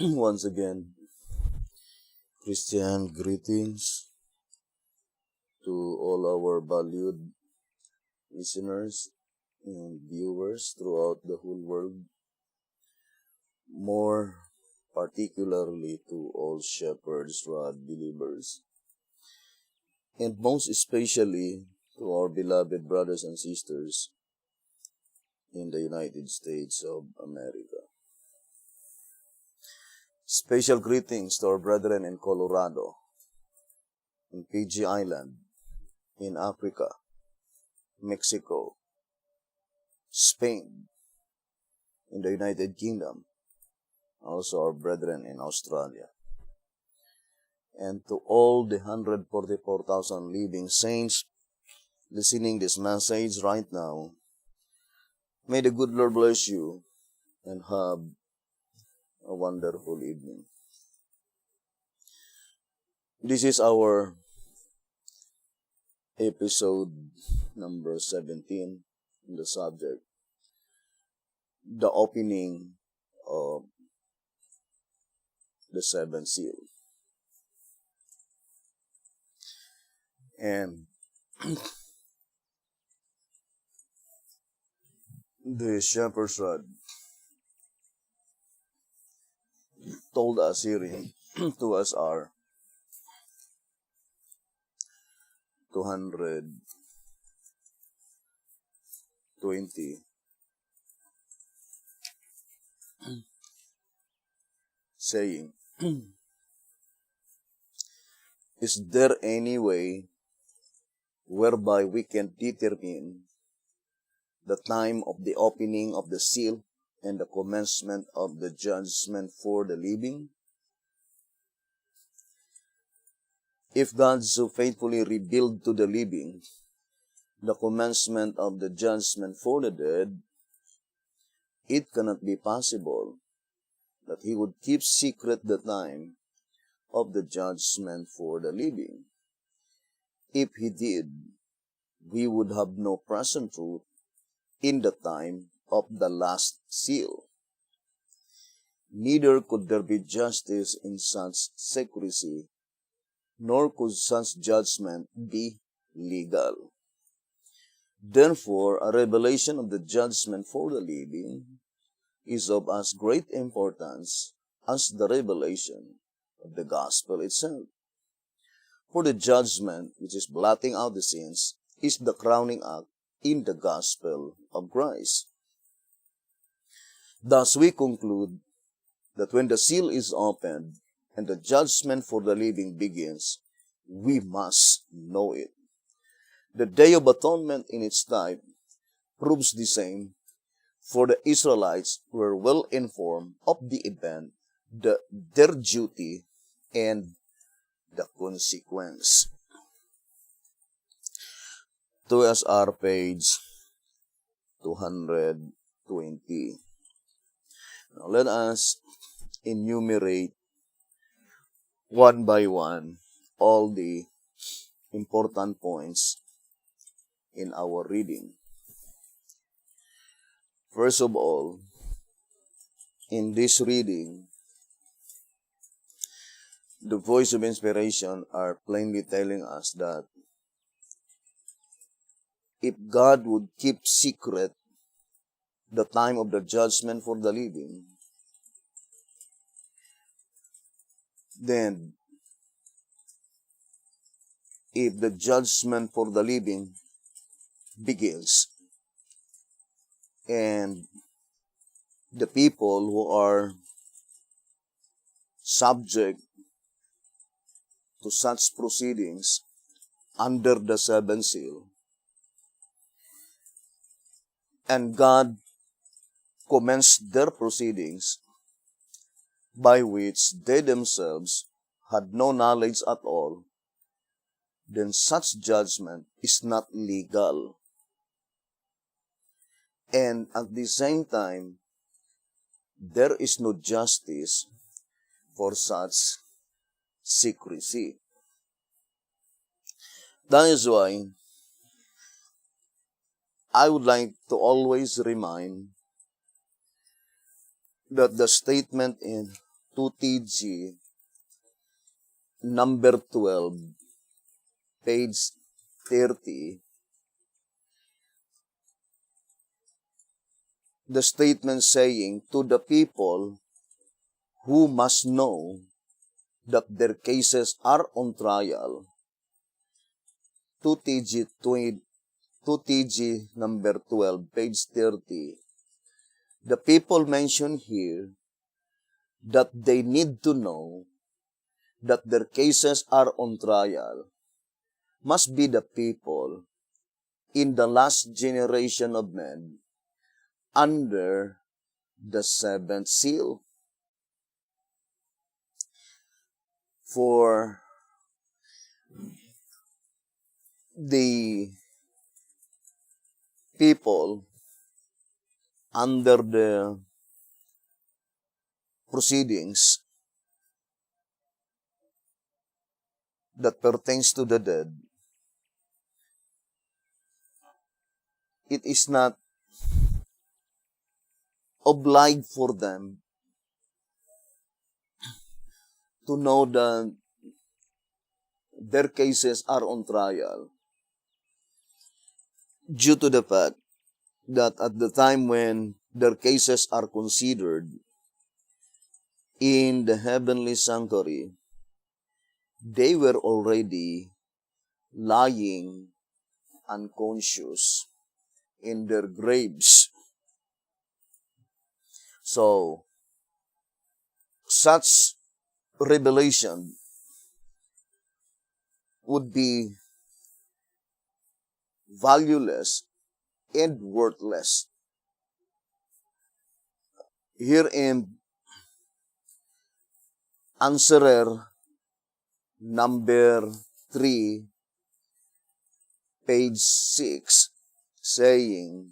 Once again, Christian greetings to all our valued listeners and viewers throughout the whole world, more particularly to all Shepherd's Rod believers, and most especially to our beloved brothers and sisters in the United States of America. Special greetings to our brethren in Colorado, in PG Island, in Africa, Mexico, Spain, in the United Kingdom, also our brethren in Australia. And to all the 144,000 living saints listening this message right now, may the good Lord bless you and have a wonderful evening. This is our episode number 17 in the subject, the opening of the seventh seal. And the shepherd's rod told us herein to us are 220, saying, is there any way whereby we can determine the time of the opening of the seal and the commencement of the judgment for the living? If God so faithfully revealed to the living the commencement of the judgment for the dead, it cannot be possible that He would keep secret the time of the judgment for the living. If He did, we would have no present truth in the time of the last seal. Neither could there be justice in such secrecy, nor could such judgment be legal. Therefore, a revelation of the judgment for the living is of as great importance as the revelation of the gospel itself. For the judgment, which is blotting out the sins, is the crowning act in the gospel of Christ. Thus we conclude that when the seal is opened and the judgment for the living begins, we must know it. The Day of Atonement in its type proves the same, for the Israelites were well informed of the event, their duty, and the consequence. To SR page 220. Now let us enumerate one by one all the important points in our reading. First of all, in this reading, the voice of inspiration are plainly telling us that if God would keep secret the time of the judgment for the living, then if the judgment for the living begins and the people who are subject to such proceedings under the seventh seal, and God commenced their proceedings by which they themselves had no knowledge at all, then such judgment is not legal. And at the same time, there is no justice for such secrecy. That is why I would like to always remind that the statement in 2TG number 12, page 30, the statement saying, to the people who must know that their cases are on trial, 2TG number 12, page 30, the people mentioned here that they need to know that their cases are on trial must be the people in the last generation of men under the seventh seal. For the people under the proceedings that pertains to the dead, it is not obliged for them to know that their cases are on trial due to the fact that at the time when their cases are considered in the heavenly sanctuary, they were already lying unconscious in their graves. So, such revelation would be valueless and worthless. Here in Answerer number 3, page 6, saying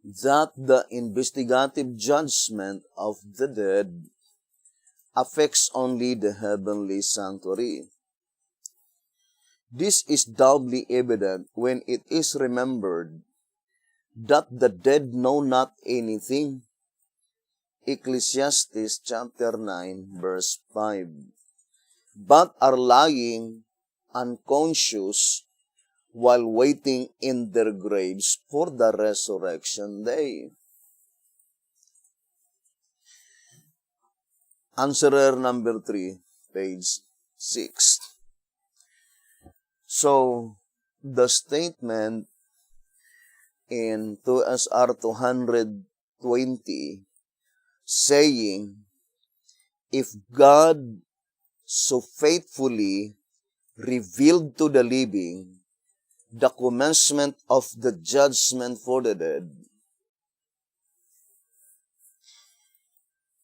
that the investigative judgment of the dead affects only the heavenly sanctuary. This is doubly evident when it is remembered that the dead know not anything. Ecclesiastes chapter 9, verse 5. But are lying unconscious while waiting in their graves for the resurrection day. Answerer number 3, page 6. So, the statement in 2SR 220 saying, if God so faithfully revealed to the living the commencement of the judgment for the dead,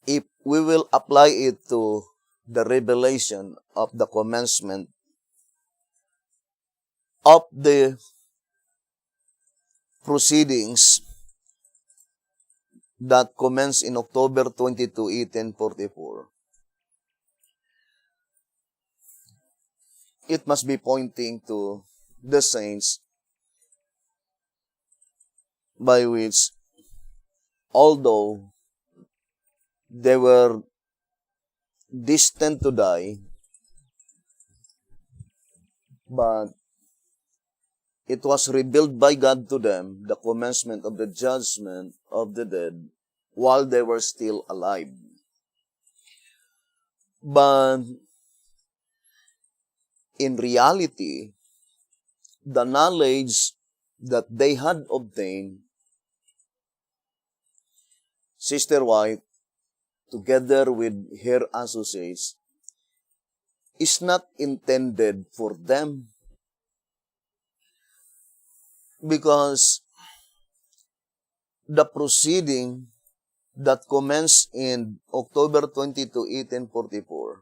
if we will apply it to the revelation of the commencement of the proceedings that commenced in October 22, 1844, it must be pointing to the saints by which, although they were destined to die, but it was revealed by God to them, the commencement of the judgment of the dead, while they were still alive. But in reality, the knowledge that they had obtained, Sister White, together with her associates, is not intended for them, because the proceeding that commenced in October 22, 1844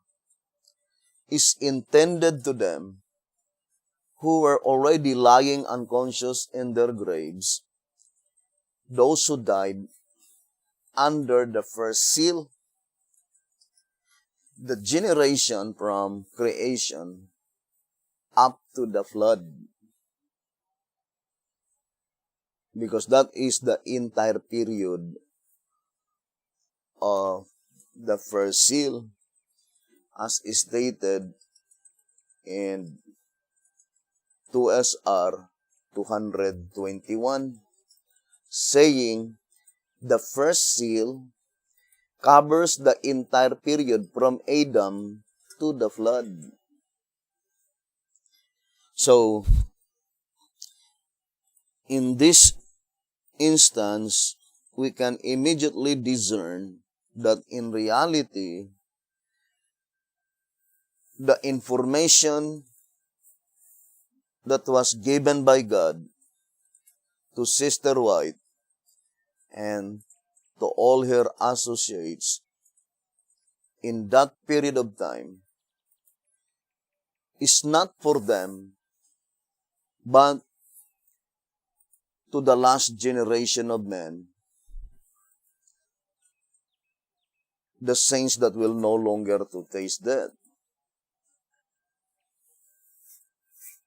is intended to them who were already lying unconscious in their graves, those who died under the first seal, the generation from creation up to the flood. Because that is the entire period of the first seal, as stated in 2SR 221, saying the first seal covers the entire period from Adam to the flood. So, in this instance, we can immediately discern that in reality, the information that was given by God to Sister White and to all her associates in that period of time is not for them, but to the last generation of men, the saints that will no longer to taste death.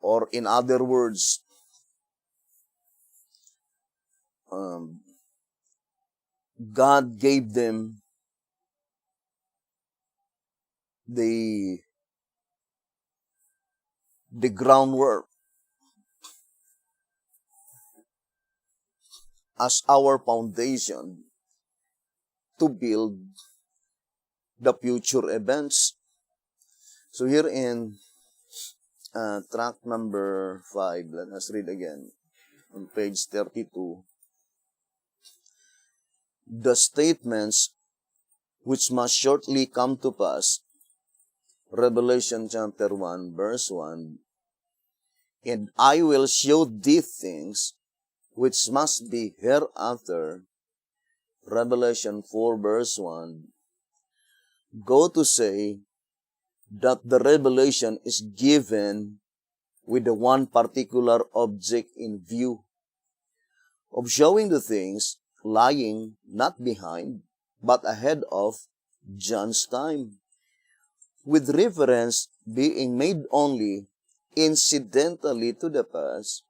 Or in other words, God gave them the groundwork as our foundation to build the future events. So here in track number 5, let us read again on page 32. The statements which must shortly come to pass, Revelation chapter 1, verse 1, and I will show thee things which must be hereafter, Revelation 4, verse 1, go to say that the revelation is given with the one particular object in view, of showing the things lying not behind, but ahead of John's time, with reference being made only incidentally to the past,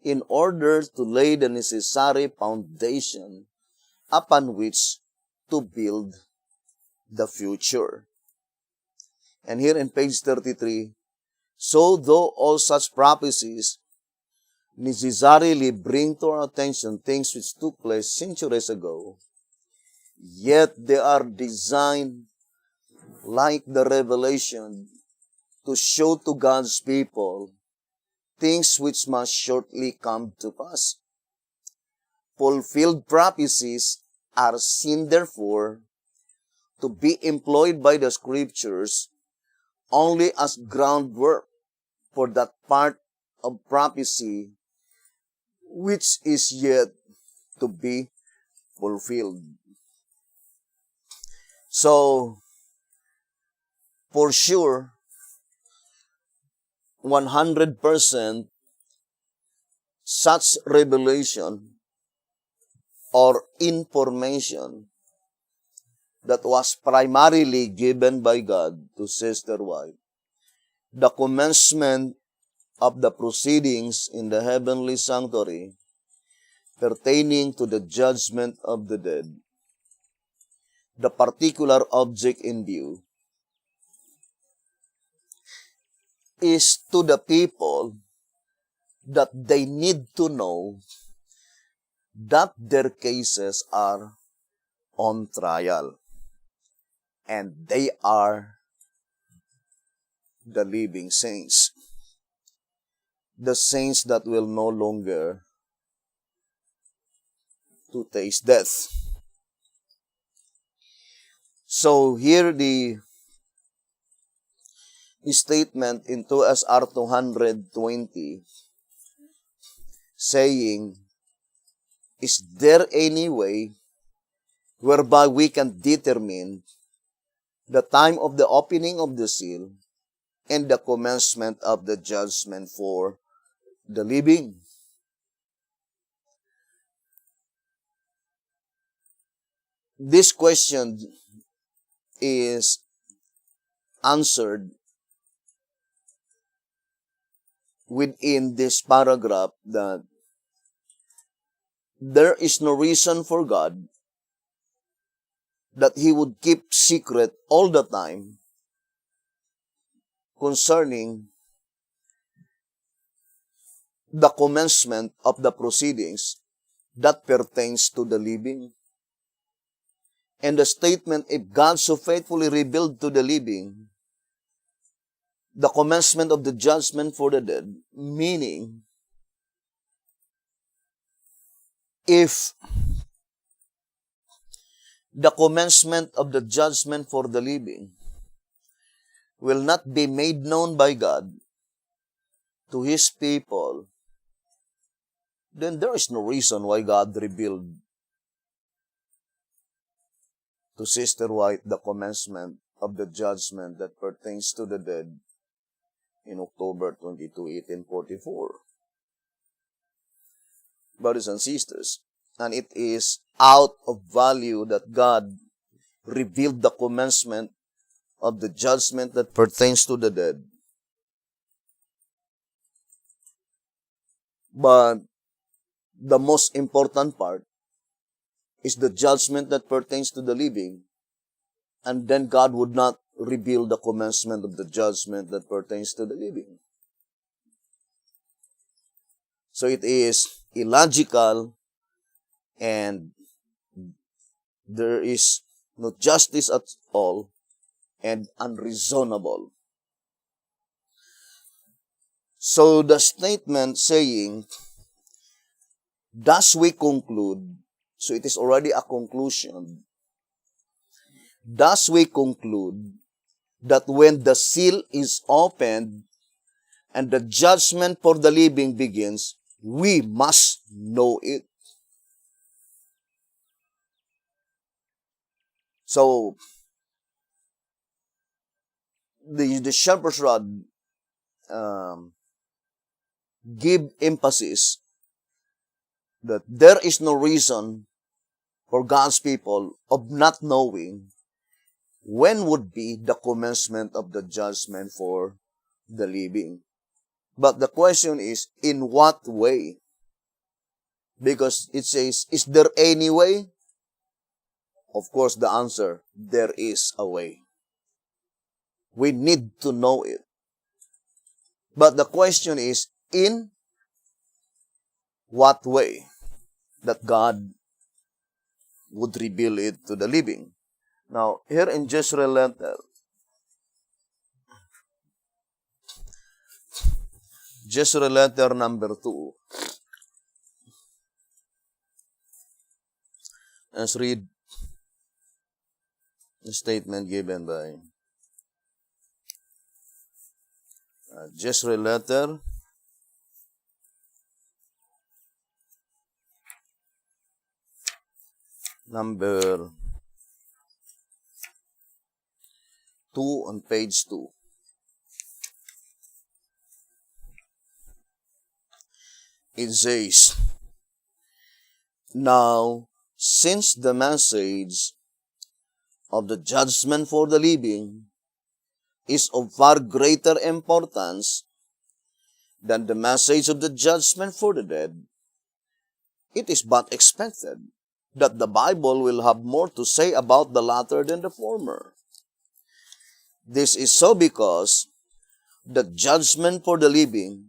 in order to lay the necessary foundation upon which to build the future. And here in page 33, so though all such prophecies necessarily bring to our attention things which took place centuries ago, yet they are designed like the revelation to show to God's people things which must shortly come to pass. Fulfilled prophecies are seen, therefore, to be employed by the Scriptures only as groundwork for that part of prophecy which is yet to be fulfilled. So, for sure, 100% such revelation or information that was primarily given by God to Sister White, the commencement of the proceedings in the heavenly sanctuary pertaining to the judgment of the dead, the particular object in view, is to the people that they need to know that their cases are on trial, and they are the living saints, the saints that will no longer to taste death. So here the statement in 2SR 220 saying, is there any way whereby we can determine the time of the opening of the seal and the commencement of the judgment for the living? This question is answered within this paragraph that there is no reason for God that he would keep secret all the time concerning the commencement of the proceedings that pertains to the living. And the statement, if God so faithfully revealed to the living the commencement of the judgment for the dead, meaning, if the commencement of the judgment for the living will not be made known by God to His people, then there is no reason why God revealed to Sister White the commencement of the judgment that pertains to the dead in October 22, 1844. Brothers and sisters, and it is out of value that God revealed the commencement of the judgment that pertains to the dead. But the most important part is the judgment that pertains to the living, and then God would not reveal the commencement of the judgment that pertains to the living. So it is illogical, and there is no justice at all, and unreasonable. So the statement saying, thus we conclude, so it is already a conclusion, thus we conclude that when the seal is opened and the judgment for the living begins, we must know it. So, the shepherd's rod give emphasis that there is no reason for God's people of not knowing when would be the commencement of the judgment for the living. But the question is, in what way? Because it says, is there any way? Of course, the answer, there is a way. We need to know it. But the question is, in what way that God would reveal it to the living? Now, here in Jezreel letter, Jezreel letter number 2, let's read the statement given by Jezreel letter number 2 on page 2. It says, now, since the message of the judgment for the living is of far greater importance than the message of the judgment for the dead, it is but expected that the Bible will have more to say about the latter than the former. This is so because the judgment for the living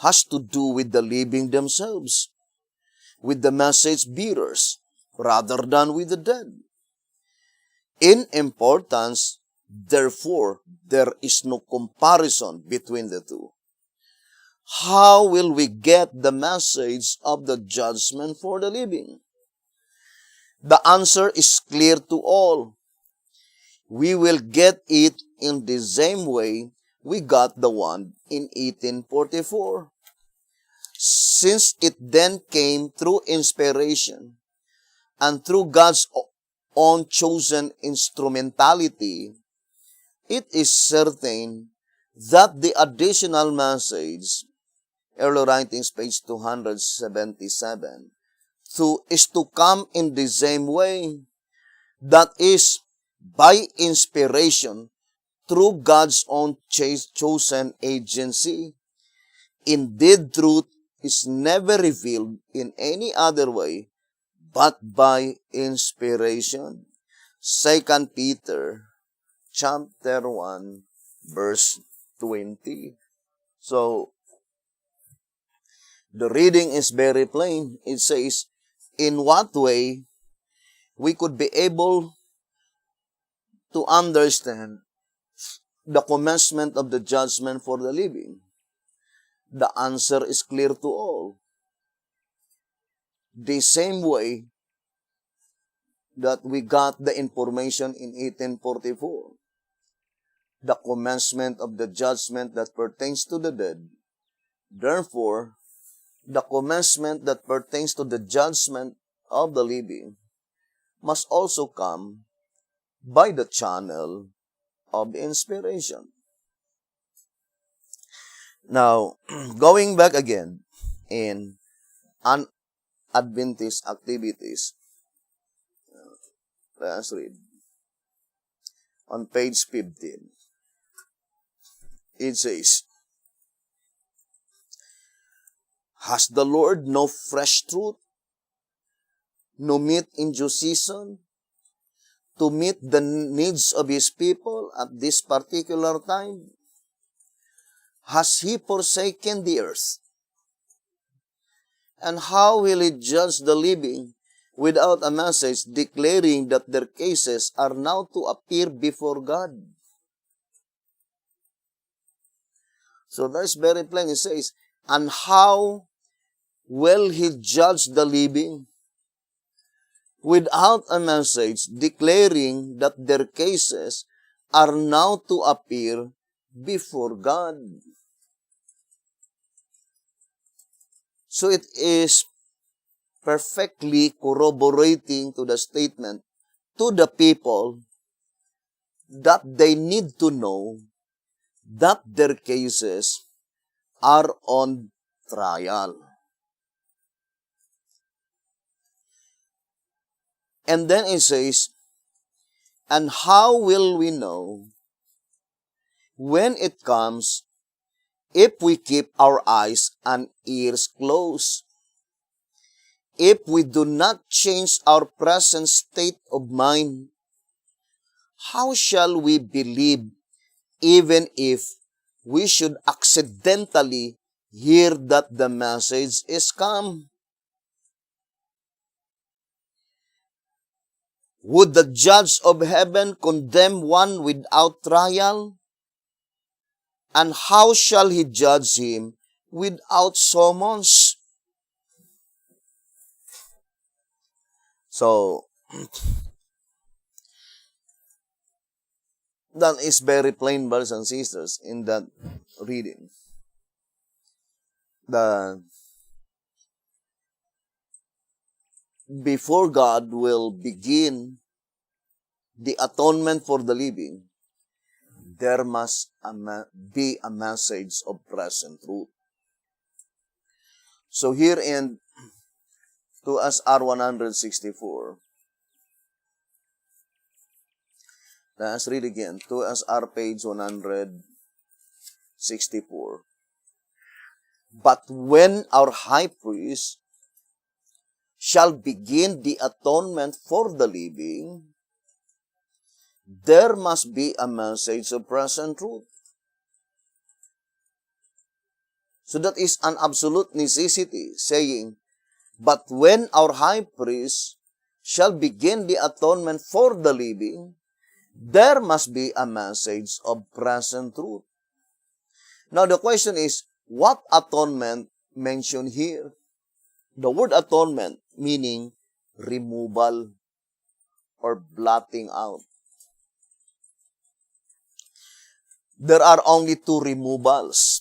has to do with the living themselves, with the message bearers, rather than with the dead. In importance, therefore, there is no comparison between the two. How will we get the message of the judgment for the living? The answer is clear to all. We will get it in the same way we got the one in 1844. Since it then came through inspiration and through God's own chosen instrumentality, it is certain that the additional message, Early Writings, page 277, is to come in the same way, that is, by inspiration through God's own chosen agency. Indeed, truth is never revealed in any other way but by inspiration. 2 Peter chapter 1, verse 20. So, the reading is very plain. It says, in what way we could be able to understand the commencement of the judgment for the living? The answer is clear to all. The same way that we got the information in 1844, the commencement of the judgment that pertains to the dead. Therefore, the commencement that pertains to the judgment of the living must also come by the channel of inspiration. Now, going back again in Adventist activities, let's read. On page 15, it says, has the Lord no fresh truth, no meat in due season, to meet the needs of His people at this particular time? Has He forsaken the earth? And how will He judge the living without a message declaring that their cases are now to appear before God? So that's very plain. It says, and how will He judge the living without a message declaring that their cases are now to appear before God? So it is perfectly corroborating to the statement to the people that they need to know that their cases are on trial. And then it says, and how will we know when it comes if we keep our eyes and ears closed? If we do not change our present state of mind, how shall we believe even if we should accidentally hear that the message is come? Would the judge of heaven condemn one without trial? And how shall he judge him without summons? So, that is very plain, brothers and sisters, in that reading. Before God will begin the atonement for the living, there must be a message of present truth. So here in 2SR 164, let's read again, 2SR page 164. But when our high priest shall begin the atonement for the living, there must be a message of present truth. So that is an absolute necessity, saying, but when our high priest shall begin the atonement for the living, there must be a message of present truth. Now the question is, what atonement mentioned here? The word atonement meaning removal or blotting out. There are only two removals.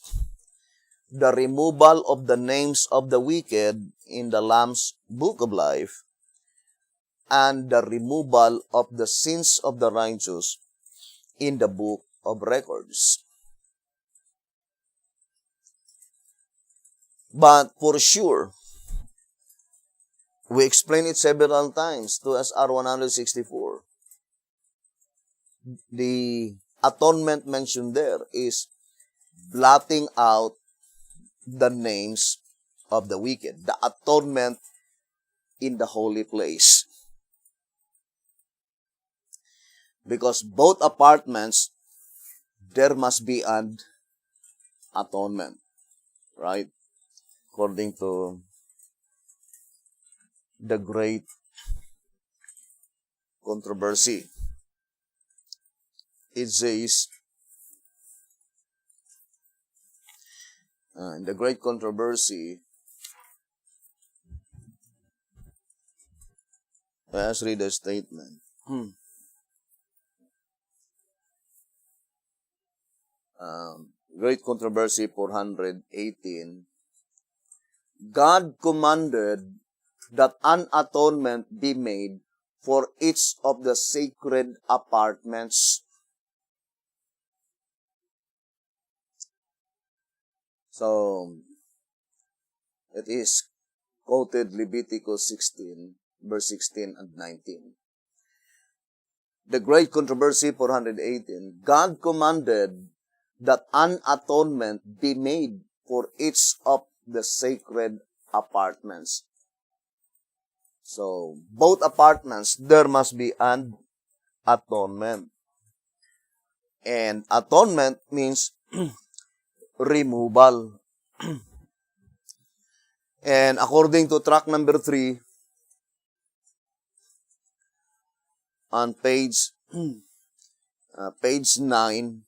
The removal of the names of the wicked in the Lamb's Book of Life, and the removal of the sins of the righteous in the Book of Records. But for sure, we explained it several times to SR 164. The atonement mentioned there is blotting out the names of the wicked. The atonement in the holy place. Because both apartments, there must be an atonement, right? According to the great controversy, it says, in the great controversy, let's read the statement. Great controversy 418. God commanded that an atonement be made for each of the sacred apartments. So, it is quoted Leviticus 16, verse 16 and 19. The Great Controversy 418, God commanded that an atonement be made for each of the sacred apartments. So, both apartments, there must be an atonement. And atonement means removal. And according to track number 3, on page 9,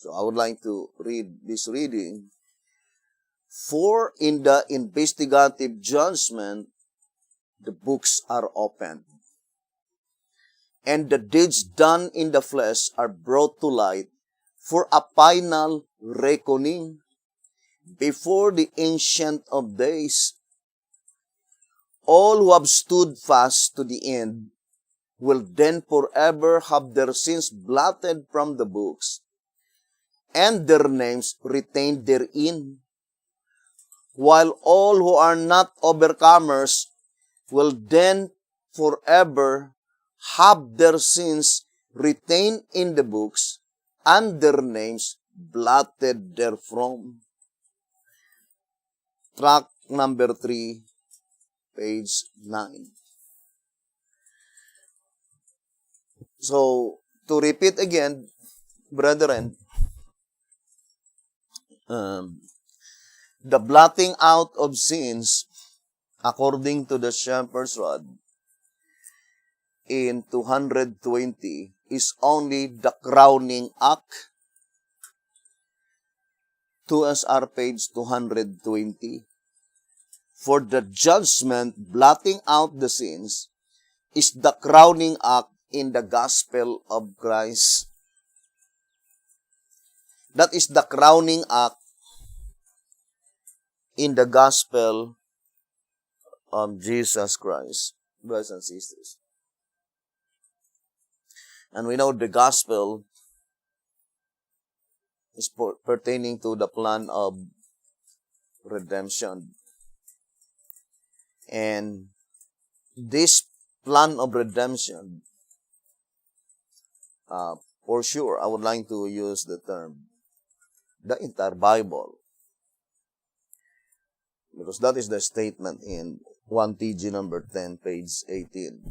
so I would like to read this reading. For in the investigative judgment, the books are opened, and the deeds done in the flesh are brought to light for a final reckoning before the Ancient of Days. All who have stood fast to the end will then forever have their sins blotted from the books, and their names retained therein, while all who are not overcomers will then forever have their sins retained in the books, and their names blotted therefrom. Track number 3, page 9. So, to repeat again, brethren, the blotting out of sins, according to the Shepherd's Rod, in 220, is only the crowning act. 2SR page 220. For the judgment, blotting out the sins, is the crowning act in the gospel of Christ. That is the crowning act in the gospel of Jesus Christ, brothers and sisters. And we know the gospel is pertaining to the plan of redemption. And this plan of redemption, for sure, I would like to use the term, the entire Bible. Because that is the statement in 1 TG number 10, page 18.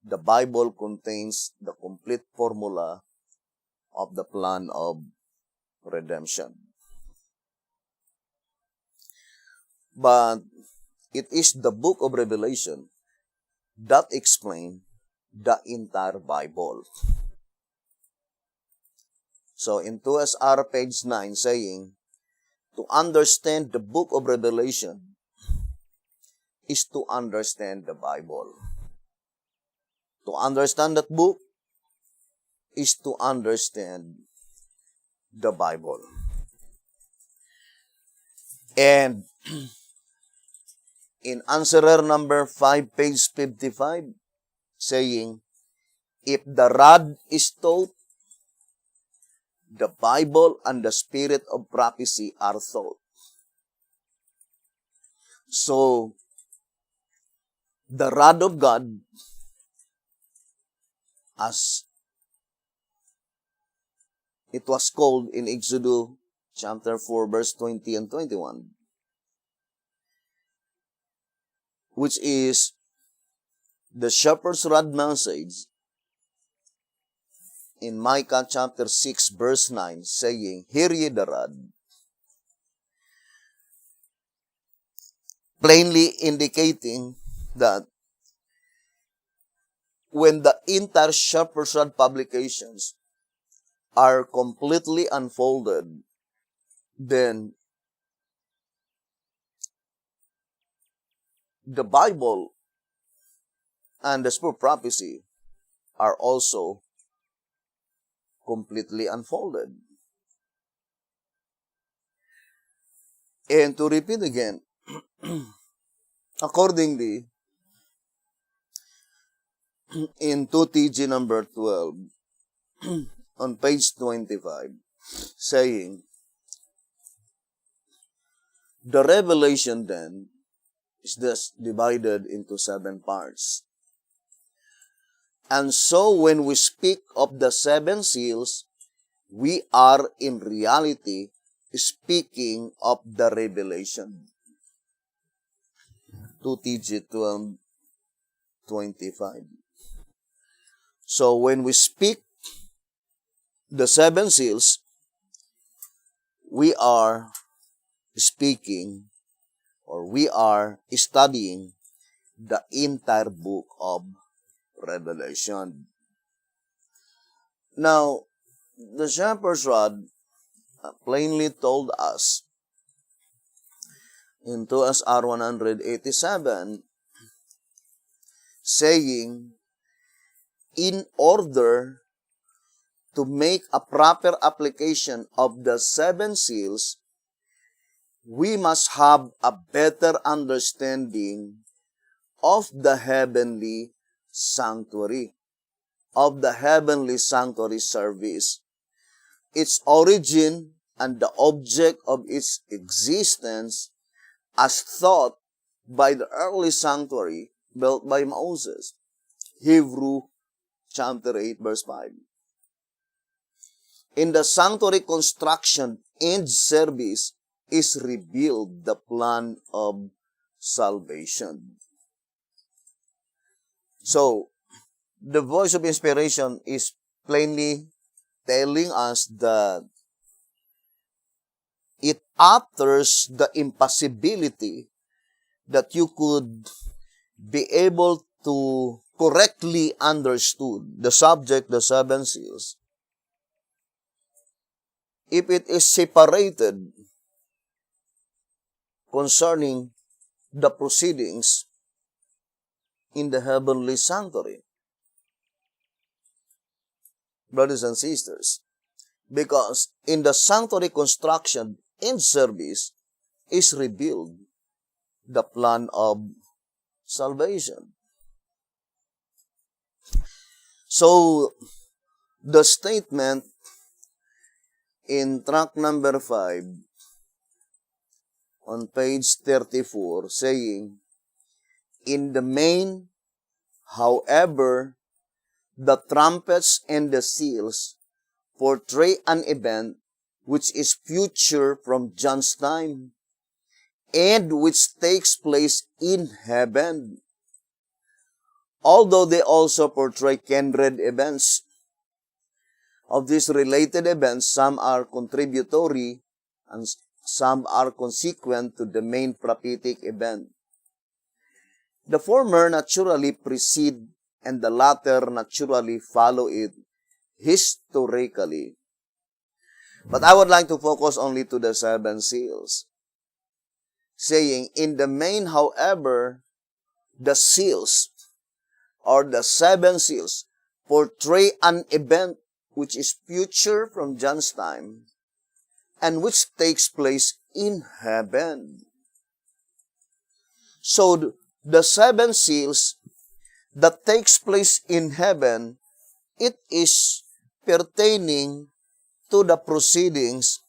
The Bible contains the complete formula of the plan of redemption. But it is the book of Revelation that explains the entire Bible. So in 2SR page 9 saying, to understand the book of Revelation is to understand the Bible. To understand that book is to understand the Bible. And in answerer number 5, page 55, saying, if the rod is taught, the Bible and the spirit of prophecy are taught. So, the rod of God, as it was called in Exodus chapter 4, verse 20 and 21, which is the shepherd's rod message, in Micah chapter 6 verse 9 saying, "Hear ye the rod," plainly indicating that when the entire Shepherd's Rod publications are completely unfolded, then the Bible and the Spirit of prophecy are also completely unfolded. And to repeat again, accordingly, in 2TG number 12, on page 25, saying, the revelation then is thus divided into 7 parts. And so when we speak of the 7 seals, we are in reality speaking of the revelation. 2TG 12:25. So when we speak the 7 seals, we are speaking or we are studying the entire book of Revelation. Now, the Shepherd's Rod plainly told us in 2SR 187, saying, in order to make a proper application of the 7 seals, we must have a better understanding of the heavenly sanctuary, of the heavenly sanctuary service, its origin and the object of its existence as taught by the early sanctuary built by Moses. Hebrew chapter 8 verse 5. In the sanctuary construction and service is revealed the plan of salvation. So, the voice of inspiration is plainly telling us that it utters the impossibility that you could be able to correctly understood the subject, the 7 seals, if it is separated concerning the proceedings in the heavenly sanctuary. Brothers and sisters, because in the sanctuary construction and service is revealed the plan of salvation. So, the statement in track number 5 on page 34 saying, in the main, however, the trumpets and the seals portray an event which is future from John's time and which takes place in heaven. Although they also portray kindred events. Of these related events, some are contributory and some are consequent to the main prophetic event. The former naturally precede and the latter naturally follow it historically. But I would like to focus only to the 7 seals. Saying, in the main, however, the seals or the 7 seals portray an event which is future from John's time and which takes place in heaven. So, the 7 seals that takes place in heaven, it is pertaining to the proceedings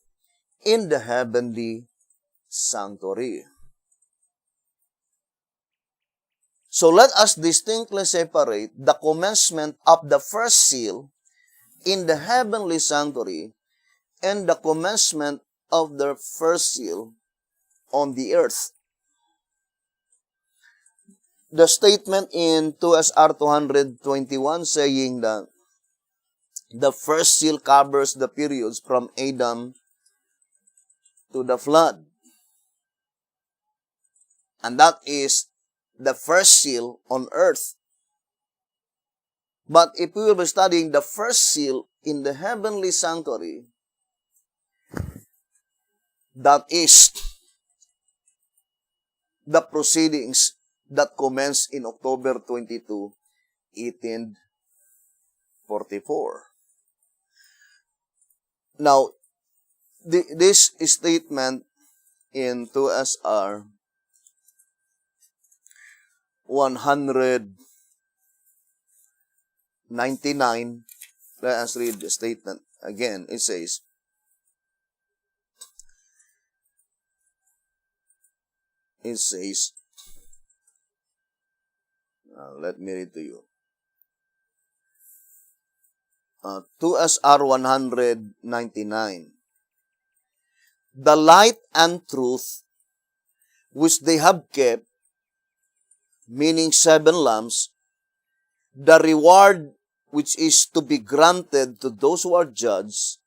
in the heavenly sanctuary. So let us distinctly separate the commencement of the first seal in the heavenly sanctuary and the commencement of the first seal on the earth. The statement in 2SR 221 saying that The first seal covers the periods from Adam to the flood. And that is the first seal on earth. But if we will be studying the first seal in the heavenly sanctuary, that is the proceedings that commenced in October 22, 1844. Now, this statement in 2SR 199, let us read the statement again. It says, let me read to you. 2SR 199. The light and truth which they have kept, meaning 7 lamps, the reward which is to be granted to those who are judged,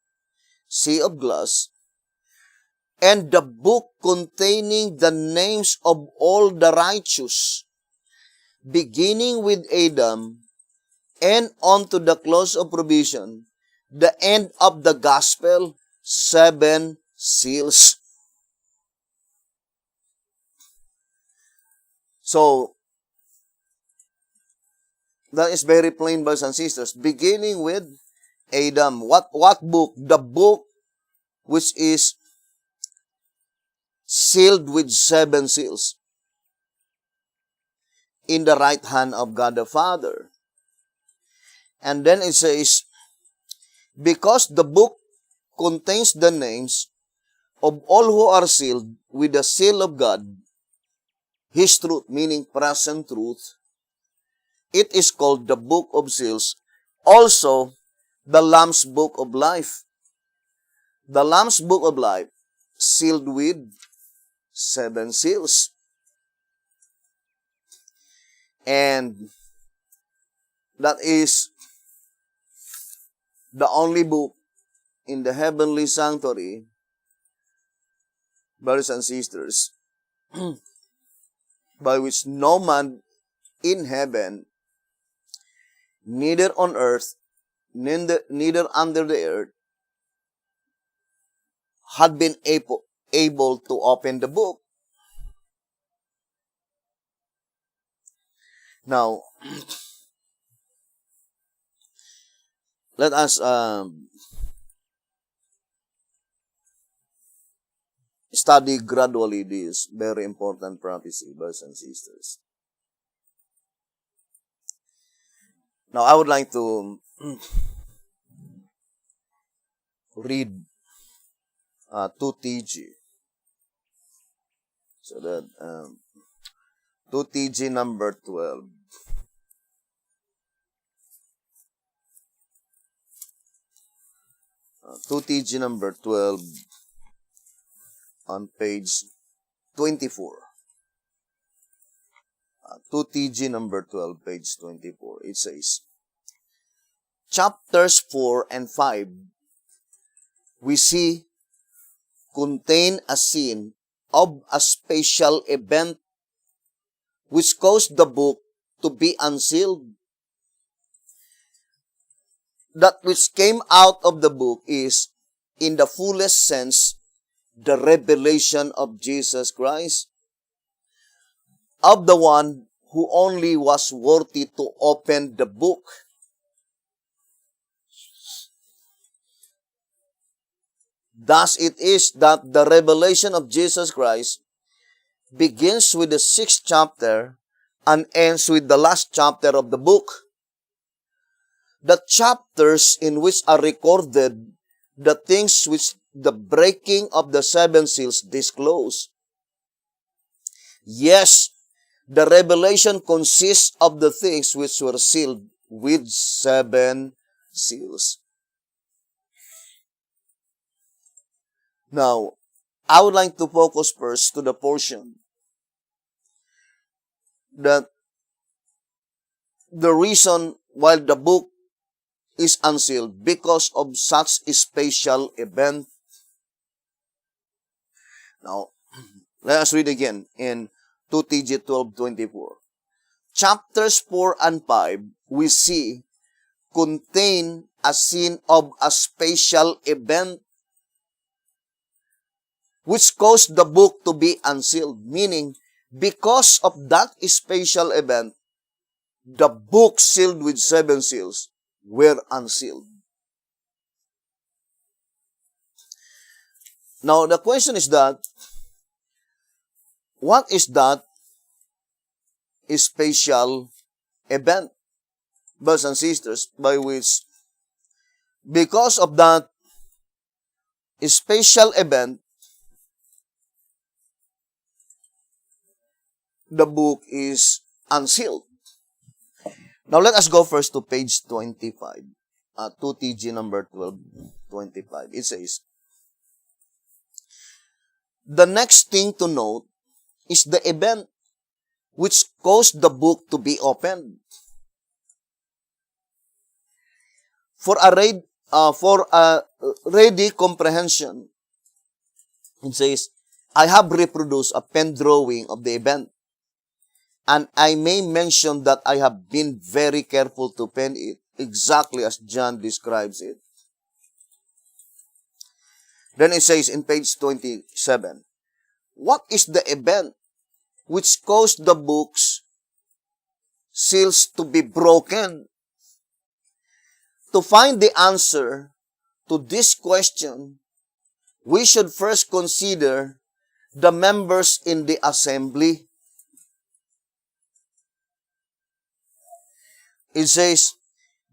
sea of glass, and the book containing the names of all the righteous, beginning with Adam, and on to the close of provision, the end of the gospel, 7 seals. So, that is very plain, brothers and sisters. Beginning with Adam. What book? The book which is sealed with 7 seals in the right hand of God the Father. And then it says, because the book contains the names of all who are sealed with the seal of God, His truth, meaning present truth, it is called the book of seals, also the Lamb's book of life. The Lamb's book of life, sealed with 7 seals. And that is the only book in the heavenly sanctuary, brothers and sisters, by which no man in heaven, neither on earth, neither under the earth, had been able to open the book. Now, let us study gradually this very important prophecy, brothers and sisters. Now, I would like to read 2TG. So that 2TG number 12. 2TG number 12 on page 24. 2TG number 12, page 24. It says, chapters 4 and 5, we see contain a scene of a special event which caused the book to be unsealed. That which came out of the book is, in the fullest sense, the revelation of Jesus Christ, of the one who only was worthy to open the book. Thus it is that the revelation of Jesus Christ begins with the 6th chapter and ends with the last chapter of the book. The chapters in which are recorded the things which the breaking of the 7 seals disclose. Yes, the revelation consists of the things which were sealed with 7 seals. Now, I would like to focus first to the portion that the reason why the book is unsealed because of such a special event. Now, let us read again in 2TG 12:24. Chapters 4 and 5, we see, contain a scene of a special event which caused the book to be unsealed. Meaning, because of that special event, the book sealed with 7 seals were unsealed. Now, the question is that, what is that special event, brothers and sisters, by which, because of that special event, the book is unsealed? Now, let us go first to page 25, 2TG number 1225. It says, the next thing to note is the event which caused the book to be opened. For a ready comprehension, it says, I have reproduced a pen drawing of the event, and I may mention that I have been very careful to pen it exactly as John describes it. Then it says in page 27, what is the event which caused the book's seals to be broken? To find the answer to this question, we should first consider the members in the assembly. It says,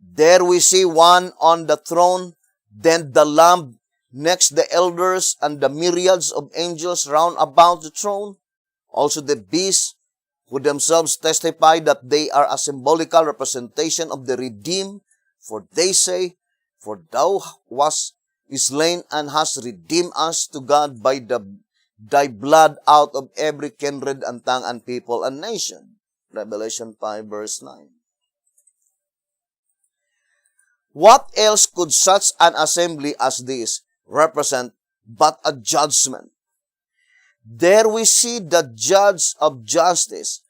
there we see one on the throne, then the Lamb, next the elders and the myriads of angels round about the throne, also the beasts, who themselves testify that they are a symbolical representation of the redeemed. For they say, for thou wast slain and hast redeemed us to God by thy blood out of every kindred and tongue and people and nation. Revelation 5 verse 9. What else could such an assembly as this represent but a judgment? There we see the judge of justice,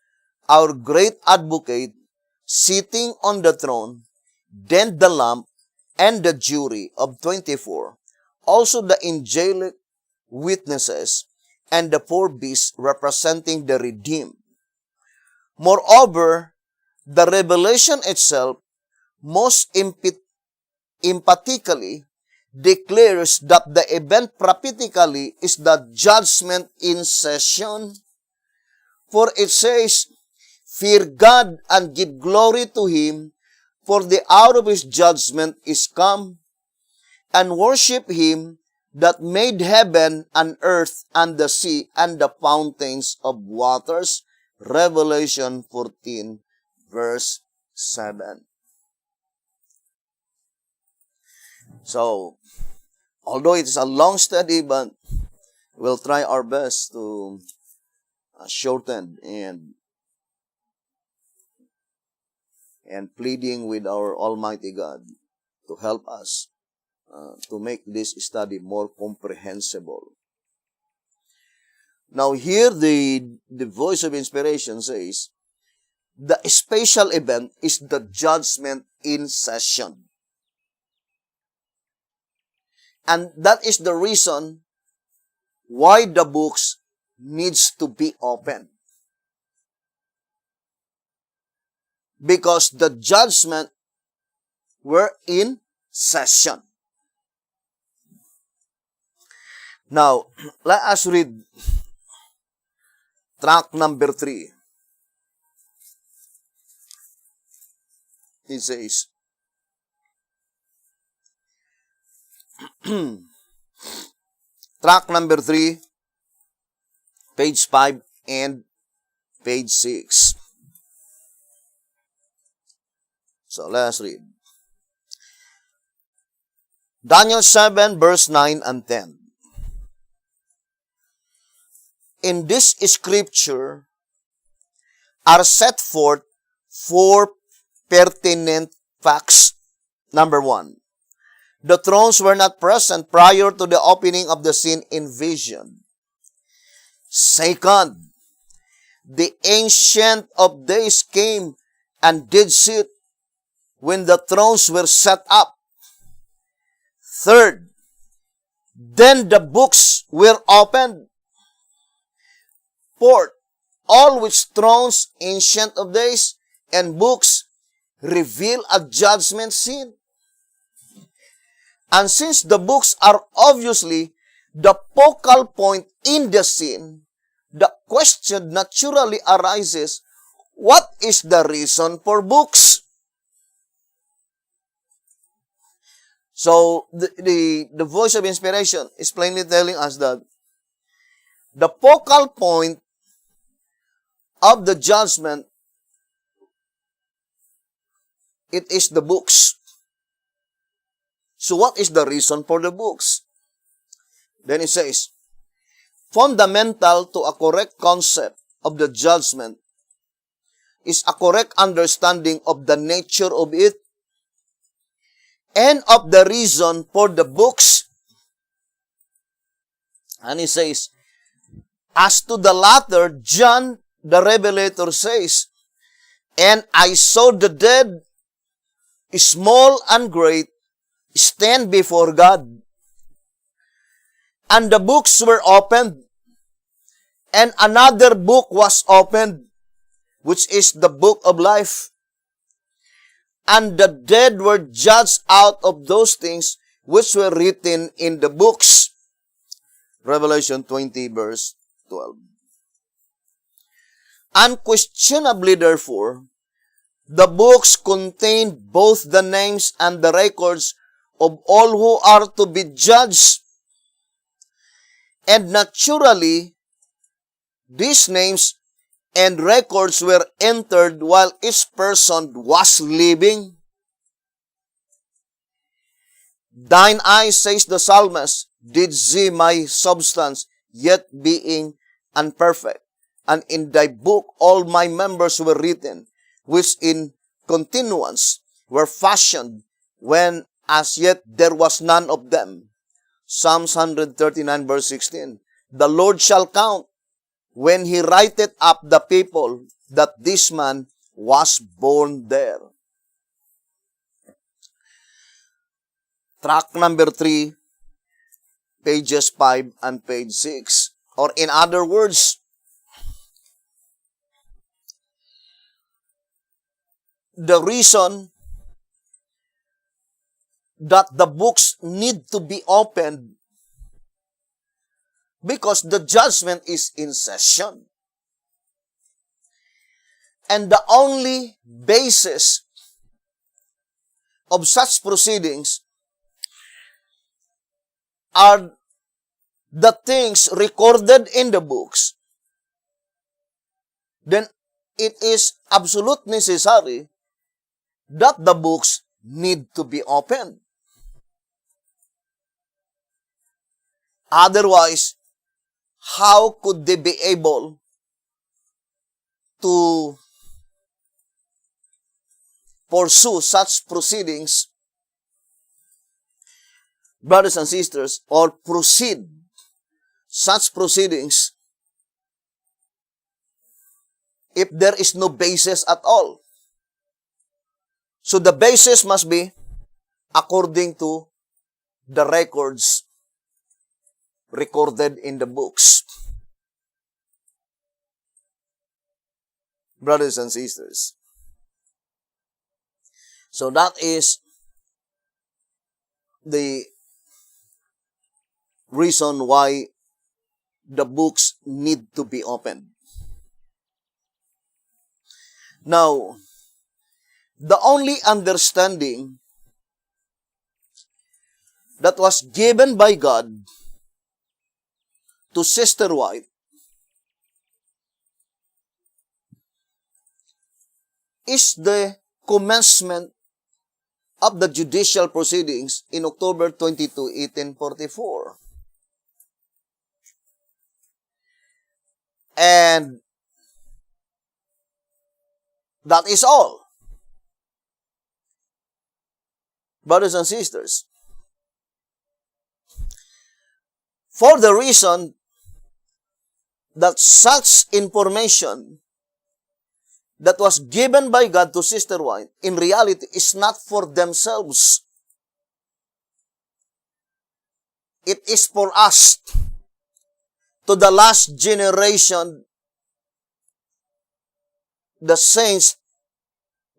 our great advocate, sitting on the throne, then the Lamb and the jury of 24, also the angelic witnesses, and the 4 beasts representing the redeemed. Moreover, the revelation itself most emphatically declares that the event prophetically is the judgment in session. For it says, fear God and give glory to Him, for the hour of His judgment is come, and worship Him that made heaven and earth and the sea and the fountains of waters. Revelation 14 verse 7. So, although it is a long study, but we'll try our best to shorten and pleading with our Almighty God to help us to make this study more comprehensible. Now here the voice of inspiration says, the special event is the judgment in session. And that is the reason why the books needs to be opened. Because the judgment were in session. Now, let us read tract number 3. It says, tract number 3, page 5 and page 6. So let's read. Daniel 7 verse 9 and 10. In this scripture are set forth 4 pertinent facts Number 1, the thrones were not present prior to the opening of the scene in vision. Second, the Ancient of Days came and did sit when the thrones were set up. Third, then the books were opened. Fourth, all which thrones, Ancient of Days, and books reveal a judgment scene. And since the books are obviously the focal point in the scene, the question naturally arises, what is the reason for books? So, the voice of inspiration is plainly telling us that the focal point of the judgment, it is the books. So what is the reason for the books? Then it says, fundamental to a correct concept of the judgment is a correct understanding of the nature of it and of the reason for the books. And he says, as to the latter, John the Revelator says, and I saw the dead, small and great, stand before God. And the books were opened, and another book was opened, which is the book of life. And the dead were judged out of those things which were written in the books. Revelation 20, verse 12. Unquestionably, therefore, the books contain both the names and the records of all who are to be judged. And naturally, these names and records were entered while each person was living. Thine eyes, says the psalmist, did see my substance, yet being unperfect. And in thy book all my members were written, which in continuance were fashioned, when as yet there was none of them. Psalms 139, verse 16. The Lord shall count, when he writeth up the people, that this man was born there. Track number 3, pages 5 and page 6. Or in other words, the reason that the books need to be opened because the judgment is in session. And the only basis of such proceedings are the things recorded in the books. Then it is absolute necessary that the books need to be opened. Otherwise, how could they be able to pursue such proceedings, brothers and sisters, or proceed such proceedings if there is no basis at all? So the basis must be according to the records recorded in the books. Brothers and sisters. So that is the reason why the books need to be opened. Now, the only understanding that was given by God to Sister White is the commencement of the judicial proceedings in October 22, 1844. And that is all. brothers and sisters, for the reason that such information that was given by God to Sister White, in reality, is not for themselves. It is for us, to the last generation, the saints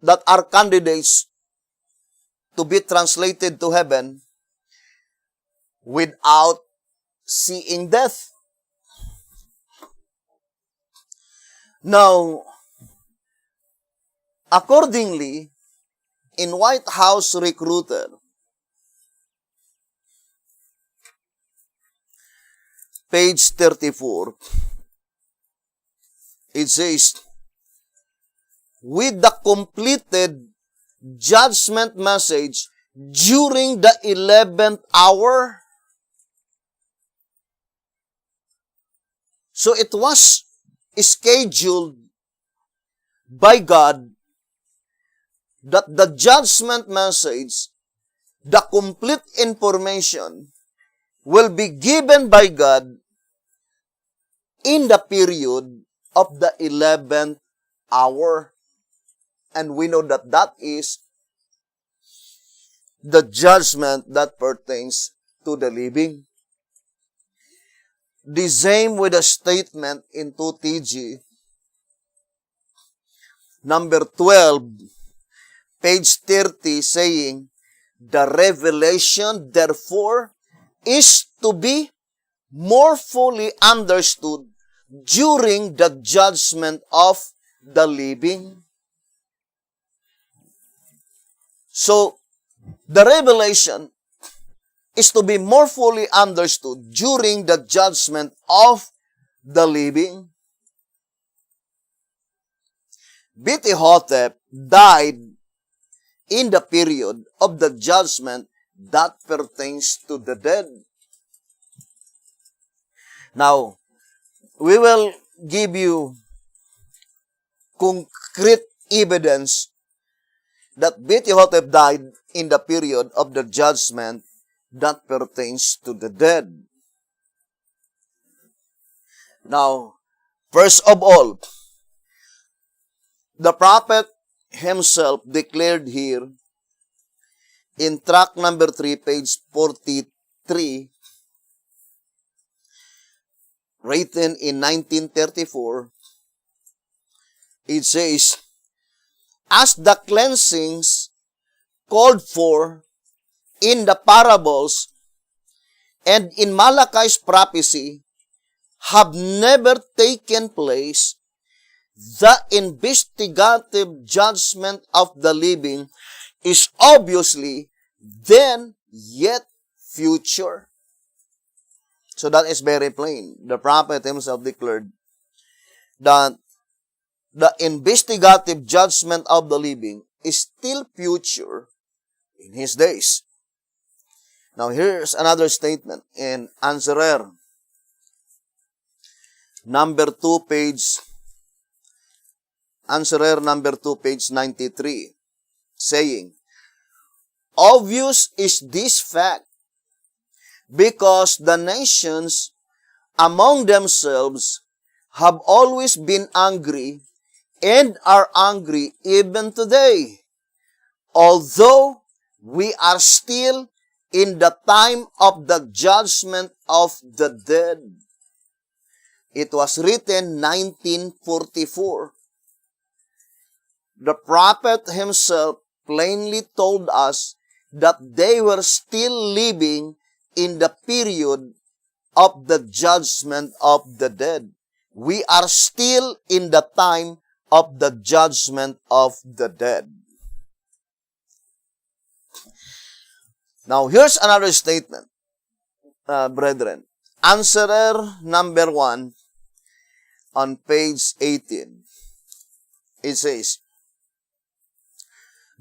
that are candidates to be translated to heaven without seeing death. Now, accordingly, in White House Recruiter, page 34, it says, with the completed judgment message during the 11th hour. So it was scheduled by God that the judgment message, the complete information, will be given by God in the period of the 11th hour. And we know that that is the judgment that pertains to the living. The same with a statement in 2TG, number 12, page 30, saying, the revelation, therefore, is to be more fully understood during the judgment of the living. So, the revelation is to be more fully understood during the judgment of the living. Beti-Hotep died in the period of the judgment that pertains to the dead. Now, we will give you concrete evidence that Beti-Hotep died in the period of the judgment that pertains to the dead. Now, first of all, the prophet himself declared here in tract number 3, page 43, written in 1934, it says, as the cleansings called for in the parables and in Malachi's prophecy have never taken place, the investigative judgment of the living is obviously then yet future. So that is very plain. The prophet himself declared that the investigative judgment of the living is still future in his days. Now here's another statement in Answerer, number 2, page Answerer number 2, page 93, saying, obvious is this fact, because the nations among themselves have always been angry and are angry even today, although we are still in the time of the judgment of the dead. It was written 1944. The prophet himself plainly told us that they were still living in the period of the judgment of the dead. We are still in the time of the judgment of the dead. Now, here's another statement, brethren. Answerer number 1 on page 18. It says,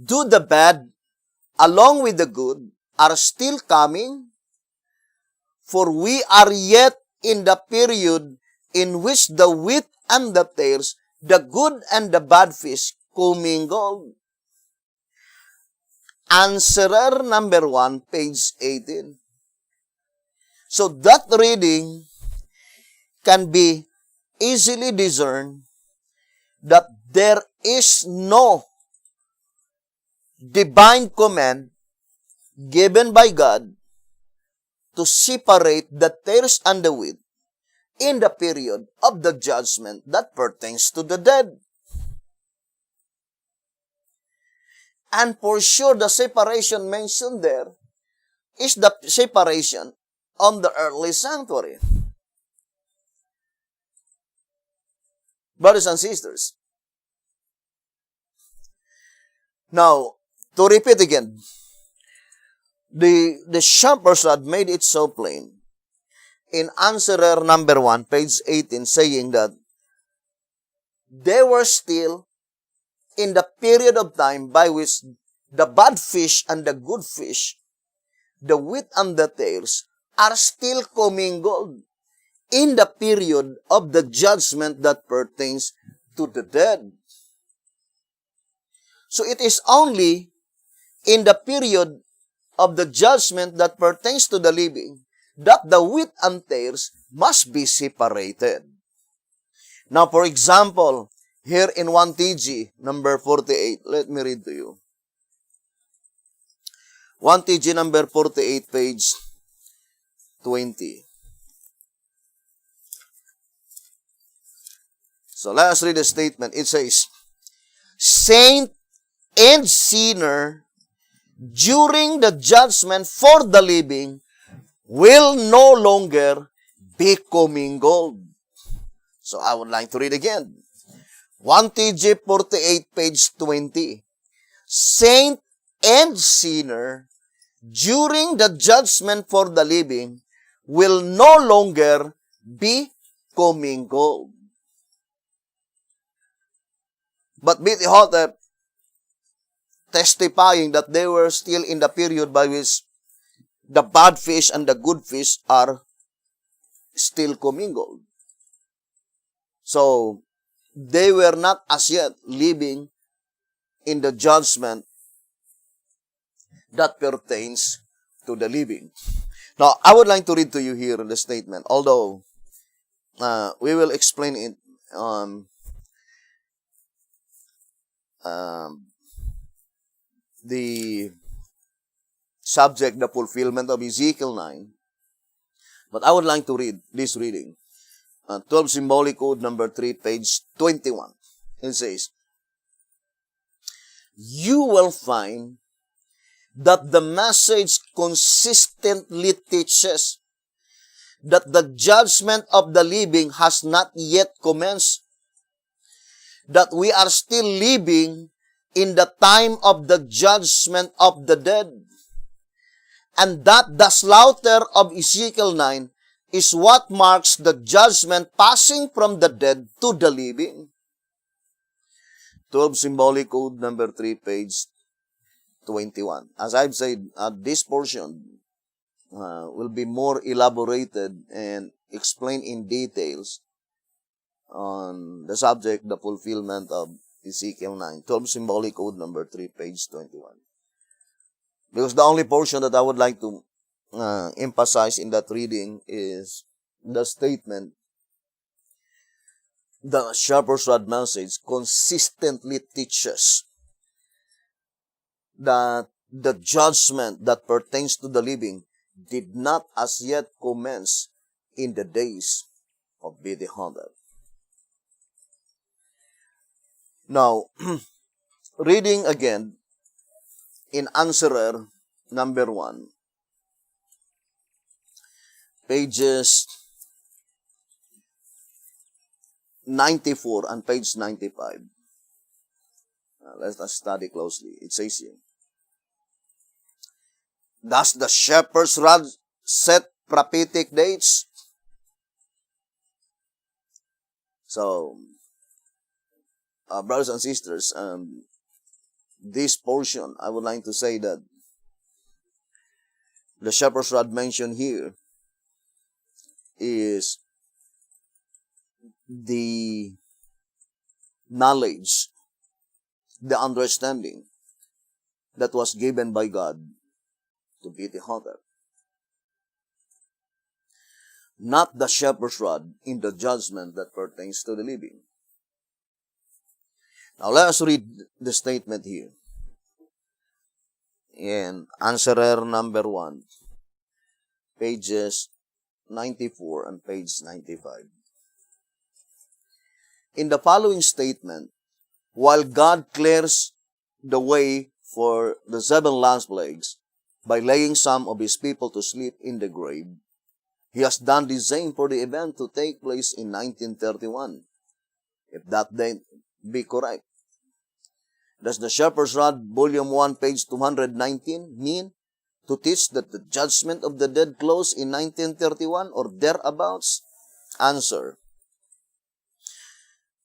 do the bad along with the good are still coming? For we are yet in the period in which the wheat and the tares, the good and the bad fish, commingled. Answerer number 1, page 18. So that reading can be easily discerned that there is no divine command given by God to separate the tares and the wheat in the period of the judgment that pertains to the dead. And for sure, the separation mentioned there is the separation on the earthly sanctuary. Brothers and sisters. Now, to repeat again, the shepherds had made it so plain in answerer number 1, page 18, saying that they were still in the period of time by which the bad fish and the good fish, the wheat and the tares, are still commingled in the period of the judgment that pertains to the dead. So it is only in the period of the judgment that pertains to the living that the wheat and tares must be separated. Now, for example, here in 1 TG, number 48, let me read to you. 1 TG number 48, page 20. So let us read the statement. It says, Saint and sinner during the judgment for the living will no longer be commingled. So I would like to read again. 1 TG 48, page 20. Saint and sinner during the judgment for the living will no longer be commingled. But Bitihotep, testifying that they were still in the period by which the bad fish and the good fish are still commingled. So, they were not as yet living in the judgment that pertains to the living. Now, I would like to read to you here the statement, although we will explain it the subject, the fulfillment of Ezekiel 9. But I would like to read this reading. 12 Symbolic Code number 3, page 21. It says, You will find that the message consistently teaches that the judgment of the living has not yet commenced, that we are still living in the time of the judgment of the dead, and that the slaughter of Ezekiel 9 is what marks the judgment passing from the dead to the living. 12 Symbolic Code number 3, page 21. As I've said, this portion will be more elaborated and explained in details on the subject, the fulfillment of Ezekiel 9. 12 Symbolic Code number 3, page 21. Because the only portion that I would like to emphasize in that reading is the statement, the shepherd's rod message consistently teaches that the judgment that pertains to the living did not as yet commence in the days of Bitihotep. Now, reading again in Answerer number 1, pages 94 and page 95. Let us study closely. It says here, Does the shepherd's rod set prophetic dates? So, brothers and sisters, this portion, I would like to say that the shepherd's rod mentioned here is the knowledge, the understanding that was given by God to Piti-Hotep. Not the shepherd's rod in the judgment that pertains to the living. Now let us read the statement here. In answerer number 1, pages 94 and page 95. In the following statement, while God clears the way for the 7 last plagues by laying some of his people to sleep in the grave, he has done the same for the event to take place in 1931, if that then be correct. Does the Shepherd's Rod, Volume 1, page 219, mean to teach that the judgment of the dead closed in 1931 or thereabouts? Answer.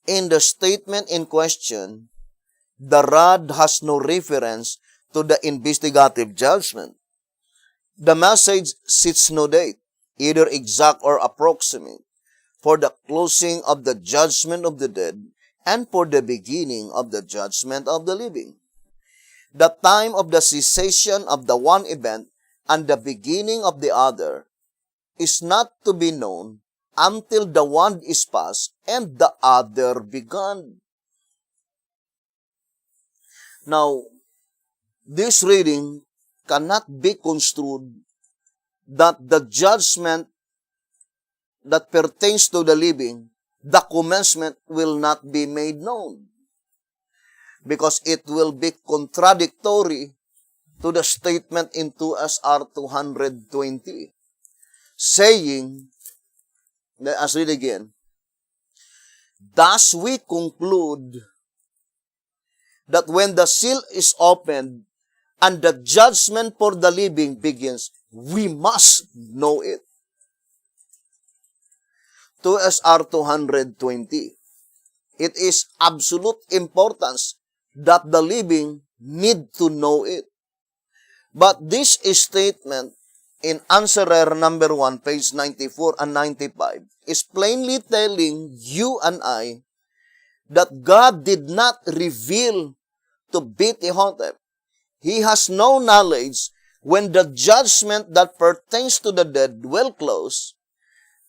In the statement in question, the rod has no reference to the investigative judgment. The message sets no date, either exact or approximate, for the closing of the judgment of the dead and for the beginning of the judgment of the living. The time of the cessation of the one event and the beginning of the other is not to be known until the one is past and the other begun. Now, this reading cannot be construed that the judgment that pertains to the living, the commencement will not be made known, because it will be contradictory to the statement in 2SR 220, saying, let us read again, thus we conclude that when the seal is opened and the judgment for the living begins, we must know it. 2SR 220. It is absolute importance that the living need to know it. But this statement in answerer number 1, page 94 and 95, is plainly telling you and I that God did not reveal to Piti-Hotep. He has no knowledge when the judgment that pertains to the dead will close,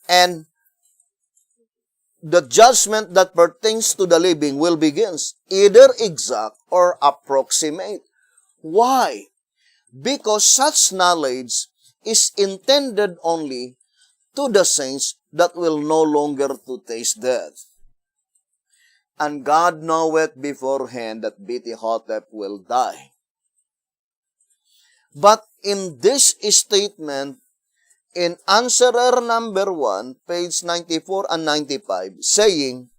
and the judgment that pertains to the living will begin, either exact or approximate. Why? Because such knowledge is intended only to the saints that will no longer to taste death. And God knoweth beforehand that Piti-Hotep will die. But in this statement, in answerer number 1, page 94 and 95, saying,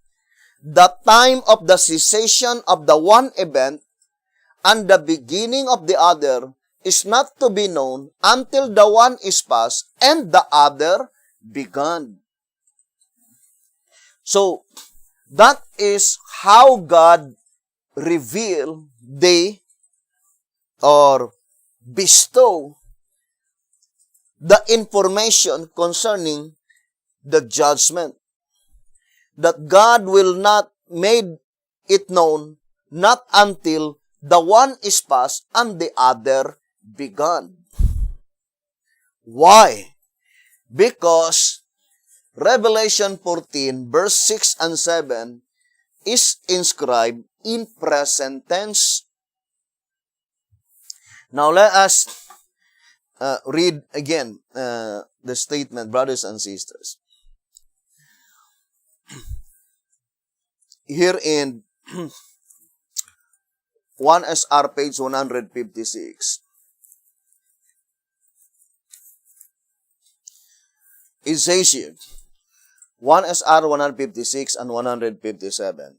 the time of the cessation of the one event and the beginning of the other is not to be known until the one is past and the other begun. So, that is how God reveal or bestow the information concerning the judgment. That God will not make it known not until the one is past and the other begun. Why? Because Revelation 14, verse 6 and 7 is inscribed in present tense. Now let us read again the statement, brothers and sisters. Here in 1SR page 156, it says here, 1SR 156 and 157,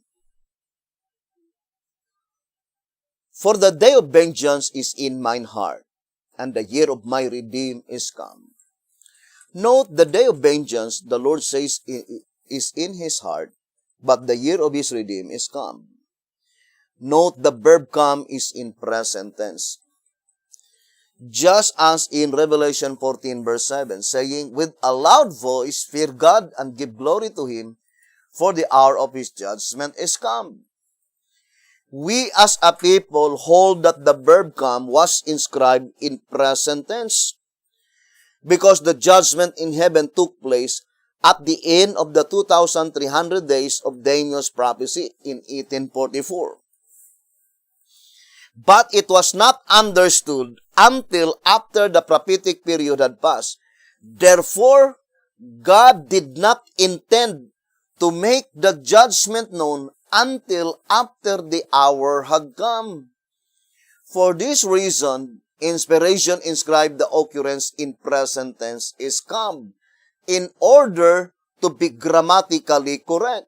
for the day of vengeance is in mine heart, and the year of my redeem is come. Note, the day of vengeance, the Lord says, is in his heart, but the year of his redeem is come. Note, the verb come is in present tense. Just as in Revelation 14, verse 7, saying, with a loud voice, fear God and give glory to him, for the hour of his judgment is come. we as a people hold that the verb come was inscribed in present tense because the judgment in heaven took place at the end of the 2,300 days of Daniel's prophecy in 1844. But it was not understood until after the prophetic period had passed. Therefore, God did not intend to make the judgment known until after the hour had come. For this reason, inspiration inscribed the occurrence in present tense is come, in order to be grammatically correct.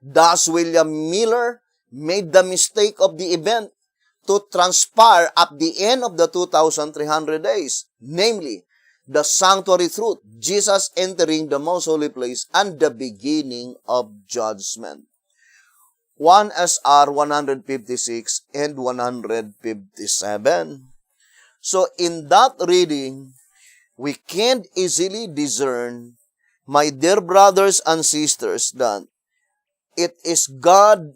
Thus, William Miller made the mistake of the event to transpire at the end of the 2,300 days, namely, the sanctuary truth, Jesus entering the most holy place, and the beginning of judgment. 1 SR 156 and 157. So in that reading, we can easily discern, my dear brothers and sisters, that it is God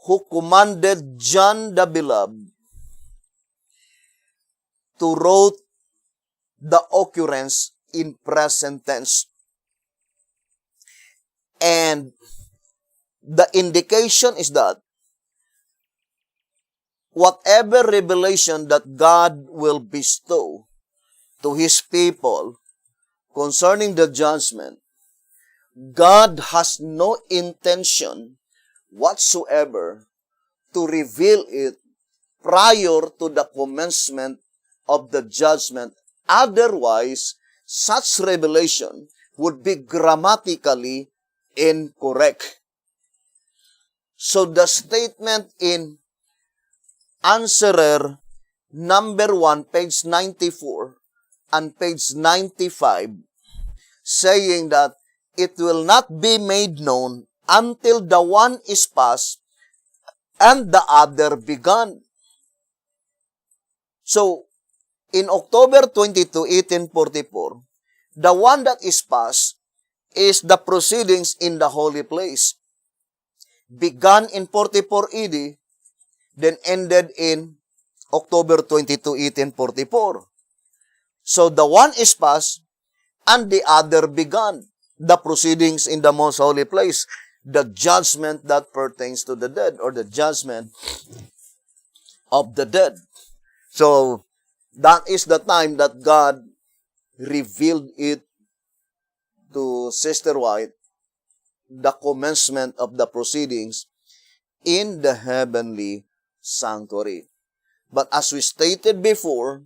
who commanded John the Beloved to write the occurrence in present tense. And the indication is that whatever revelation that God will bestow to His people concerning the judgment, God has no intention whatsoever to reveal it prior to the commencement of the judgment. Otherwise, such revelation would be grammatically incorrect. So the statement in Answerer number 1, page 94 and page 95, saying that it will not be made known until the one is past and the other begun. So, in October 22, 1844, the one that is past is the proceedings in the holy place. Began in 44 AD, then ended in October 22, 1844. So the one is past, and the other began. The proceedings in the most holy place, the judgment that pertains to the dead, or the judgment of the dead. So, that is the time that God revealed it to Sister White, the commencement of the proceedings in the heavenly sanctuary. But as we stated before,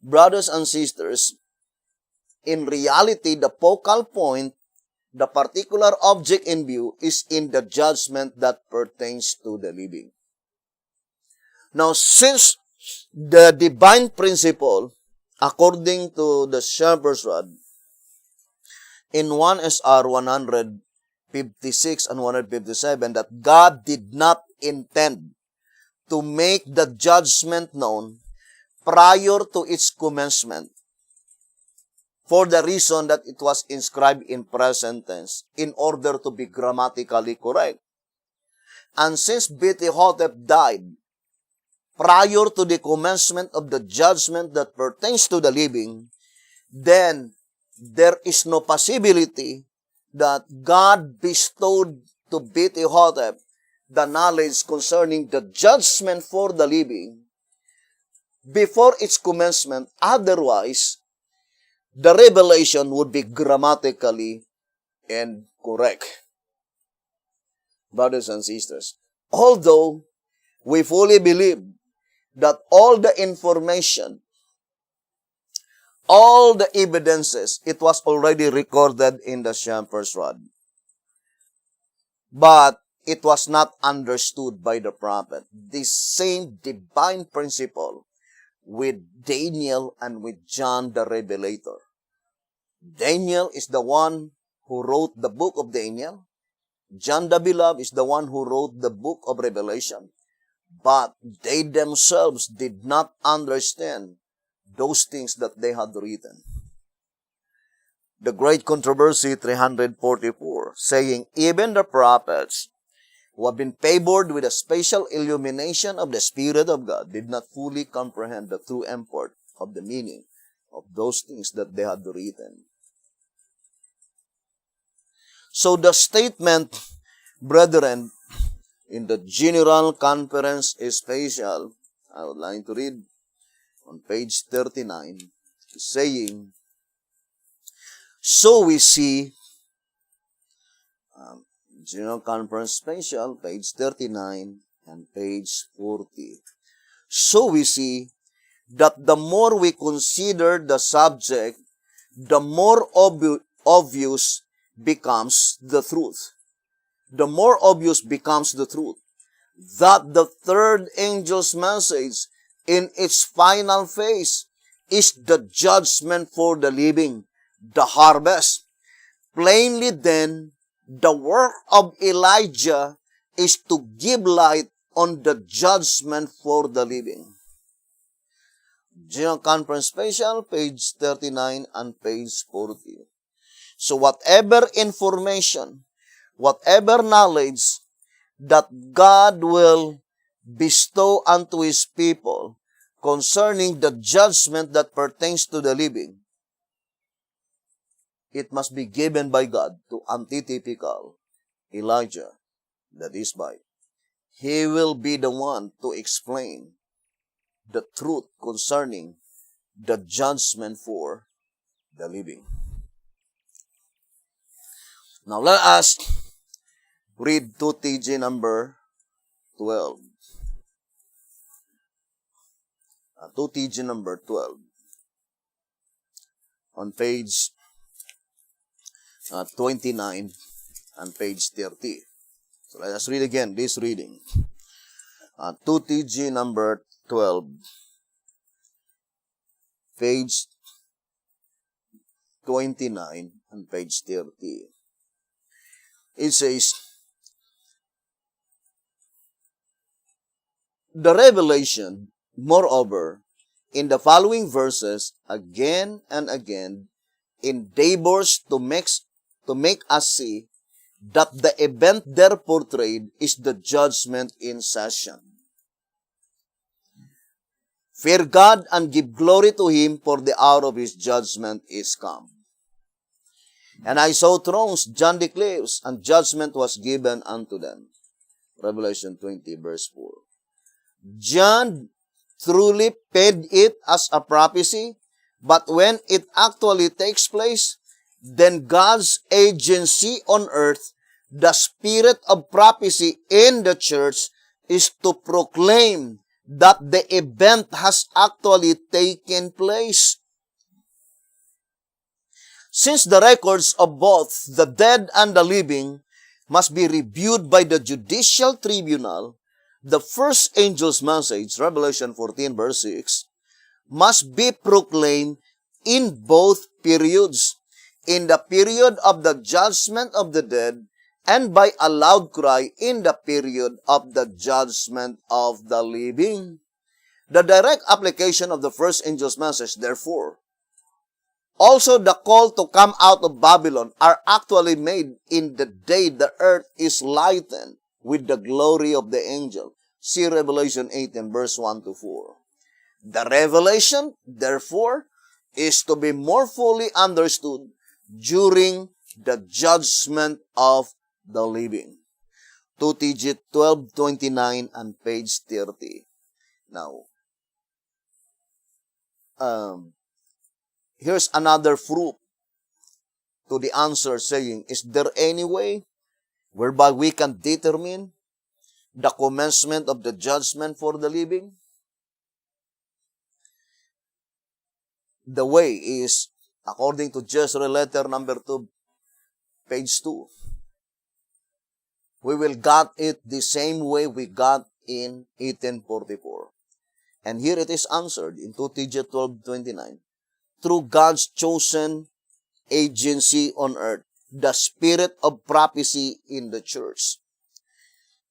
brothers and sisters, in reality, the focal point, the particular object in view, is in the judgment that pertains to the living. Now, since the divine principle, according to the Shepherd's Rod, in 1 SR 156 and 157, that God did not intend to make the judgment known prior to its commencement, for the reason that it was inscribed in present tense, in order to be grammatically correct. And since Beti-Hotep died prior to the commencement of the judgment that pertains to the living, then there is no possibility that God bestowed to Beti-Hotep the knowledge concerning the judgment for the living before its commencement. Otherwise, the revelation would be grammatically incorrect. Brothers and sisters, although we fully believe that all the information, all the evidences, it was already recorded in the Shepherd's Rod, but it was not understood by the prophet. This same divine principle with Daniel and with John the Revelator. Daniel is the one who wrote the book of Daniel. John the Beloved is the one who wrote the book of Revelation. But they themselves did not understand those things that they had written. The Great Controversy 344, saying, even the prophets who have been favored with a special illumination of the Spirit of God, did not fully comprehend the true import of the meaning of those things that they had written. So the statement, brethren, in the General Conference Special, I would like to read on page 39, saying, so we see, General Conference Special, page 39 and page 40. So we see that the more we consider the subject, the more obvious becomes the truth. The more obvious becomes the truth that the third angel's message in its final phase is the judgment for the living, the harvest. Plainly then, the work of Elijah is to give light on the judgment for the living. General Conference Special, page 39 and page 40. So whatever information, whatever knowledge that God will bestow unto His people concerning the judgment that pertains to the living, it must be given by God to antitypical Elijah, that is by. He will be the one to explain the truth concerning the judgment for the living. Now let us read 2TG number 12. 2TG number 12 on page 29 and page 30. So let us read again this reading. 2TG number 12, page 29 and page 30. It says, the revelation, moreover, in the following verses, again and again, endeavors to make us see that the event there portrayed is the judgment in session. Fear God and give glory to Him, for the hour of His judgment is come. And I saw thrones, John declares, and judgment was given unto them. Revelation 20, verse 4. John truly paid it as a prophecy, but when it actually takes place, then God's agency on earth, the spirit of prophecy in the church, is to proclaim that the event has actually taken place. Since the records of both the dead and the living must be reviewed by the judicial tribunal, the first angel's message, Revelation 14, verse 6, must be proclaimed in both periods, in the period of the judgment of the dead, and by a loud cry in the period of the judgment of the living. The direct application of the first angel's message, therefore, also the call to come out of Babylon, are actually made in the day the earth is lightened with the glory of the angel. See Revelation 18, verse 1 to 4. The revelation, therefore, is to be more fully understood during the judgment of the living. 2TG 1229 and page 30. Now, here's another proof to the answer, saying, is there any way whereby we can determine the commencement of the judgment for the living? The way is, according to Jezreel letter number 2, page 2. We will get it the same way we got in 1844. And here it is answered in 2TG 1229. Through God's chosen agency on earth, the spirit of prophecy in the church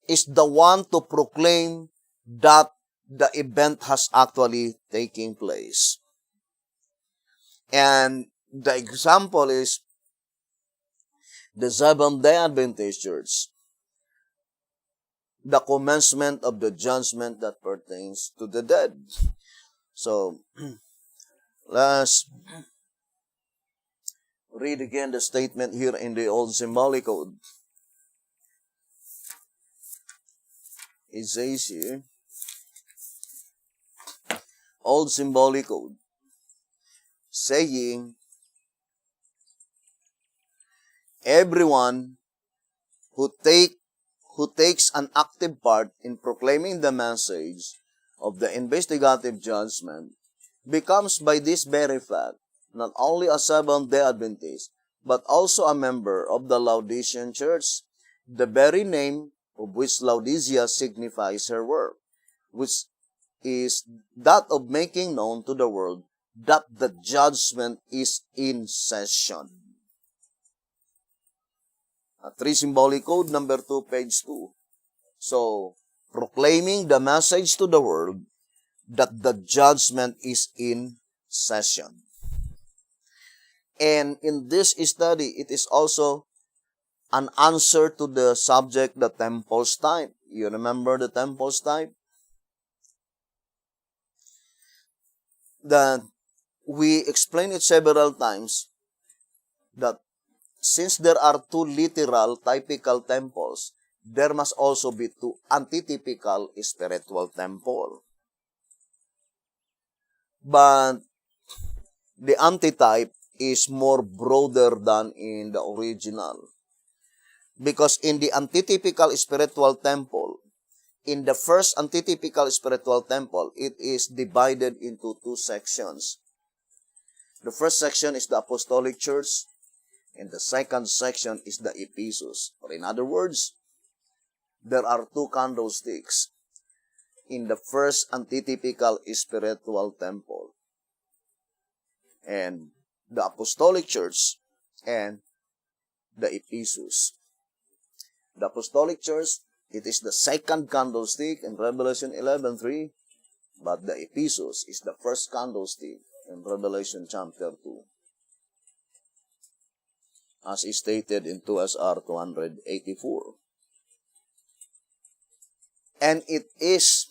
is the one to proclaim that the event has actually taken place. And the example is the Seventh-day Adventist Church. the commencement of the judgment that pertains to the dead. So, let's read again the statement here in the Old Symbolic Code. It says here, Old Symbolic Code, saying, everyone who takes an active part in proclaiming the message of the investigative judgment becomes by this very fact not only a Seventh-day Adventist, but also a member of the Laodicean Church, the very name of which Laodicea signifies her work, which is that of making known to the world that the judgment is in session. 3 Symbolic Code, number 2, page 2. So, proclaiming the message to the world that the judgment is in session. And in this study, it is also an answer to the subject, the temple's type. You remember the temple's type? That we explained it several times that since there are two literal typical temples, there must also be two antitypical spiritual temple. But the antitype is more broader than in the original. Because in the antitypical spiritual temple, in the first antitypical spiritual temple, it is divided into two sections. The first section is the Apostolic Church, and the second section is the Ephesus. Or in other words, there are two candlesticks in the first antitypical spiritual temple. And the Apostolic Church and the Ephesus. The Apostolic Church, it is the second candlestick in Revelation 11:3, but the Ephesus is the first candlestick in Revelation chapter 2. As is stated in 2SR 284. And it is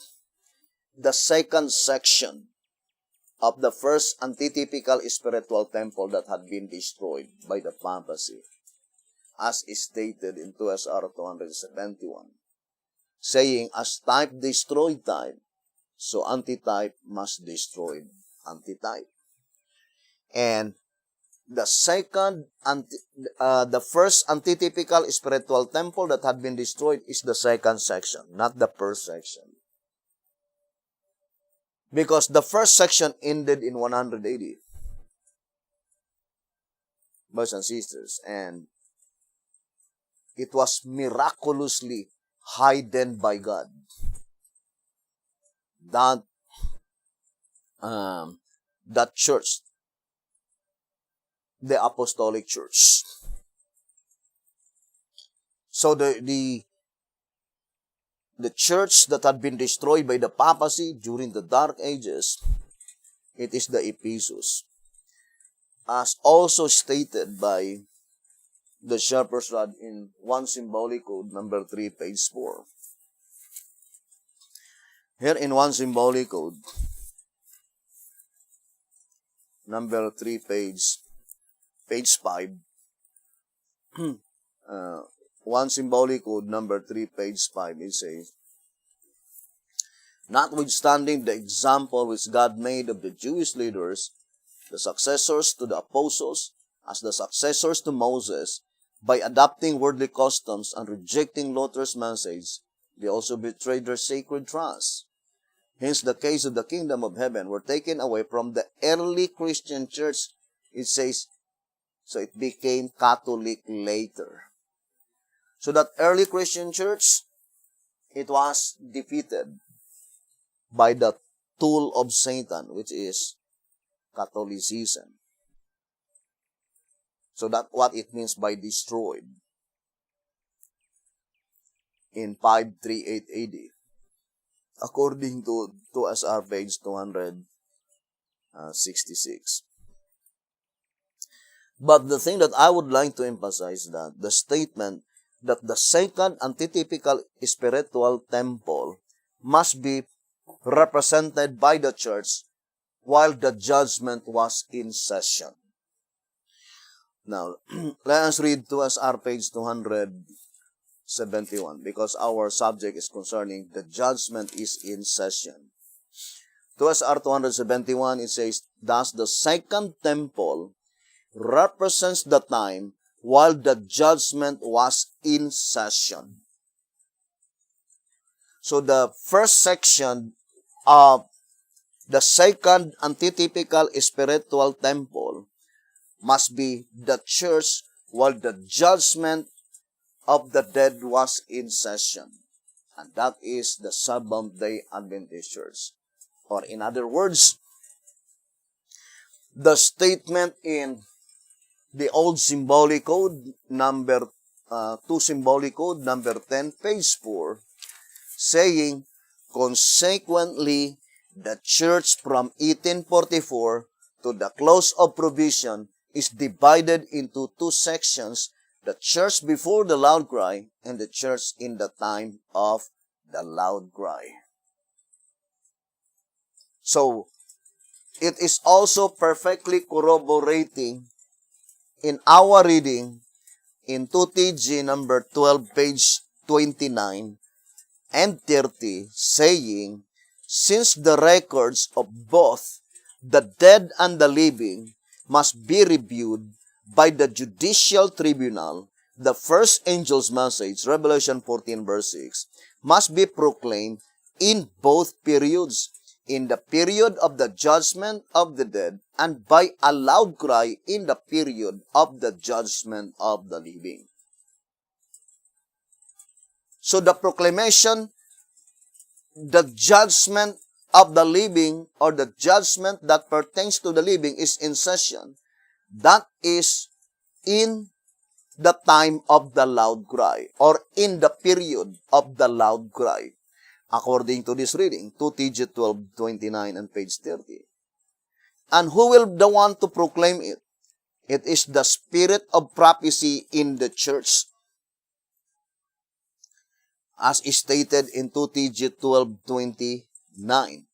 the second section of the first antitypical spiritual temple that had been destroyed by the papacy, as is stated in 2SR 271, saying, as type destroyed type, so antitype must destroy antitype. And the first antitypical spiritual temple that had been destroyed is the second section, not the first section. Because the first section ended in 180. Brothers and sisters, and it was miraculously hidden by God. That church, the Apostolic Church. So the church that had been destroyed by the papacy during the Dark Ages, it is the Ephesus. As also stated by the Shepherd's Rod in 1 Symbolic Code, number 3, page 4. Here in 1 Symbolic Code, number 3, page 5. 1 Symbolic Code, number 3, page 5, it says, notwithstanding the example which God made of the Jewish leaders, the successors to the apostles, as the successors to Moses, by adopting worldly customs and rejecting Luther's message, they also betrayed their sacred trust. Hence, the case of the kingdom of heaven were taken away from the early Christian church, it says, so it became Catholic later. So that early Christian church, it was defeated by the tool of Satan, which is Catholicism. So that's what it means by destroyed. In 538 AD. According to SR page 266. But the thing that I would like to emphasize that the statement that the second antitypical spiritual temple must be represented by the church while the judgment was in session. Now, let us read to us our page 271 because our subject is concerning the judgment is in session. To us R 271, it says, thus the second temple represents the time while the judgment was in session. So the first section of the second antitypical spiritual temple must be the church while the judgment of the dead was in session. And that is the Seventh-day Adventist Church. Or in other words, the statement in the old symbolic code, number 2 symbolic code, number 10, page 4, saying, consequently, the church from 1844 to the close of provision is divided into two sections, the church before the loud cry and the church in the time of the loud cry. So, it is also perfectly corroborating in our reading in 2TG number 12, page 29 and 30, saying, since the records of both the dead and the living must be reviewed by the judicial tribunal, the first angel's message, Revelation 14 verse 6, must be proclaimed in both periods, in the period of the judgment of the dead and by a loud cry in the period of the judgment of the living. So the proclamation, the judgment of the living or the judgment that pertains to the living is in session. That is in the time of the loud cry or in the period of the loud cry. According to this reading, 2TG 12:29 and page 30. And who will the one to proclaim it? It is the spirit of prophecy in the church. As stated in 2TG 12:29.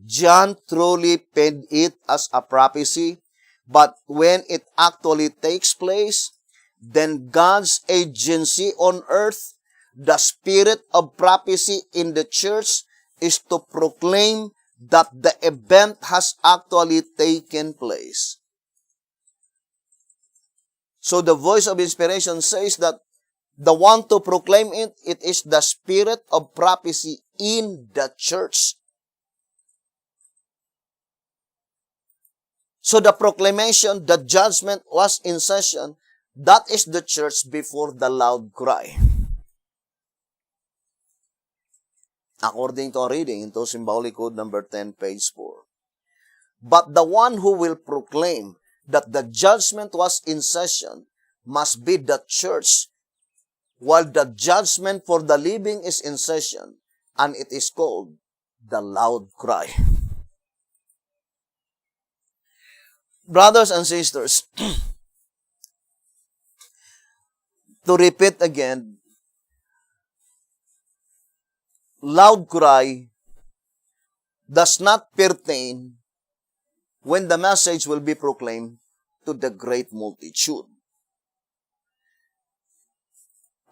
John truly penned it as a prophecy, but when it actually takes place, then God's agency on earth, the spirit of prophecy in the church, is to proclaim that the event has actually taken place. So the voice of inspiration says that the one to proclaim it, it is the spirit of prophecy in the church. So the proclamation, the judgment was in session. That is the church before the loud cry. According to our reading into symbolic code number 10, page 4. But the one who will proclaim that the judgment was in session must be the church, while the judgment for the living is in session, and it is called the loud cry. Brothers and sisters, to repeat again, loud cry does not pertain when the message will be proclaimed to the great multitude.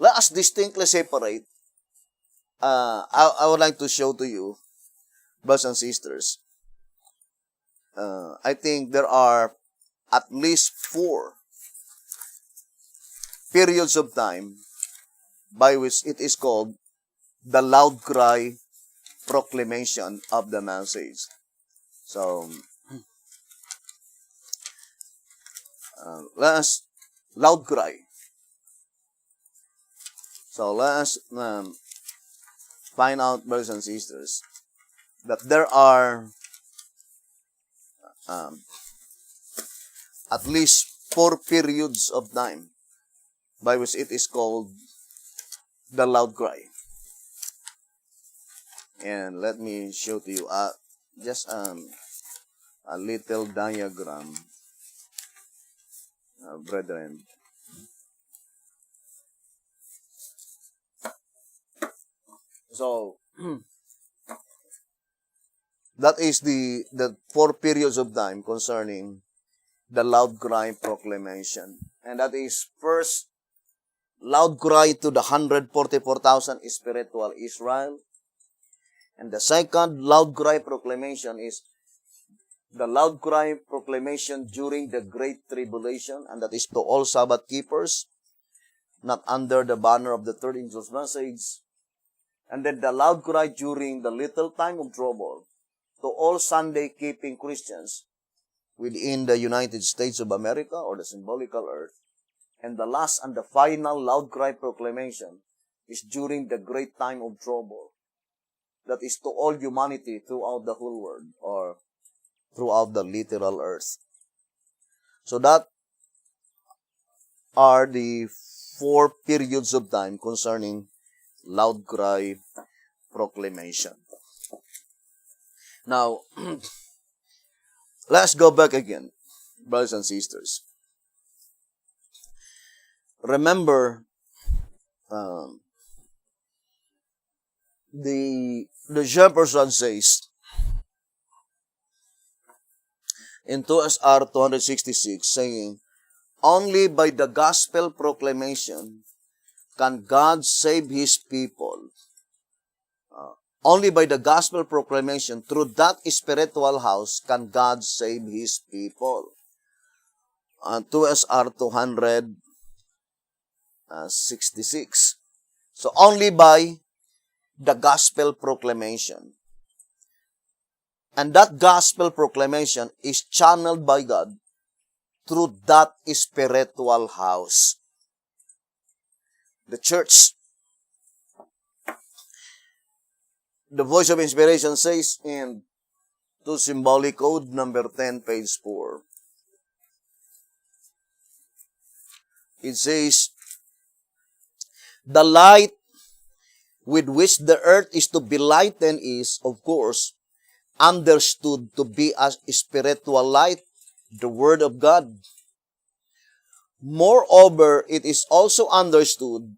Let us distinctly separate. I would like to show to you, brothers and sisters, I think there are at least 4 periods of time by which it is called the loud cry proclamation of the message. So, let us loud cry. So let us find out, brothers and sisters, that there are at least 4 periods of time by which it is called the loud cry. And let me show to you just a little diagram, brethren. So, that is the 4 periods of time concerning the loud cry proclamation. And that is first, loud cry to the 144,000 spiritual Israel. And the second loud cry proclamation is the loud cry proclamation during the Great Tribulation, and that is to all Sabbath keepers, not under the banner of the third angel's message. And then the loud cry during the little time of trouble to all Sunday-keeping Christians within the United States of America or the symbolical earth. And the last and the final loud cry proclamation is during the great time of trouble. That is to all humanity throughout the whole world or throughout the literal earth. So that are the 4 periods of time concerning loud cry proclamation. Now, let's go back again, brothers and sisters. Remember, the Jefferson says in 2SR 266, saying, only by the gospel proclamation can God save His people. Only by the gospel proclamation, through that spiritual house, can God save His people. 2SR 266. So, only by the gospel proclamation. And that gospel proclamation is channeled by God through that spiritual house, the church. The Voice of Inspiration says in to Symbolic Code number 10, page 4. It says, the light with which the earth is to be lightened is, of course, understood to be a spiritual light, the Word of God. Moreover, it is also understood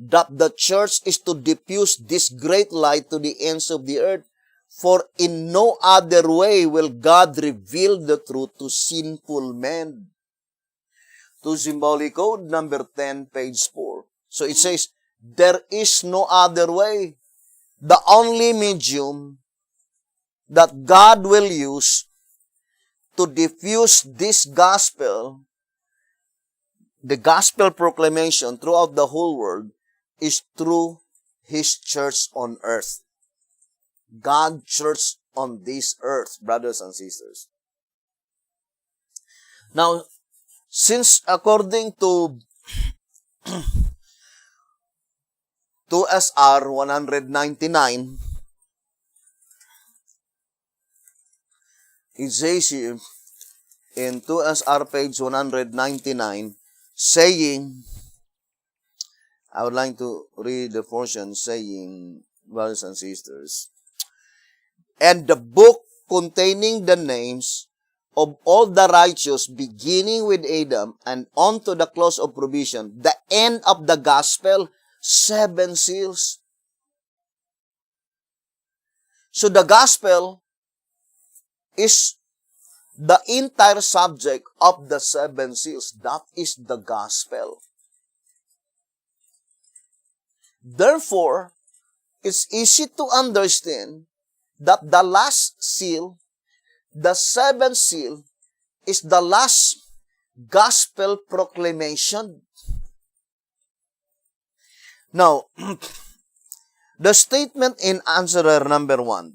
that the church is to diffuse this great light to the ends of the earth, for in no other way will God reveal the truth to sinful men. To Symbolic Code number 10, page 4. So it says, there is no other way. The only medium that God will use to diffuse this gospel, the gospel proclamation throughout the whole world, is through His church on earth. God's church on this earth, brothers and sisters. Now, since according to 2SR 199, it says here in 2SR page 199, saying, I would like to read the portion saying, brothers and sisters, and the book containing the names of all the righteous, beginning with Adam and on to the close of provision, the end of the gospel, 7 seals. So the gospel is the entire subject of the 7 seals. That is the gospel. Therefore, it's easy to understand that the last seal, the 7th seal, is the last gospel proclamation. Now, the statement in answerer number 1,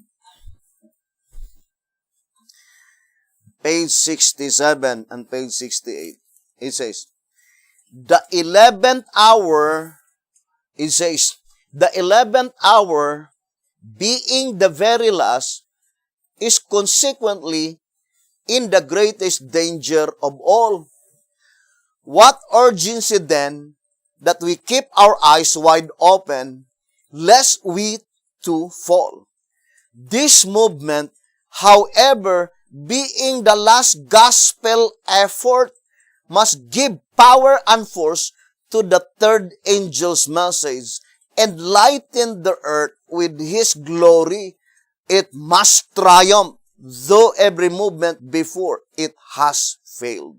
page 67 and page 68, it says, the 11th hour, it says, the 11th hour, being the very last, is consequently in the greatest danger of all. What urgency then that we keep our eyes wide open, lest we too fall. This movement, however, being the last gospel effort, must give power and force to the third angel's message, and lighten the earth with His glory, it must triumph, though every movement before it has failed.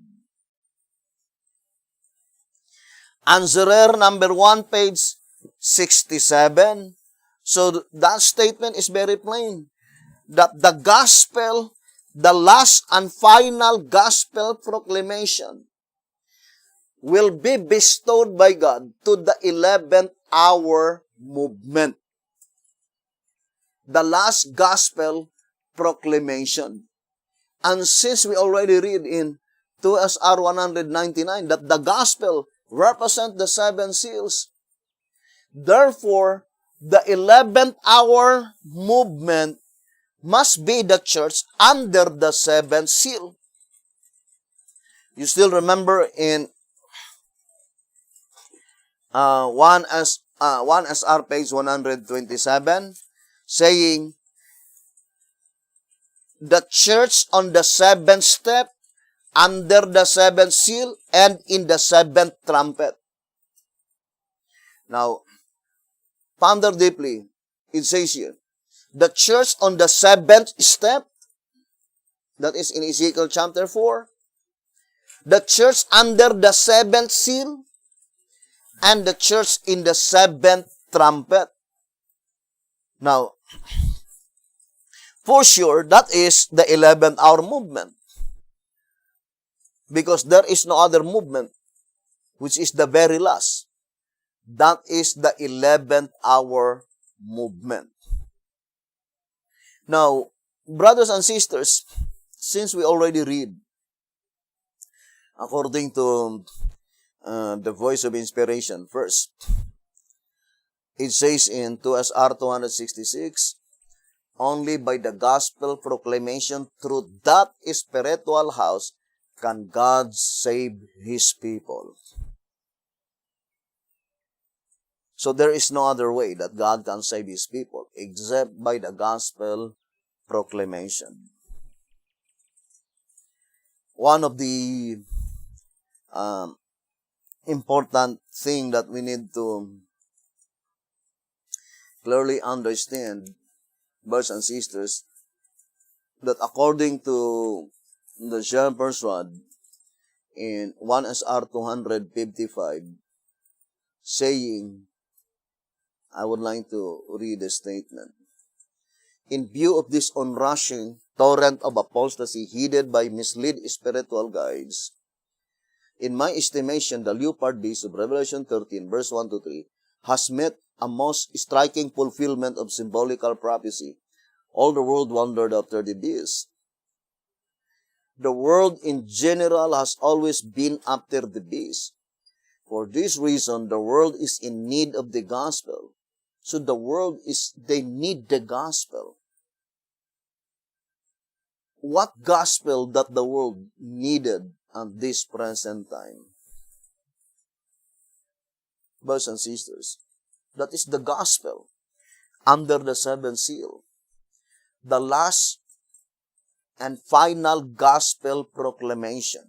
Answerer number 1, page 67. So that statement is very plain, that the gospel, the last and final gospel proclamation, will be bestowed by God to the 11th hour movement. The last gospel proclamation. And since we already read in 2SR 199 that the gospel represent the 7 seals, therefore, the 11th hour movement must be the church under the 7th seal. You still remember in 1SR page 127, saying, the church on the 7th step, under the 7th seal, and in the 7th trumpet. Now, ponder deeply. It says here, the church on the 7th step, that is in Ezekiel chapter 4, the church under the 7th seal, and the church in the 7th trumpet. Now, for sure, that is the 11th hour movement. Because there is no other movement, which is the very last. That is the 11th hour movement. Now, brothers and sisters, since we already read, according to the voice of inspiration, first, it says in 2SR 266, only by the gospel proclamation through that spiritual house can God save His people. So there is no other way that God can save His people except by the gospel proclamation. One of the important thing that we need to clearly understand, brothers and sisters, that according to the Shepherd's Rod in 1SR 255, saying, I would like to read the statement. In view of this onrushing torrent of apostasy headed by misled spiritual guides, in my estimation, the leopard beast of Revelation 13, verse 1 to 3, has met a most striking fulfillment of symbolical prophecy. All the world wondered after the beast. The world in general has always been after the beast. For this reason, the world is in need of the gospel. So they need the gospel. What gospel that the world needed at this present time? Brothers and sisters, that is the gospel under the 7th seal. The last and final gospel proclamation.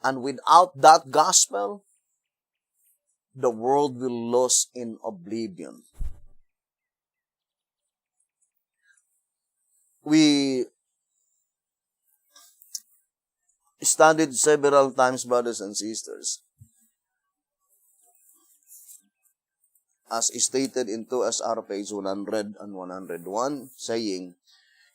And without that gospel, the world will lose in oblivion. We studied several times, brothers and sisters, as stated in 2SR page 100 and 101, saying,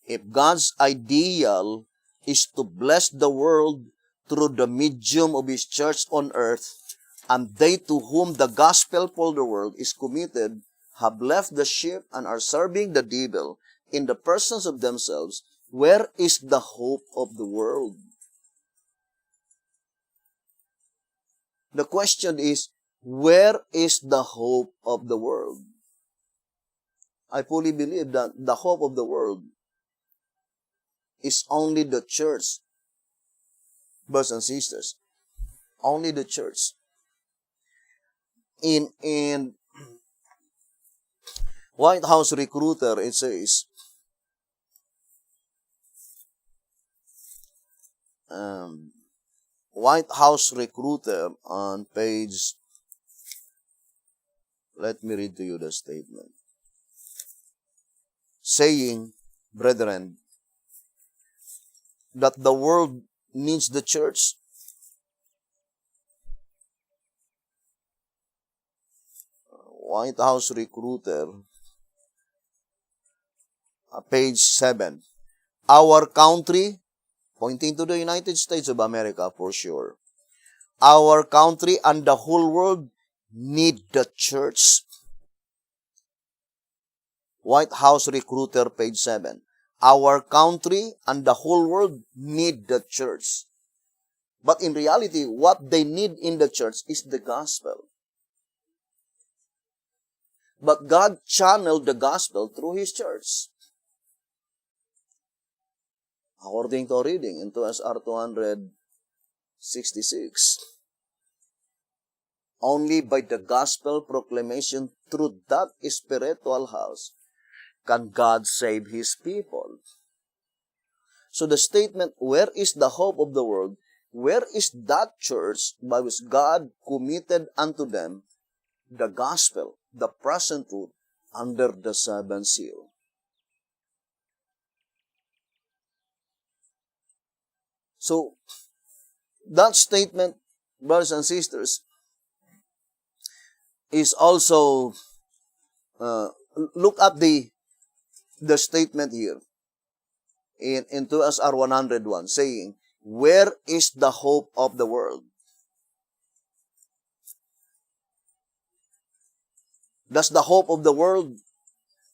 if God's ideal is to bless the world through the medium of His church on earth, and they to whom the gospel for the world is committed have left the sheep and are serving the devil in the persons of themselves, where is the hope of the world? The question is, where is the hope of the world? I fully believe that the hope of the world is only the church. Brothers and sisters, only the church. In White House Recruiter, it says, White House Recruiter on page Let me read to you the statement. Saying, brethren, that the world needs the church. White House Recruiter, page 7. Our country, pointing to the United States of America for sure, our country and the whole world need the church. White House Recruiter, page 7. Our country and the whole world need the church. But in reality, what they need in the church is the gospel. But God channeled the gospel through His church. According to reading in 2SR 266, only by the gospel proclamation through that spiritual house can God save His people. So the statement, where is the hope of the world? Where is that church by which God committed unto them the gospel, the present truth, under the seventh seal? So, that statement, brothers and sisters, is also, look at the statement here in 2SR 101, saying, where is the hope of the world? Does the hope of the world,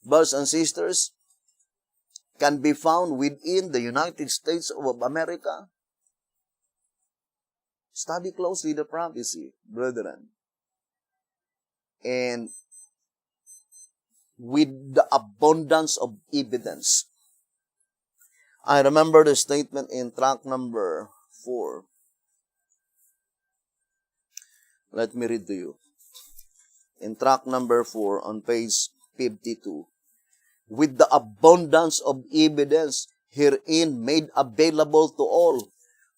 brothers and sisters, can be found within the United States of America? Study closely the prophecy, brethren. And with the abundance of evidence. I remember the statement in track number 4. Let me read to you. In track number 4 on page 52. With the abundance of evidence herein made available to all,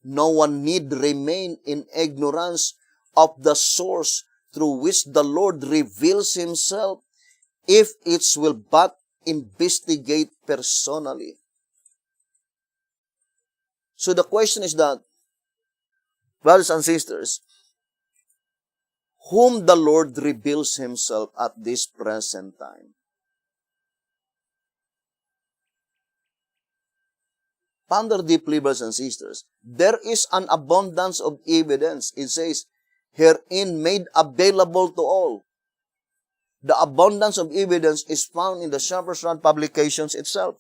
no one need remain in ignorance of the source through which the Lord reveals Himself, if it will but investigate personally. So the question is that, brothers and sisters, whom the Lord reveals Himself at this present time? Ponder deeply, brothers and sisters. There is an abundance of evidence. It says, herein made available to all. The abundance of evidence is found in the Shepherd's Rod publications itself.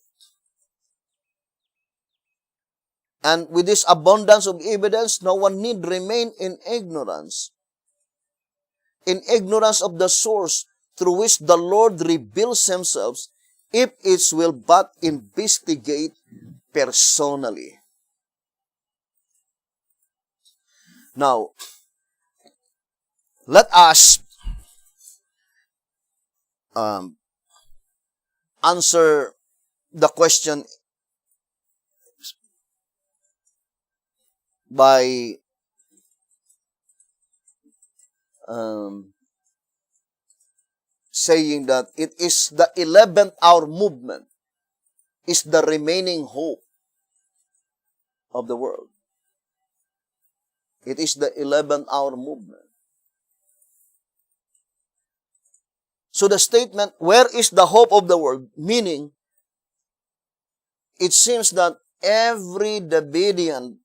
And with this abundance of evidence, no one need remain in ignorance. In ignorance of the source through which the Lord reveals Himself, if it will but investigate personally. Now, let us answer the question by saying that it is the 11th hour movement is the remaining hope of the world. It is the 11th hour movement. So the statement, where is the hope of the world? Meaning, it seems that every Davidian,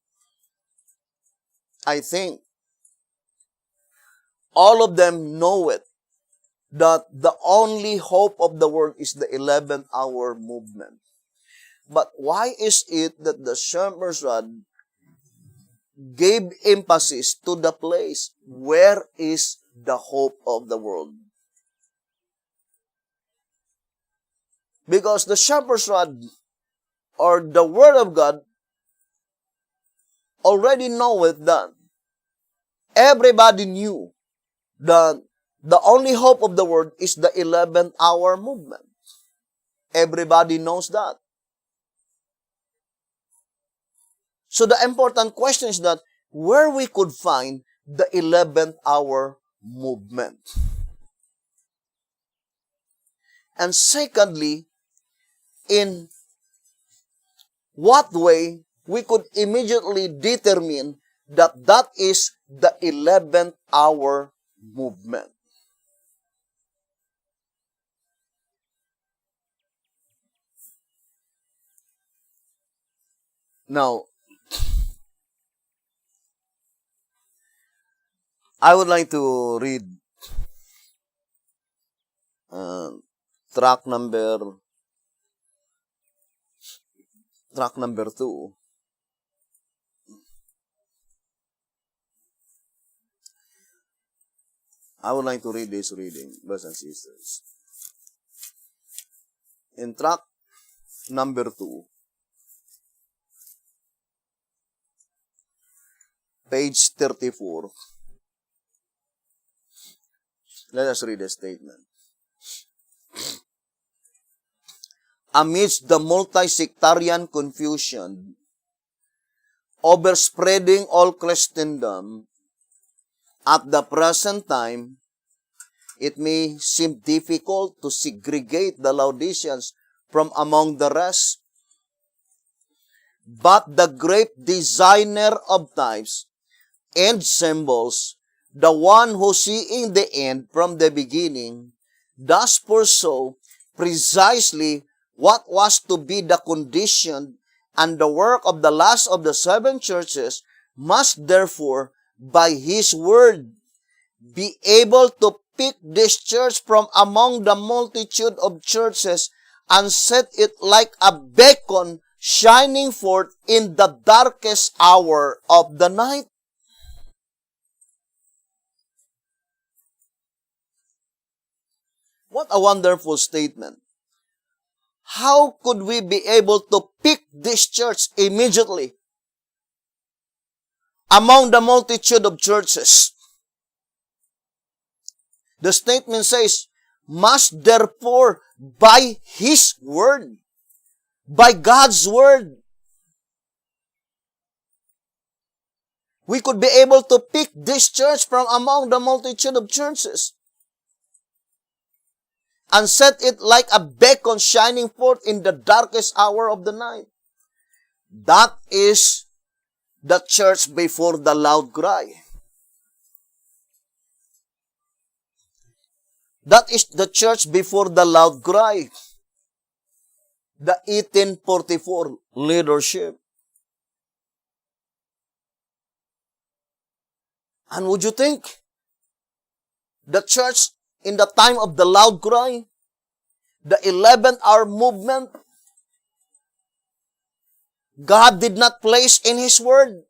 I think, all of them know it, that the only hope of the world is the 11th hour movement. But why is it that the Shepherd's Rod gave emphasis to the place, where is the hope of the world? Because the Shepherd's Rod, or the Word of God, already knoweth that everybody knew that the only hope of the world is the 11th hour movement. Everybody knows that. So the important question is that where we could find the 11th hour movement. And secondly, in what way we could immediately determine that that is the 11th hour movement. Now, I would like to read uh, track number 2. I would like to read this reading, brothers and sisters. In track number 2, page 34, let us read the statement. Amidst the multi-sectarian confusion overspreading all Christendom, at the present time, it may seem difficult to segregate the Laodiceans from among the rest. But the great designer of types and symbols, the one who seeing the end from the beginning, does foresaw precisely what was to be the condition and the work of the last of the 7 churches, must therefore, by his word, be able to pick this church from among the multitude of churches and set it like a beacon shining forth in the darkest hour of the night. What a wonderful statement. How could we be able to pick this church immediately among the multitude of churches? The statement says, must therefore by his word, by God's word, we could be able to pick this church from among the multitude of churches and set it like a beacon shining forth in the darkest hour of the night. That is the church before the loud cry. That is the church before the loud cry. The 1844 leadership. And would you think the church in the time of the loud cry, the 11th hour movement, God did not place in His word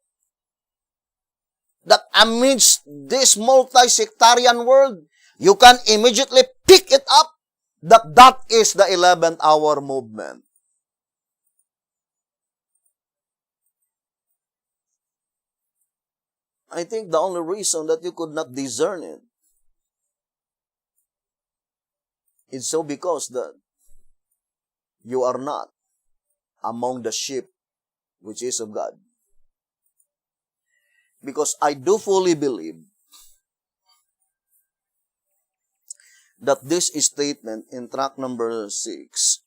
that amidst this multi-sectarian world, you can immediately pick it up that that is the 11th hour movement. I think the only reason that you could not discern it is so because that you are not among the sheep which is of God. Because I do fully believe that this statement in track number 6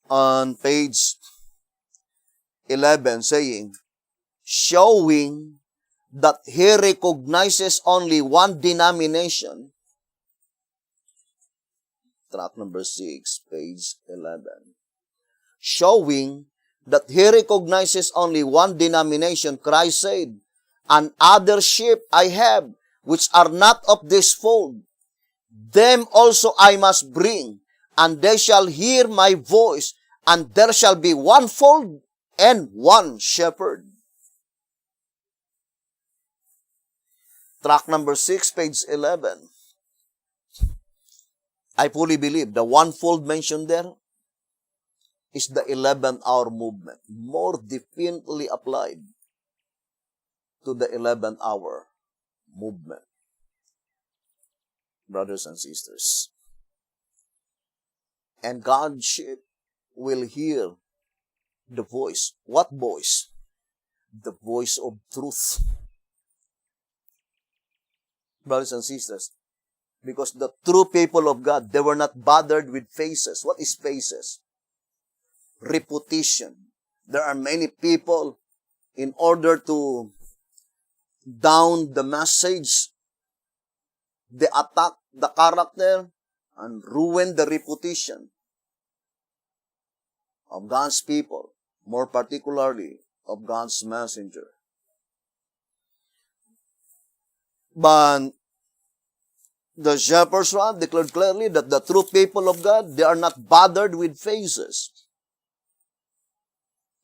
on page 11 saying, showing that he recognizes only one denomination. Track number 6, page 11. Showing that he recognizes only one denomination, Christ said, and other sheep I have, which are not of this fold. Them also I must bring, and they shall hear my voice, and there shall be one fold and one shepherd. Track number 6, page 11. I fully believe the one fold mentioned there is the 11th hour movement, more definitely applied to the 11th hour movement. Brothers and sisters. And God's sheep will hear the voice. What voice? The voice of truth. brothers and sisters. Because the true people of God, they were not bothered with faces. What is faces? Reputation. There are many people, in order to down the message, they attack the character and ruin the reputation of God's people, more particularly of God's messenger. But the shepherd's rod declared clearly that the true people of God, they are not bothered with faces.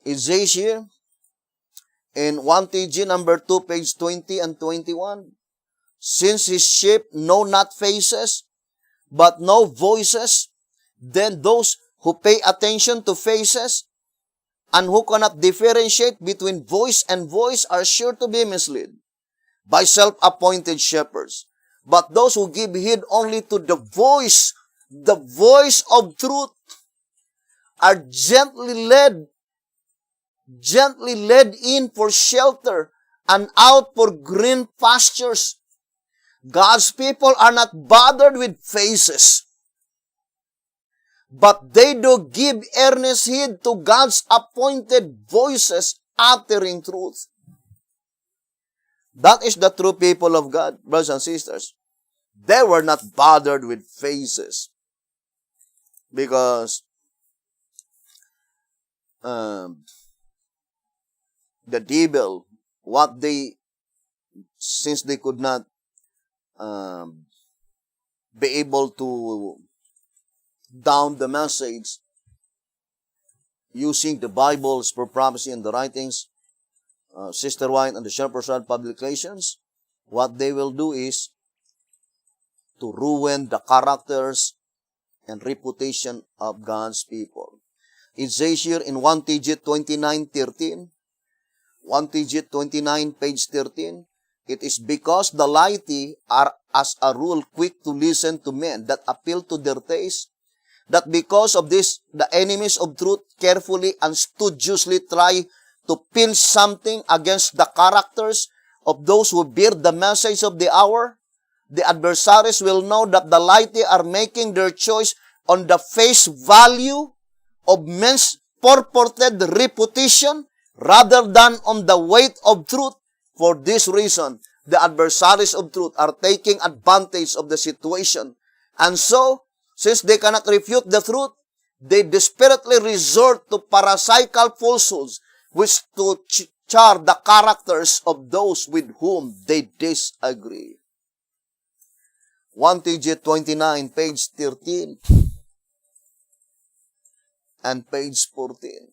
It says here, in 1 TG number 2, page 20 and 21, since his sheep know not faces, but know voices, then those who pay attention to faces and who cannot differentiate between voice and voice are sure to be misled by self-appointed shepherds. But those who give heed only to the voice of truth, are gently led in for shelter and out for green pastures. God's people are not bothered with faces, but they do give earnest heed to God's appointed voices uttering truth. That is the true people of God, brothers and sisters. They were not bothered with faces, because the devil, since they could not be able to down the message using the Bibles for prophecy and the writings, Sister White and the Shepherd's Rod publications, what they will do is to ruin the characters and reputation of God's people. It says here in 1 TG 29:13, 1 TG 29, page 13, it is because the laity are as a rule quick to listen to men that appeal to their taste, that because of this, the enemies of truth carefully and studiously try to pin something against the characters of those who bear the message of the hour. The adversaries will know that the laity are making their choice on the face value of men's purported reputation rather than on the weight of truth. For this reason, the adversaries of truth are taking advantage of the situation. And so, since they cannot refute the truth, they desperately resort to parasitical falsehoods, which to char the characters of those with whom they disagree. 1 TG 29, page 13 and page 14.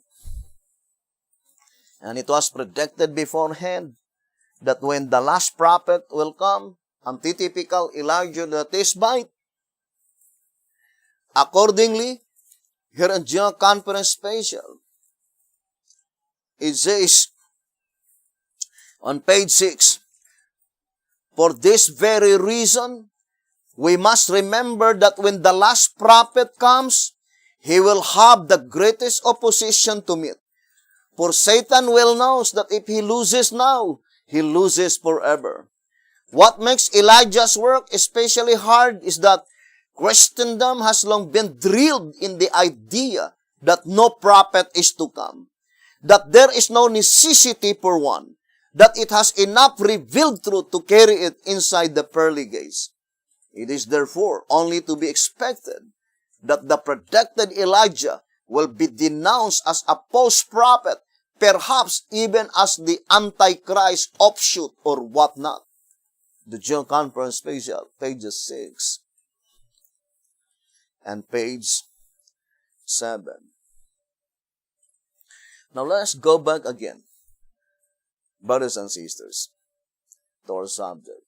And it was predicted beforehand that when the last prophet will come, antitypical Elijah the Tishbite, accordingly, here in General Conference Special, it says on page 6, for this very reason, we must remember that when the last prophet comes, he will have the greatest opposition to meet. For Satan well knows that if he loses now, he loses forever. What makes Elijah's work especially hard is that Christendom has long been drilled in the idea that no prophet is to come, that there is no necessity for one, that it has enough revealed truth to carry it inside the pearly gates. It is therefore only to be expected that the predicted Elijah will be denounced as a false prophet, perhaps even as the Antichrist offshoot or whatnot. The General Conference Special, pages 6 and page 7. Now let's go back again, brothers and sisters, to our subject.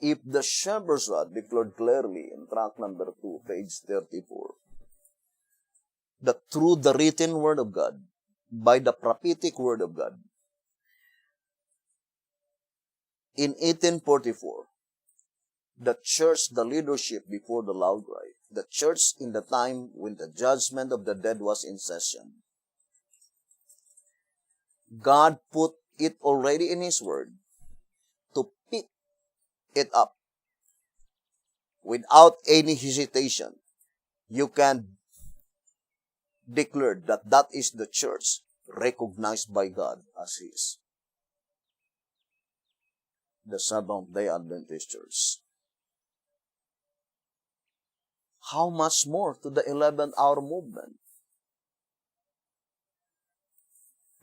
If the Shepherd's Rod declared clearly in tract number 2, page 34, that through the written Word of God, by the prophetic Word of God, in 1844, the church, the leadership before the loud cry, the church in the time when the judgment of the dead was in session, God put it already in His Word it up without any hesitation. You can declare that that is the church recognized by God as His. The Seventh-day Adventist Church. How much more to the 11th hour movement?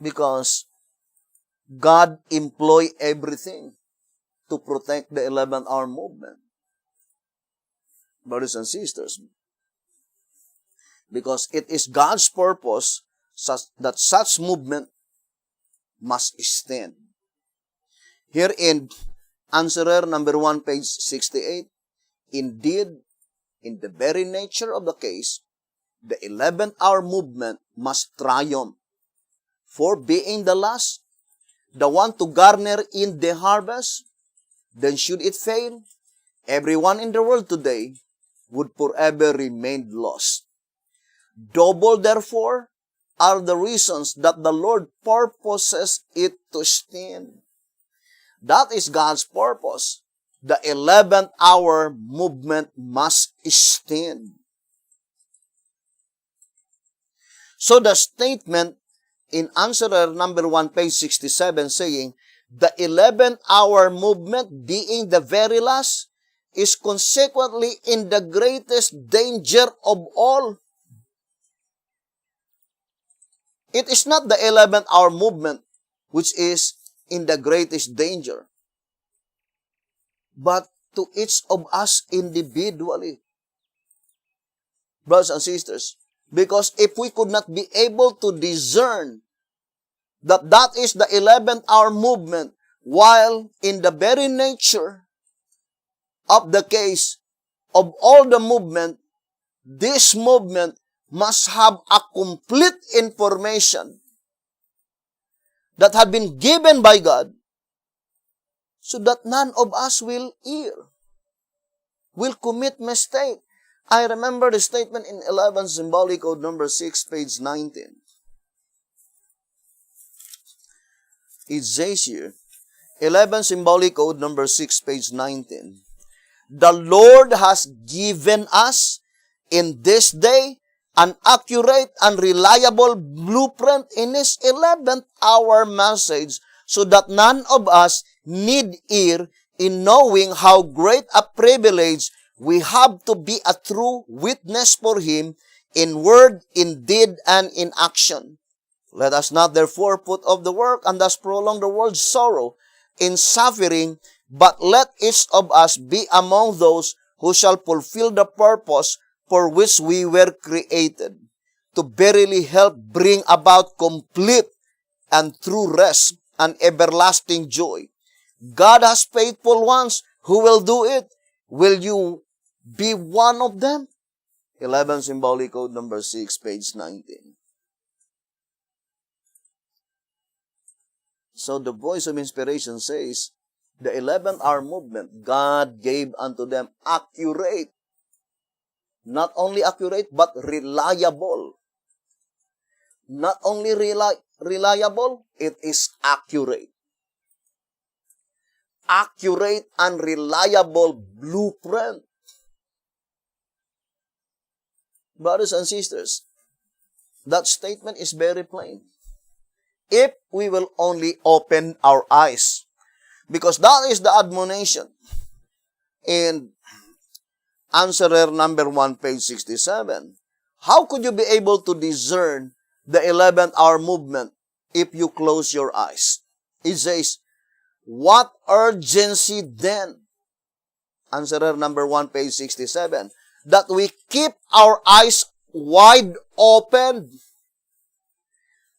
Because God employ everything to protect the 11th hour movement. Brothers and sisters, because it is God's purpose that such movement must stand. Here in Answerer number 1, page 68, indeed, in the very nature of the case, the 11th hour movement must triumph. For being the last, the one to garner in the harvest, then should it fail, everyone in the world today would forever remain lost. Double, therefore, are the reasons that the Lord purposes it to stand. That is God's purpose. The 11th hour movement must stand. So the statement in Answerer number 1, page 67, saying, the 11th hour movement being the very last is consequently in the greatest danger of all. It is not the 11th hour movement which is in the greatest danger, but to each of us individually. Brothers and sisters, because if we could not be able to discern that that is the 11th hour movement, while in the very nature of the case of all the movement, this movement must have a complete information that had been given by God so that none of us will err, will commit mistake. I remember the statement in 11 Symbolic Code number 6, page 19. It says here, 11 Symbolic Code number 6, page 19. The Lord has given us in this day an accurate and reliable blueprint in His 11th hour message so that none of us need err in knowing how great a privilege we have to be a true witness for Him in word, in deed, and in action. Let us not therefore put off the work and thus prolong the world's sorrow in suffering, but let each of us be among those who shall fulfill the purpose for which we were created, to verily help bring about complete and true rest and everlasting joy. God has faithful ones who will do it. Will you be one of them? 11 Symbolic Code number 6, page 19. So the voice of inspiration says, the 11th hour movement, God gave unto them accurate, not only accurate, but reliable. Not only reliable, it is accurate. Accurate and reliable blueprint. Brothers and sisters, that statement is very plain. If we will only open our eyes, because that is the admonition in Answerer number 1, page 67. How could you be able to discern the 11th hour movement if you close your eyes? It says, what urgency then? Answerer number 1, page 67. That we keep our eyes wide open,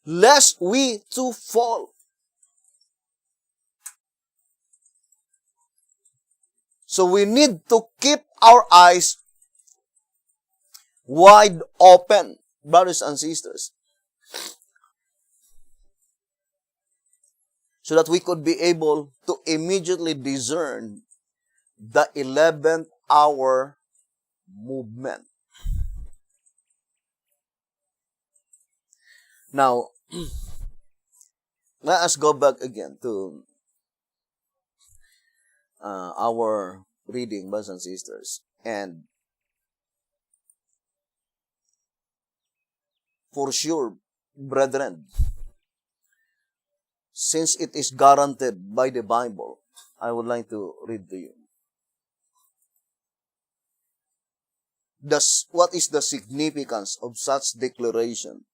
lest we too fall. So we need to keep our eyes wide open, brothers and sisters, so that we could be able to immediately discern the 11th hour movement. Now, let us go back again to our reading, brothers and sisters. And for sure, brethren, since it is guaranteed by the Bible, I would like to read to you. What is the significance of such declaration?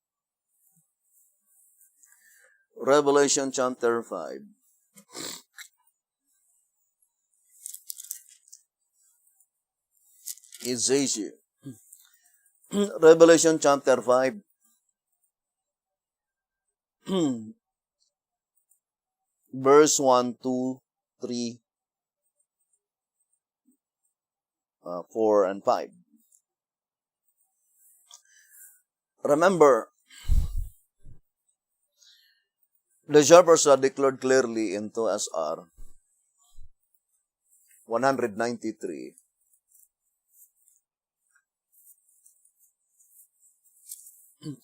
Revelation chapter 5. It says here, Revelation chapter 5, verse 1, 2, 3, 4, and 5. Remember, the shepherds are declared clearly in 2SR 193.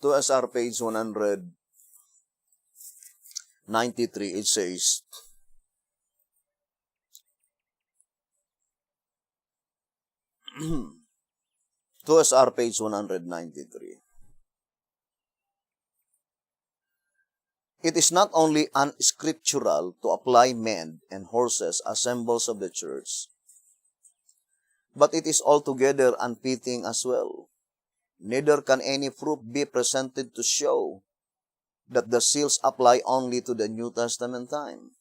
To SR page 193, it says, to SR page 193. It is not only unscriptural to apply men and horses as symbols of the church, but it is altogether unfitting as well. Neither can any proof be presented to show that the seals apply only to the New Testament time.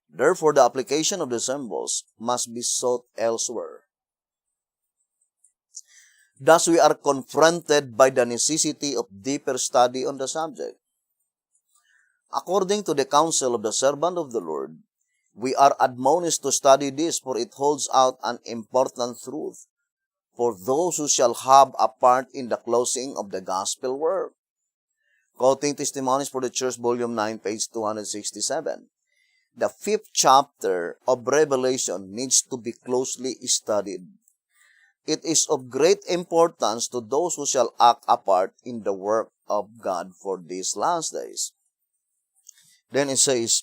Therefore, the application of the symbols must be sought elsewhere. Thus, we are confronted by the necessity of deeper study on the subject. According to the counsel of the servant of the Lord, we are admonished to study this, for it holds out an important truth for those who shall have a part in the closing of the gospel work. Quoting Testimonies for the Church, Volume 9, page 267. The 5th chapter of Revelation needs to be closely studied. It is of great importance to those who shall act a part in the work of God for these last days. Then it says,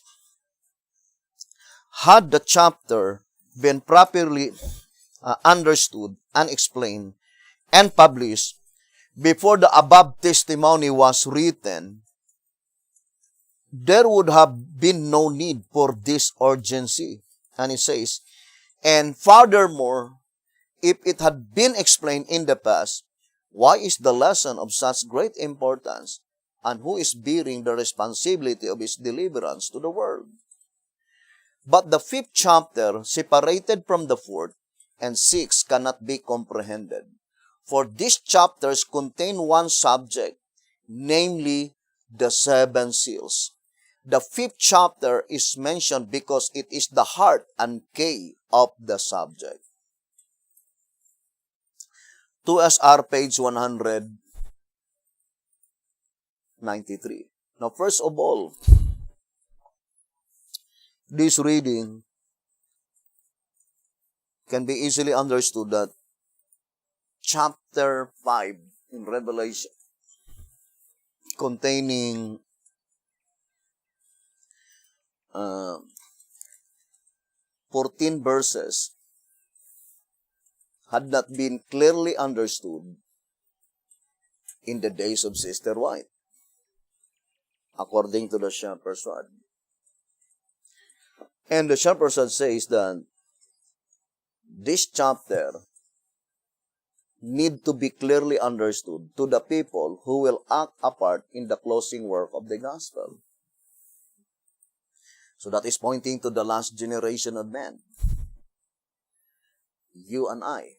had the chapter been properly understood and explained and published before the above testimony was written, there would have been no need for this urgency. And it says, and furthermore, if it had been explained in the past, why is the lesson of such great importance, and who is bearing the responsibility of its deliverance to the world? But the 5th chapter, separated from the 4th and 6th, cannot be comprehended. For these chapters contain one subject, namely the 7 seals. The 5th chapter is mentioned because it is the heart and key of the subject. 2SR page 193. Now, first of all, this reading can be easily understood that chapter 5 in Revelation, containing 14 verses, had not been clearly understood in the days of Sister White, according to the Shepherd's Rod. And the Shepherd's Rod says that this chapter need to be clearly understood to the people who will act a part in the closing work of the gospel. So that is pointing to the last generation of men. You and I,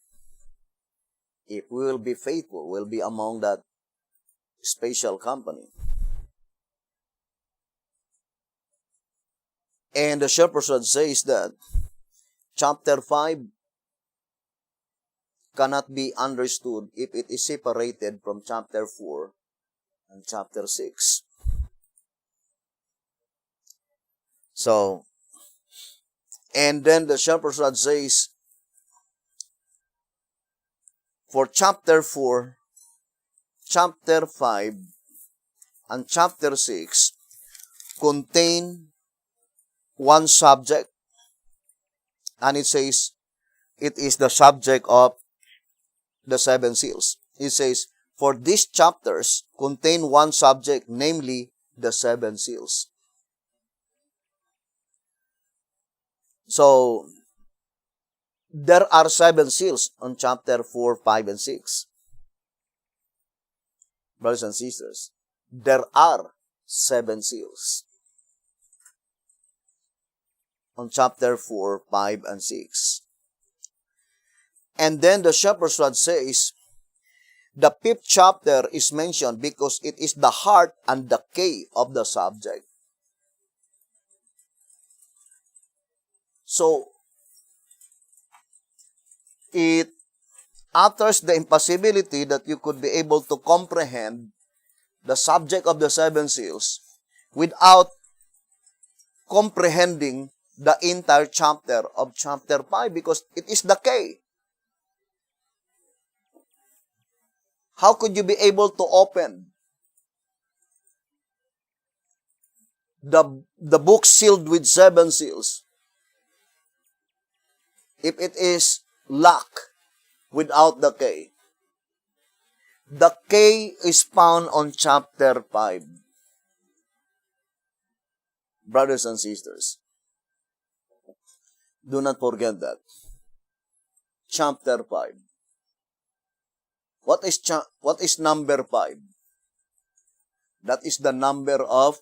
if we will be faithful, will be among that special company. And the Shepherd's Rod says that chapter 5 cannot be understood if it is separated from chapter 4 and chapter 6. So, and then the Shepherd's Rod says, for chapter 4, chapter 5, and chapter 6 contain one subject, And it says, it is the subject of the seven seals. It says, for these chapters contain one subject, namely the seven seals. So, there are seven seals on chapter 4, 5, and 6. Brothers and sisters, there are seven seals on chapter 4, 5, and 6. And then the shepherd's rod says, the fifth chapter is mentioned because it is the heart and the key of the subject. So, it utters the impossibility that you could be able to comprehend the subject of the seven seals without comprehending the entire chapter of chapter 5 because it is the key. How could you be able to open the book sealed with seven seals if it is locked without the key? The key is found on chapter 5. Brothers and sisters, do not forget that. Chapter 5. What is number 5? That is the number of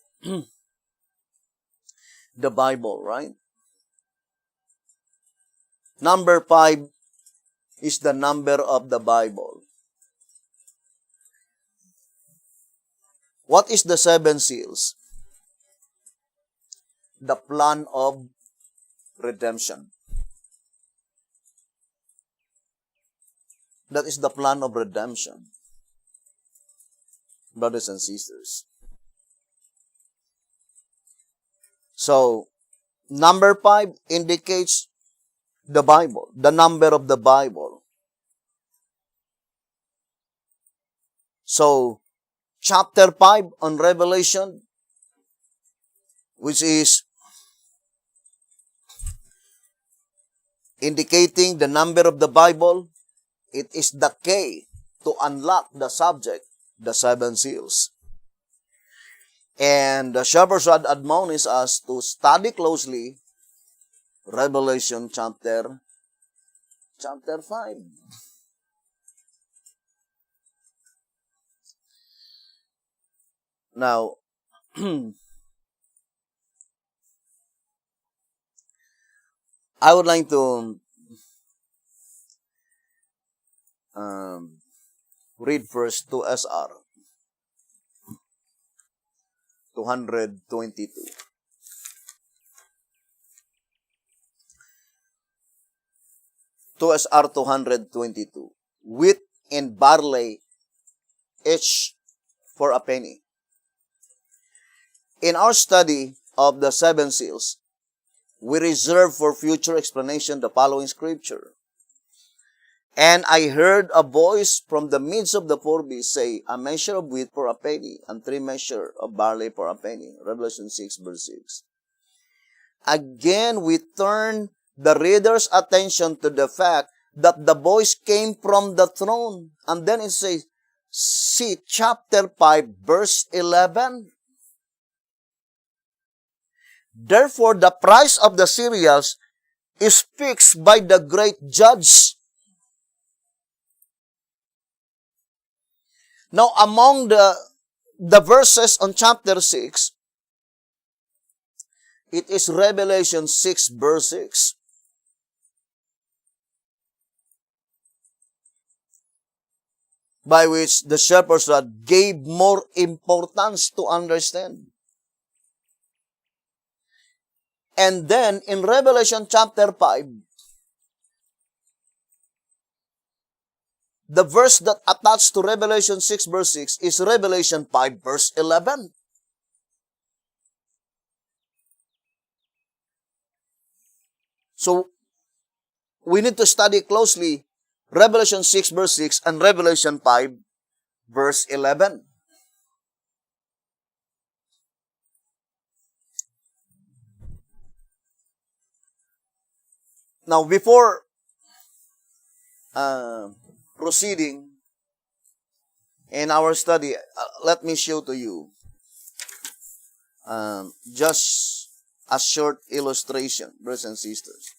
the Bible, right? Number 5 is the number of the Bible. What is the seven seals? The plan of redemption. That is the plan of redemption, brothers and sisters. So, number 5 indicates the Bible, the number of the Bible. So, chapter 5 on Revelation, which is indicating the number of the Bible, it is the key to unlock the subject, the seven seals. And the shepherd's rod admonishes us to study closely Revelation chapter 5. Now, I would like to read first 2SR 222. 2SR 222. Wheat and barley, each for a penny. In our study of the seven seals, we reserve for future explanation the following scripture. And I heard a voice from the midst of the four beasts say, a measure of wheat for a penny, and 3 measures of barley for a penny. Revelation 6, verse 6. Again, we turn the reader's attention to the fact that the voice came from the throne. And then it says, see chapter 5, verse 11. Therefore, the price of the cereals is fixed by the great judge. Now, among the verses on chapter 6, it is Revelation 6, verse 6. By which the shepherd's rod gave more importance to understand. And then, in Revelation chapter 5, the verse that attached to Revelation 6, verse 6 is Revelation 5, verse 11. So, we need to study closely Revelation 6, verse 6 and Revelation 5, verse 11. Now, before proceeding in our study, let me show to you just a short illustration, brothers and sisters,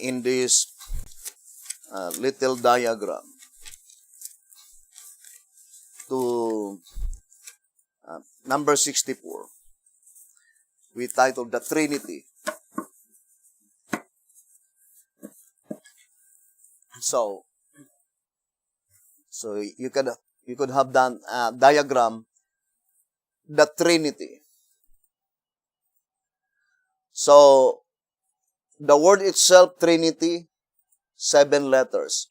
in this little diagram to number 64. We titled the Trinity. So you could have done diagram the Trinity. So the word itself, Trinity, 7 letters,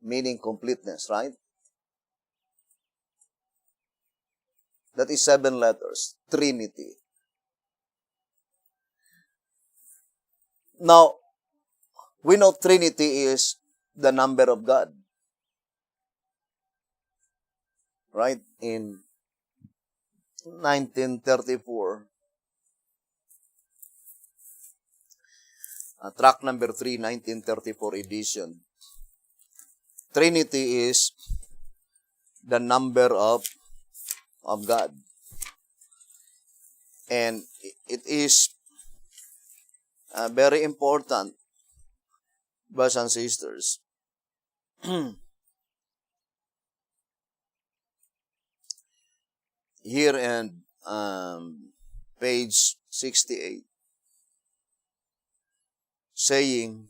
meaning completeness, right? That is 7 letters, Trinity. Now, we know Trinity is the number of God. Right? In 1934, track number 3, 1934 edition. Trinity is the number of God. And it is very important, brothers and sisters. Here in page 68, saying,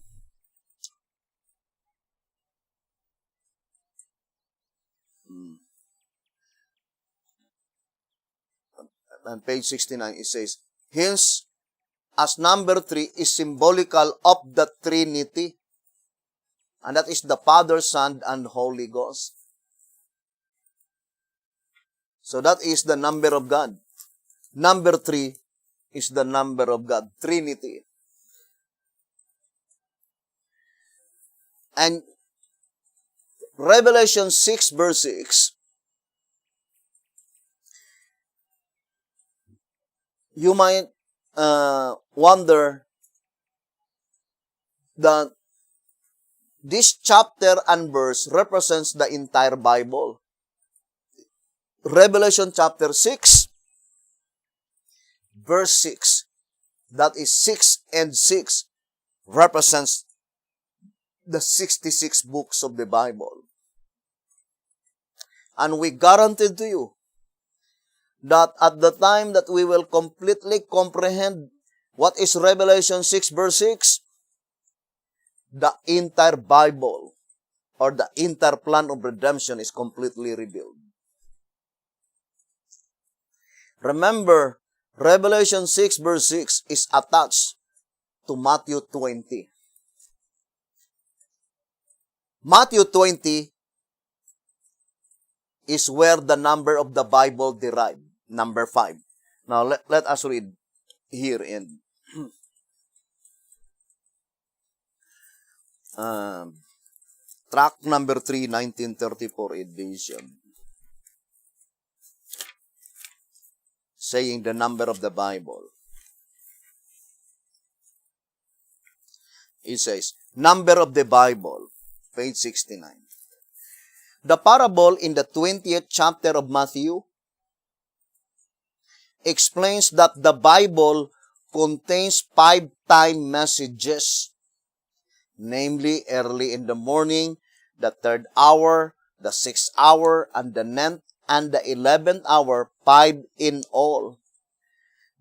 on page 69, it says, hence, as number 3 is symbolical of the Trinity, and that is the Father, Son, and Holy Ghost. So that is the number of God. Number 3 is the number of God, Trinity. And Revelation 6 verse 6, you might wonder that this chapter and verse represents the entire Bible. Revelation chapter 6, verse 6, that is 6 and 6, represents the 66 books of the Bible. And we guarantee to you that at the time that we will completely comprehend what is Revelation 6 verse 6, the entire Bible or the entire plan of redemption is completely revealed. Remember, Revelation 6 verse 6 is attached to Matthew 20. Matthew 20 is where the number of the Bible derived, number 5. Now, let us read here in track number 3, 1934 edition, saying the number of the Bible. It says, number of the Bible, page 69. The parable in the 20th chapter of Matthew explains that the Bible contains 5 time messages, namely early in the morning, the 3rd hour, the 6th hour, and the 9th and the 11th hour, 5 in all.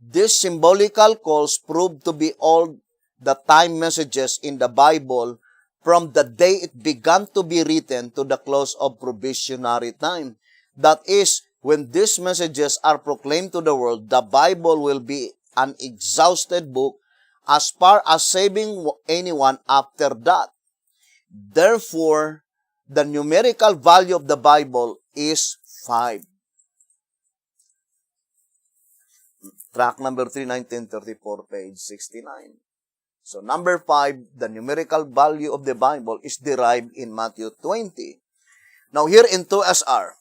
These symbolical calls prove to be all the time messages in the Bible from the day it began to be written to the close of probationary time. That is, when these messages are proclaimed to the world, the Bible will be an exhausted book as far as saving anyone after that. Therefore, the numerical value of the Bible is 5. Track number 3, 1934, page 69. So number 5, the numerical value of the Bible is derived in Matthew 20. Now here in 2SR,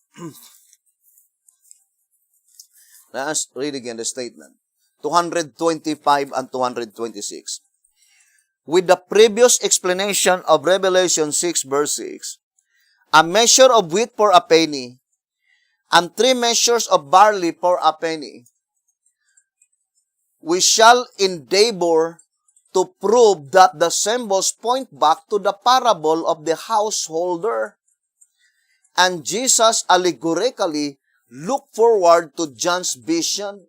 let us read again the statement. 225 and 226. With the previous explanation of Revelation 6 verse 6, a measure of wheat for a penny, and 3 measures of barley for a penny, we shall endeavor to prove that the symbols point back to the parable of the householder. And Jesus allegorically looked forward to John's vision.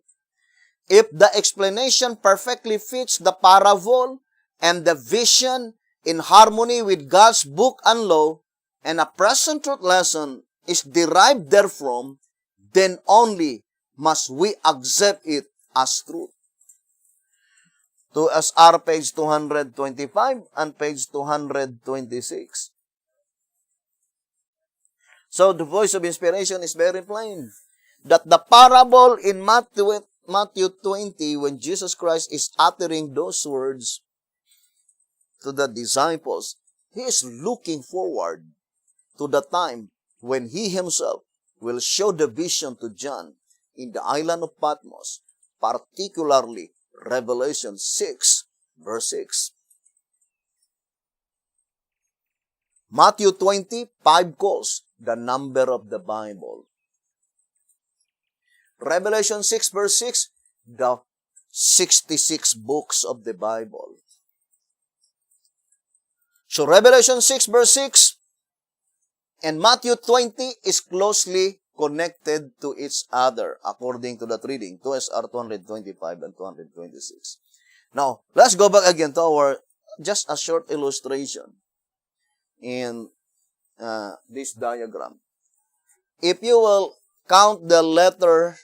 If the explanation perfectly fits the parable and the vision in harmony with God's book and law, and a present truth lesson is derived therefrom, then only must we accept it as truth. To SR page 225 and page 226. So the voice of inspiration is very plain. That the parable in Matthew 20, when Jesus Christ is uttering those words to the disciples, He is looking forward to the time when He Himself will show the vision to John in the island of Patmos, particularly Revelation 6, verse 6. Matthew 20, 5 calls the number of the Bible. Revelation 6, verse 6, the 66 books of the Bible. So Revelation 6, verse 6, and Matthew 20 is closely connected to each other, according to that reading, 2SR 225 and 226. Now, let's go back again to our, just a short illustration in this diagram. If you will count the letter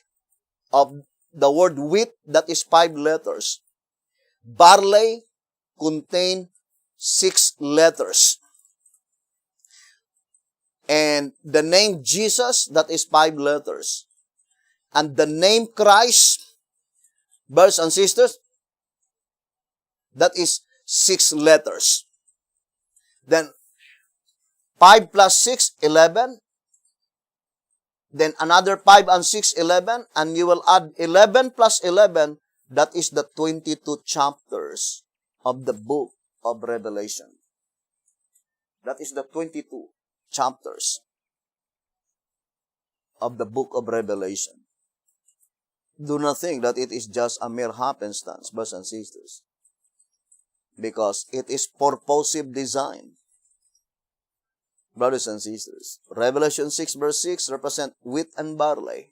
of the word wheat, that is 5 letters. Barley contain 6 letters. And the name Jesus, that is 5 letters. And the name Christ, brothers and sisters, that is 6 letters. Then 5 plus 6, 11. Then another 5 and 6, 11. And you will add 11 plus 11, that is the 22 chapters of the book of Revelation. That is the 22 chapters of the book of Revelation. Do not think that it is just a mere happenstance, brothers and sisters, because it is purposive design. Brothers and sisters, Revelation 6 verse 6 represent wheat and barley.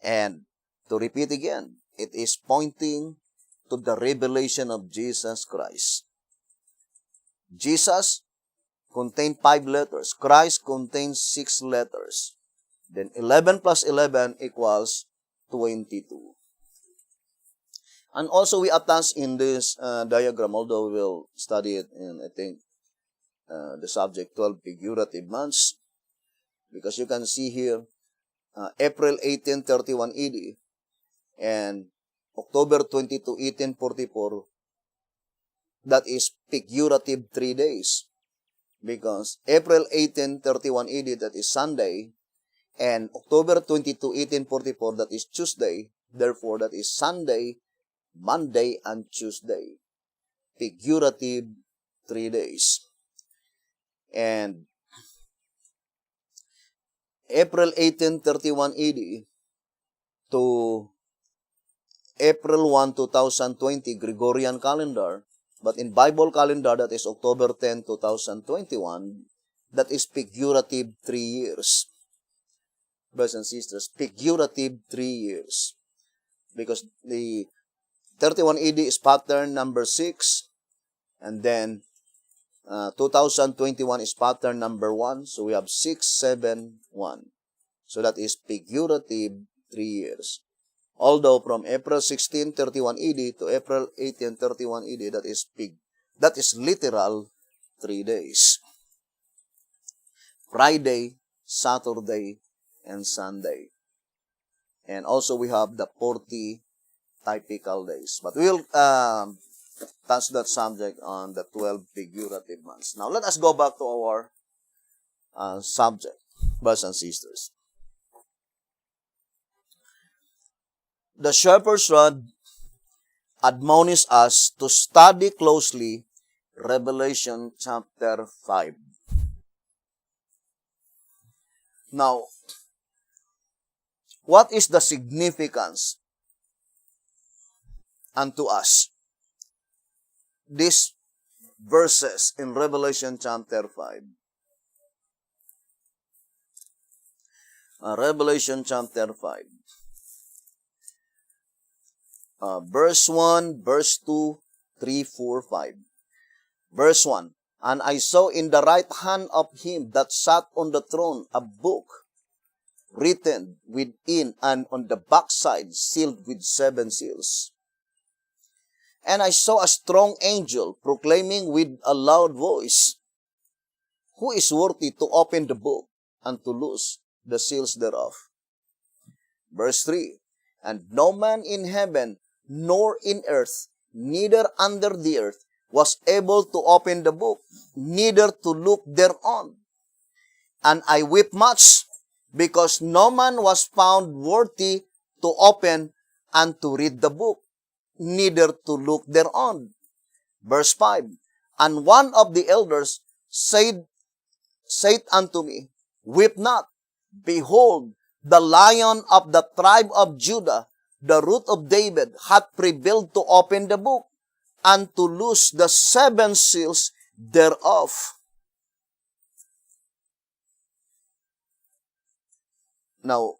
And to repeat again, it is pointing to the revelation of Jesus Christ. Jesus contains 5 letters. Christ contains 6 letters. Then 11 plus 11 equals 22. And also we attach in this diagram, although we will study it in, I think, the subject 12 figurative months. Because you can see here, April 18, 31 AD, and October 22, 1844, that is figurative 3 days. Because April 18, 31 AD, that is Sunday, and October 22, 1844, that is Tuesday. Therefore, that is Sunday, Monday, and Tuesday. Figurative 3 days. And April 18, 31 AD to April 1, 2020, Gregorian calendar. But in Bible calendar, that is October 10, 2021, that is figurative 3 years. Brothers and sisters, figurative 3 years. Because the 31 AD is pattern number 6, and then 2021 is pattern number 1, so we have 6, 7, 1. So that is figurative 3 years. Although from April 16, 31 AD to April 18, 31 AD, that is literal 3 days. Friday, Saturday, and Sunday. And also we have the 40 typical days. But we will touch that subject on the 12 figurative months. Now let us go back to our subject, brothers and sisters. the shepherd's rod admonishes us to study closely Revelation chapter 5. Now, what is the significance unto us? These verses in Revelation chapter 5. Revelation chapter 5. Verse 1, verse 2, 3, 4, 5. Verse 1. And I saw in the right hand of him that sat on the throne a book written within and on the backside sealed with 7 seals. And I saw a strong angel proclaiming with a loud voice, Who is worthy to open the book and to loose the seals thereof? Verse 3. And no man in heaven, nor in earth, neither under the earth, was able to open the book, neither to look thereon. And I wept much, because no man was found worthy to open and to read the book, neither to look thereon. Verse 5. And one of the elders said unto me, Weep not, behold, the Lion of the tribe of Judah, the Root of David, hath prevailed to open the book, and to loose the 7 seals thereof. Now,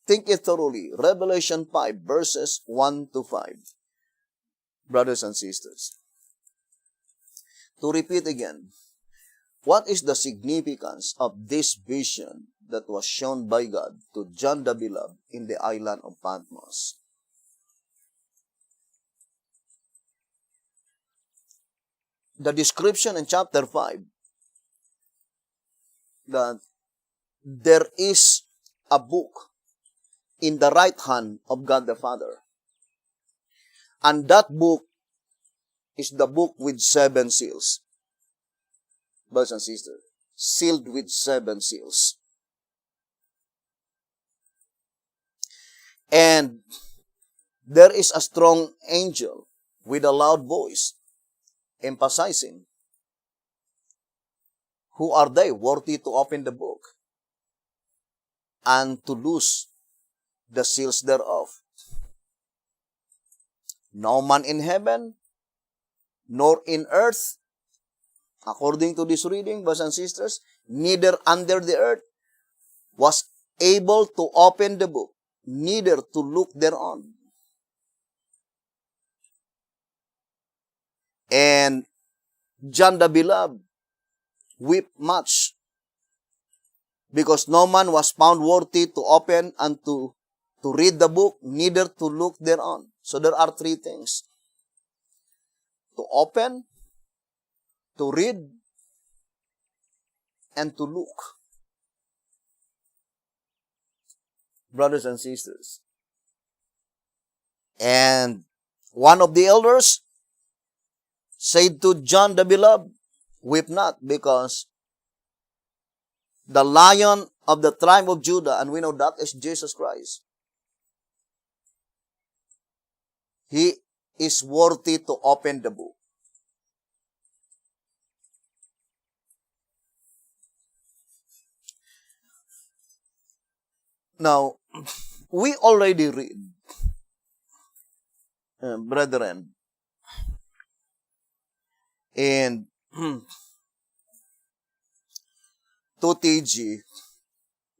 think it thoroughly. Revelation 5, verses 1 to 5. Brothers and sisters, to repeat again, what is the significance of this vision that was shown by God to John the Beloved in the island of Patmos? The description in chapter 5 that there is a book in the right hand of God the Father. And that book is the book with 7 seals. Brothers and sisters, sealed with 7 seals. And there is a strong angel with a loud voice emphasizing, who are they worthy to open the book and to loose the seals thereof? No man in heaven, nor in earth, according to this reading, brothers and sisters, neither under the earth was able to open the book, neither to look thereon. And John the Beloved wept much, because no man was found worthy to open and to read the book, neither to look thereon. So there are 3 things: to open, to read, and to look. Brothers and sisters. And one of the elders said to John the Beloved, Weep not, because the Lion of the tribe of Judah, and we know that is Jesus Christ, he is worthy to open the book. Now, we already read, brethren, in 2TG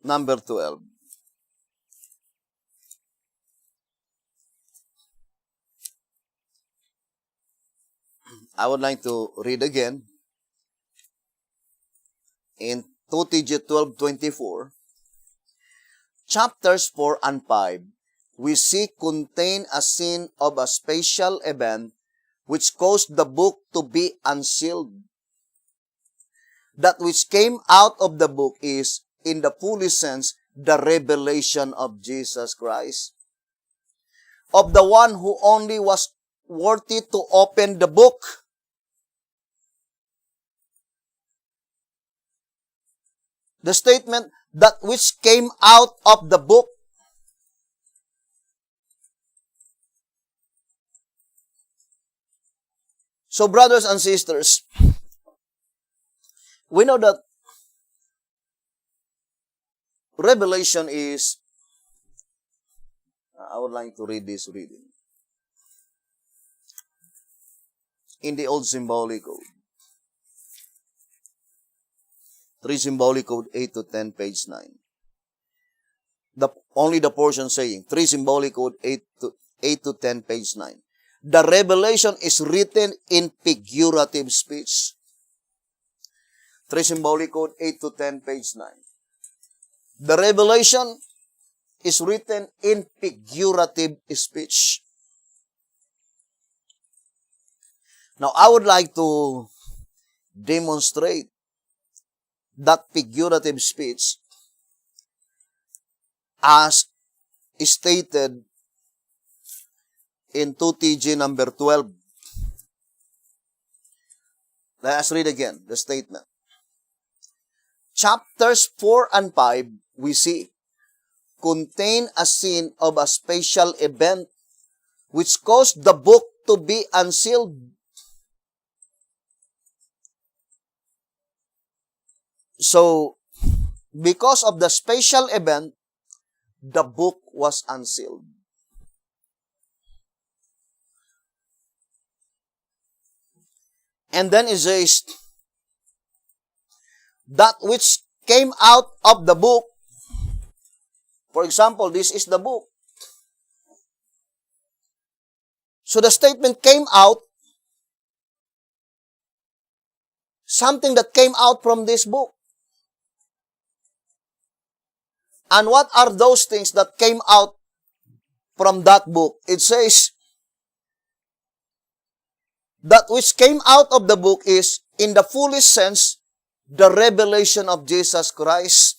number 12. I would like to read again in 2TG 12:24. Chapters 4 and 5, we see contain a scene of a special event which caused the book to be unsealed. That which came out of the book is, in the fullest sense, the revelation of Jesus Christ, of the one who only was worthy to open the book. The statement, that which came out of the book, So, brothers and sisters, we know that Revelation is, I would like to read this reading. In the Old Symbolic Code. 3 Symbolic Code 8 to 10, page 9. Only the portion saying, 3 Symbolic Code 8 to 10, page 9. The revelation is written in figurative speech. 3 Symbolic Code 8 to 10, page 9. The revelation is written in figurative speech. Now, I would like to demonstrate that figurative speech as stated in 2TG number 12. Let us read again the statement. Chapters 4 and 5, we see, contain a scene of a special event which caused the book to be unsealed. So, because of the special event, the book was unsealed. And then it says, that which came out of the book, for example, this is the book. So the statement came out, something that came out from this book. And what are those things that came out from that book? It says, that which came out of the book is, in the fullest sense, the revelation of Jesus Christ.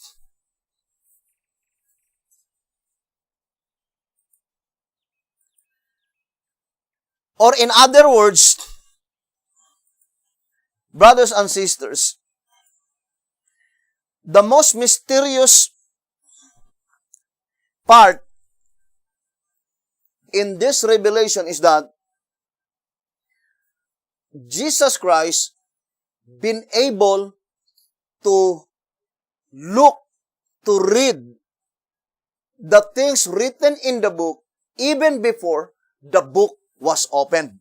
Or in other words, brothers and sisters, the most mysterious part in this revelation is that Jesus Christ been able to look, to read the things written in the book even before the book was opened.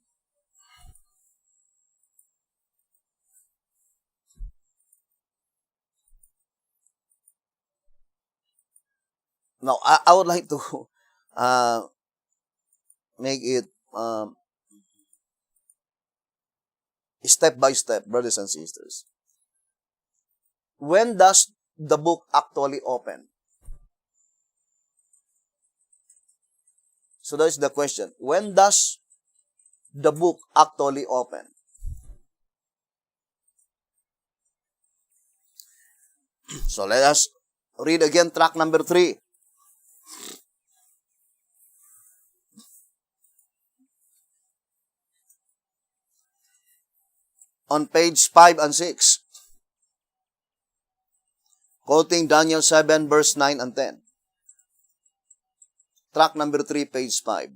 Now, I would like to make it step by step, brothers and sisters. When does the book actually open? So that is the question. When does the book actually open? So let us read again track number 3. On page 5 and 6. Quoting Daniel 7, verse 9 and 10. Track number 3, page 5.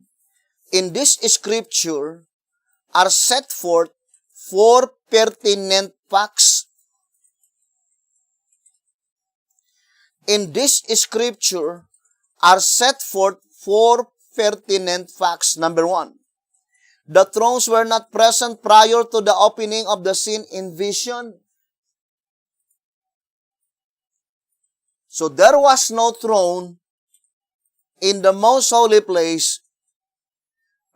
In this scripture are set forth 4 pertinent facts. In this scripture are set forth 4 pertinent facts. Number 1, the thrones were not present prior to the opening of the scene in vision. So there was no throne in the most holy place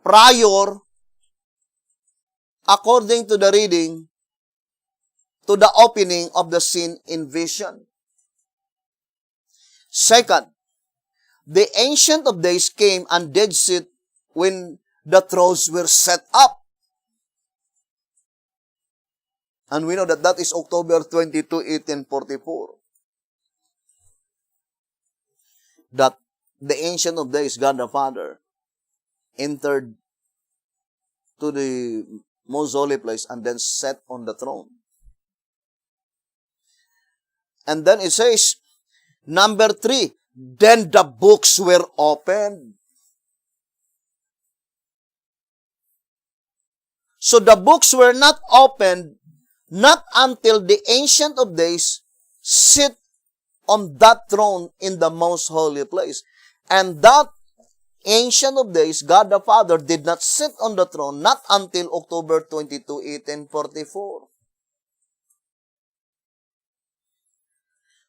prior, according to the reading, to the opening of the scene in vision. Second, the Ancient of Days came and did sit when the thrones were set up. And we know that that is October 22, 1844. That the Ancient of Days, God the Father, entered to the most holy place and then sat on the throne. And then it says, number 3, then the books were opened. So the books were not opened not until the Ancient of Days sit on that throne in the most holy place. And that Ancient of Days, God the Father, did not sit on the throne not until October 22, 1844.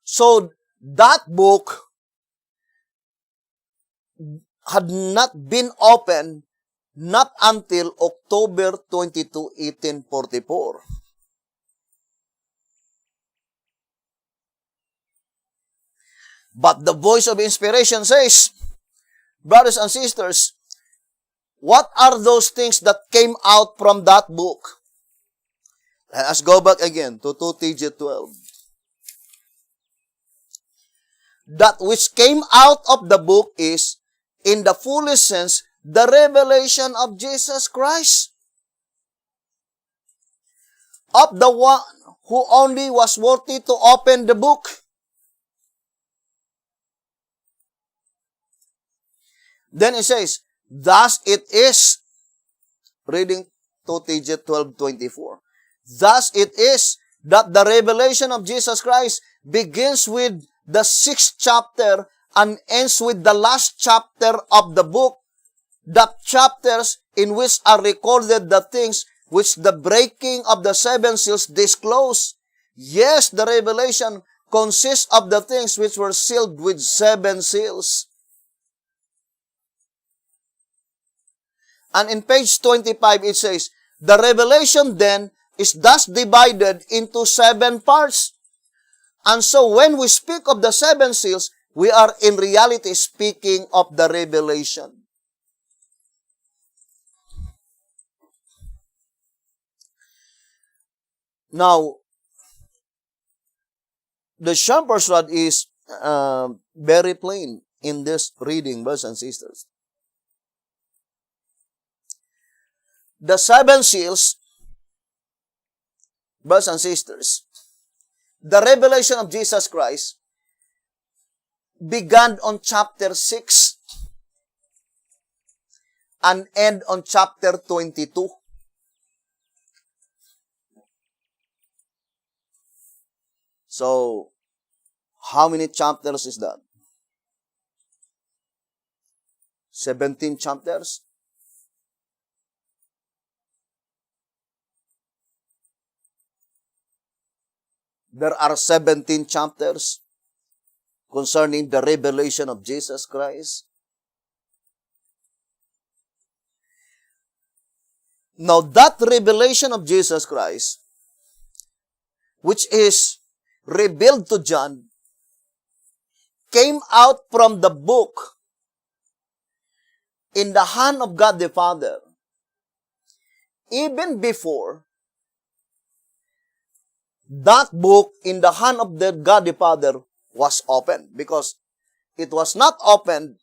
So that book had not been opened not until October 22, 1844. But the voice of inspiration says, brothers and sisters, what are those things that came out from that book? Let us go back again to 2TJ12. That which came out of the book is, in the fullest sense, the revelation of Jesus Christ, of the one who only was worthy to open the book. Then it says, thus it is, reading 2TJ 12:24, thus it is that the revelation of Jesus Christ begins with the 6th chapter and ends with the last chapter of the book, the chapters in which are recorded the things which the breaking of the 7 seals disclose. Yes, the revelation consists of the things which were sealed with 7 seals. And in page 25 it says, the revelation then is thus divided into 7 parts. And so when we speak of the 7 seals, we are in reality speaking of the revelation. Now, the Shepherd's Rod is very plain in this reading, brothers and sisters. The 7 seals, brothers and sisters, the revelation of Jesus Christ began on chapter 6 and end on chapter 22. So, how many chapters is that? 17 chapters? There are 17 chapters concerning the revelation of Jesus Christ. Now, that revelation of Jesus Christ, which is revealed to John, came out from the book in the hand of God the Father, even before that book in the hand of the God the Father was opened, because it was not opened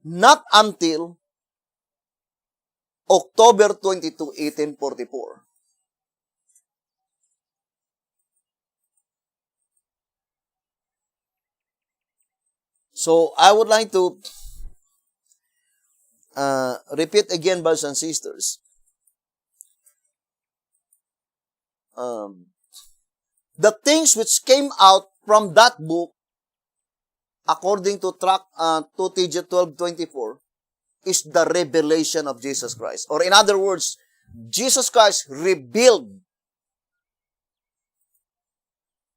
not until October 22, 1844. So, I would like to repeat again, brothers and sisters. The things which came out from that book, according to 2TJ 12:24, is the revelation of Jesus Christ. Or in other words, Jesus Christ revealed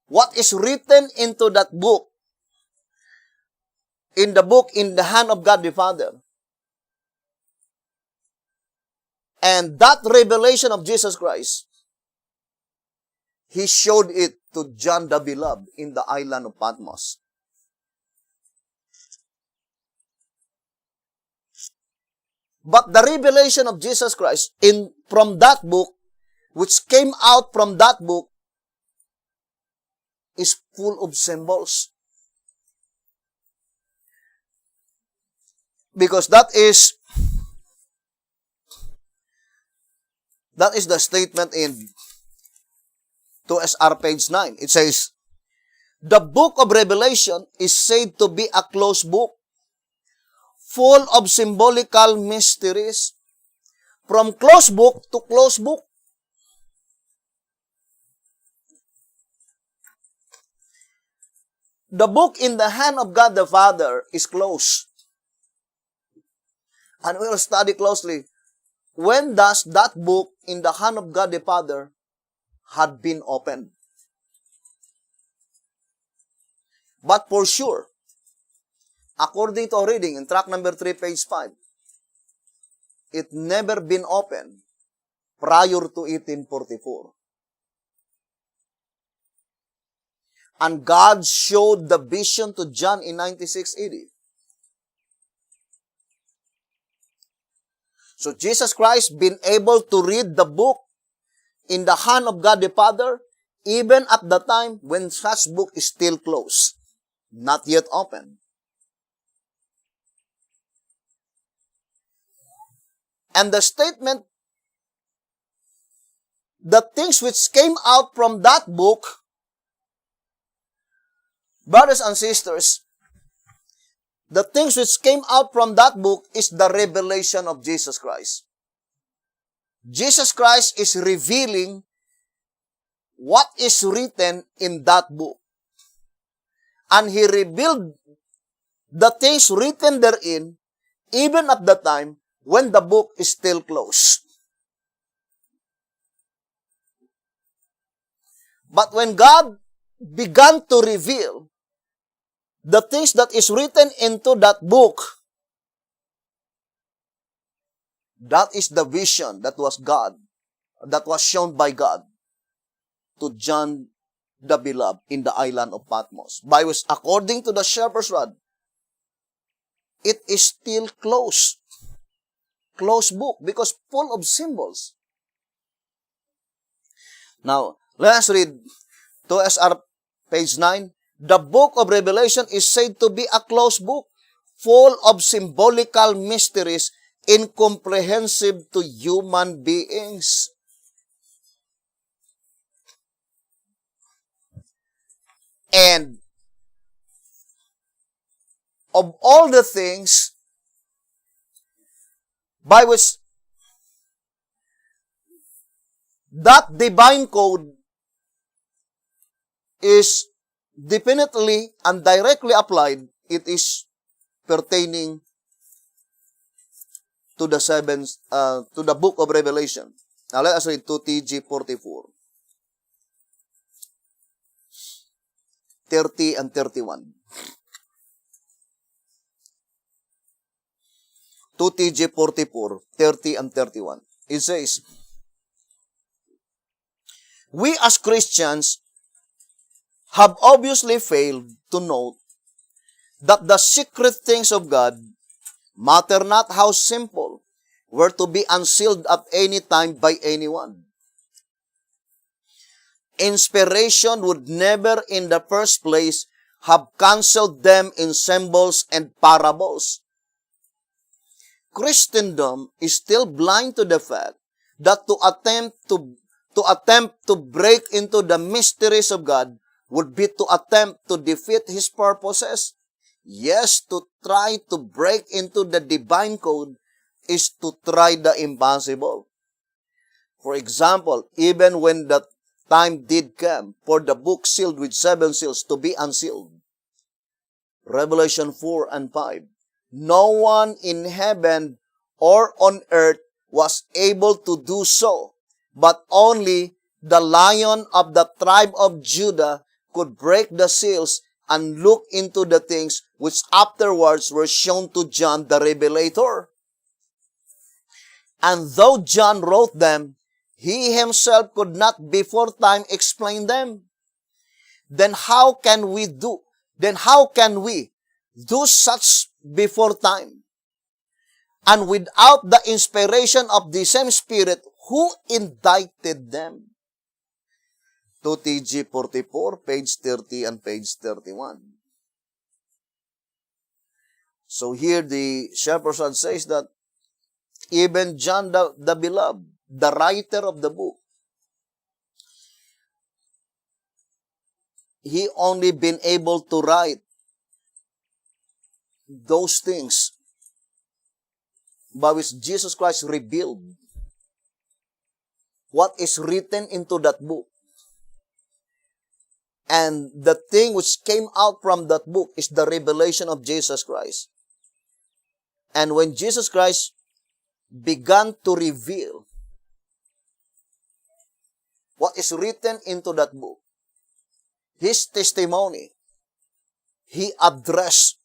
what is written into that book, in the hand of God the Father. And that revelation of Jesus Christ, He showed it to John the Beloved in the island of Patmos. But the revelation of Jesus Christ from that book, which came out from that book, is full of symbols. Because that is the statement in 2SR page 9. It says, the book of Revelation is said to be a closed book, full of symbolical mysteries, from closed book to closed book. The book in the hand of God the Father is closed. And we will study closely. When does that book in the hand of God the Father had been opened? But for sure, according to our reading in track number 3, page 5, it never been opened prior to 1844. And God showed the vision to John in 96 AD. So Jesus Christ been able to read the book in the hand of God the Father, even at the time when such book is still closed, not yet open. And the statement, the things which came out from that book, brothers and sisters, the things which came out from that book is the revelation of Jesus Christ. Jesus Christ is revealing what is written in that book. And He revealed the things written therein, even at the time when the book is still closed. But when God began to reveal the things that is written into that book, that is the vision that was shown by God to John the Beloved in the island of Patmos. By which, according to the shepherd's rod, it is still closed book, because full of symbols. Now, let us read 2SR page 9. The book of Revelation is said to be a closed book, full of symbolical mysteries incomprehensible to human beings. And of all the things by which that divine code is definitely and directly applied, it is pertaining to the book of Revelation. Now let us read 2TG 44, 30 and 31. 2TG 44, 30 and 31. It says, we as Christians have obviously failed to note that the secret things of God, matter not how simple, were to be unsealed at any time by anyone. Inspiration would never in the first place have canceled them in symbols and parables. Christendom is still blind to the fact that to attempt to break into the mysteries of God would be to attempt to defeat His purposes. Yes, to try to break into the divine code is to try the impossible. For example, even when the time did come for the book sealed with 7 seals to be unsealed, Revelation 4 and 5, no one in heaven or on earth was able to do so, but only the Lion of the tribe of Judah could break the seals and look into the things which afterwards were shown to John the Revelator. And though John wrote them, he himself could not before time explain them. Then how can we do such before time? And without the inspiration of the same Spirit, who indicted them? 2TG 44, page 30 and page 31. So here the shepherd's rod says that even John the Beloved, the writer of the book, he only been able to write those things by which Jesus Christ revealed what is written into that book. And the thing which came out from that book is the revelation of Jesus Christ. And when Jesus Christ began to reveal what is written into that book, his testimony, he addressed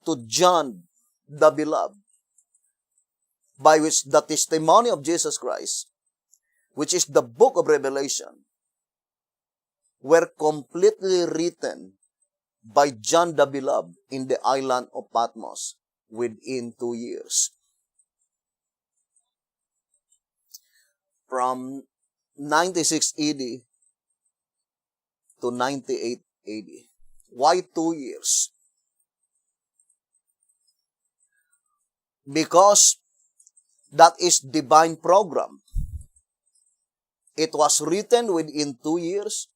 to John the Beloved, by which the testimony of Jesus Christ, which is the book of Revelation, were completely written by John the Beloved in the island of Patmos within 2 years. From 96 AD to 98 AD. Why 2 years? Because that is divine program. It was written within 2 years.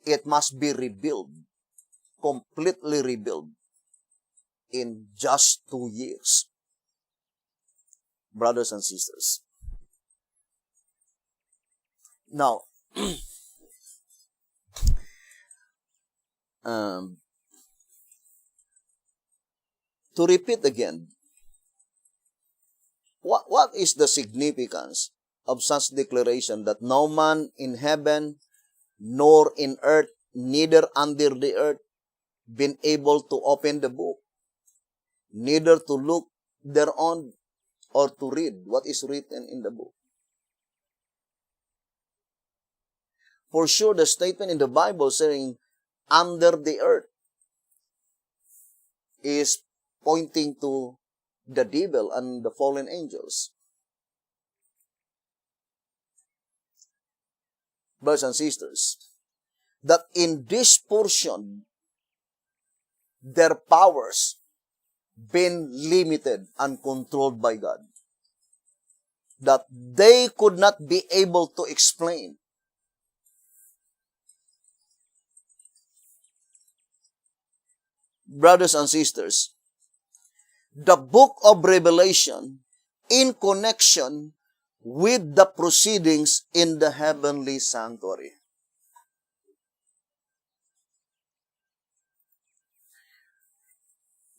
It must be rebuilt, completely rebuilt in just 2 years. Brothers and sisters. Now, to repeat again, what is the significance of such declaration that no man in heaven nor in earth, neither under the earth, been able to open the book, neither to look thereon or to read what is written in the book? For sure, the statement in the Bible saying under the earth is pointing to the devil and the fallen angels. Brothers and sisters, that in this portion, their powers been limited and controlled by God. That they could not be able to explain. Brothers and sisters, the book of Revelation in connection with the proceedings in the heavenly sanctuary.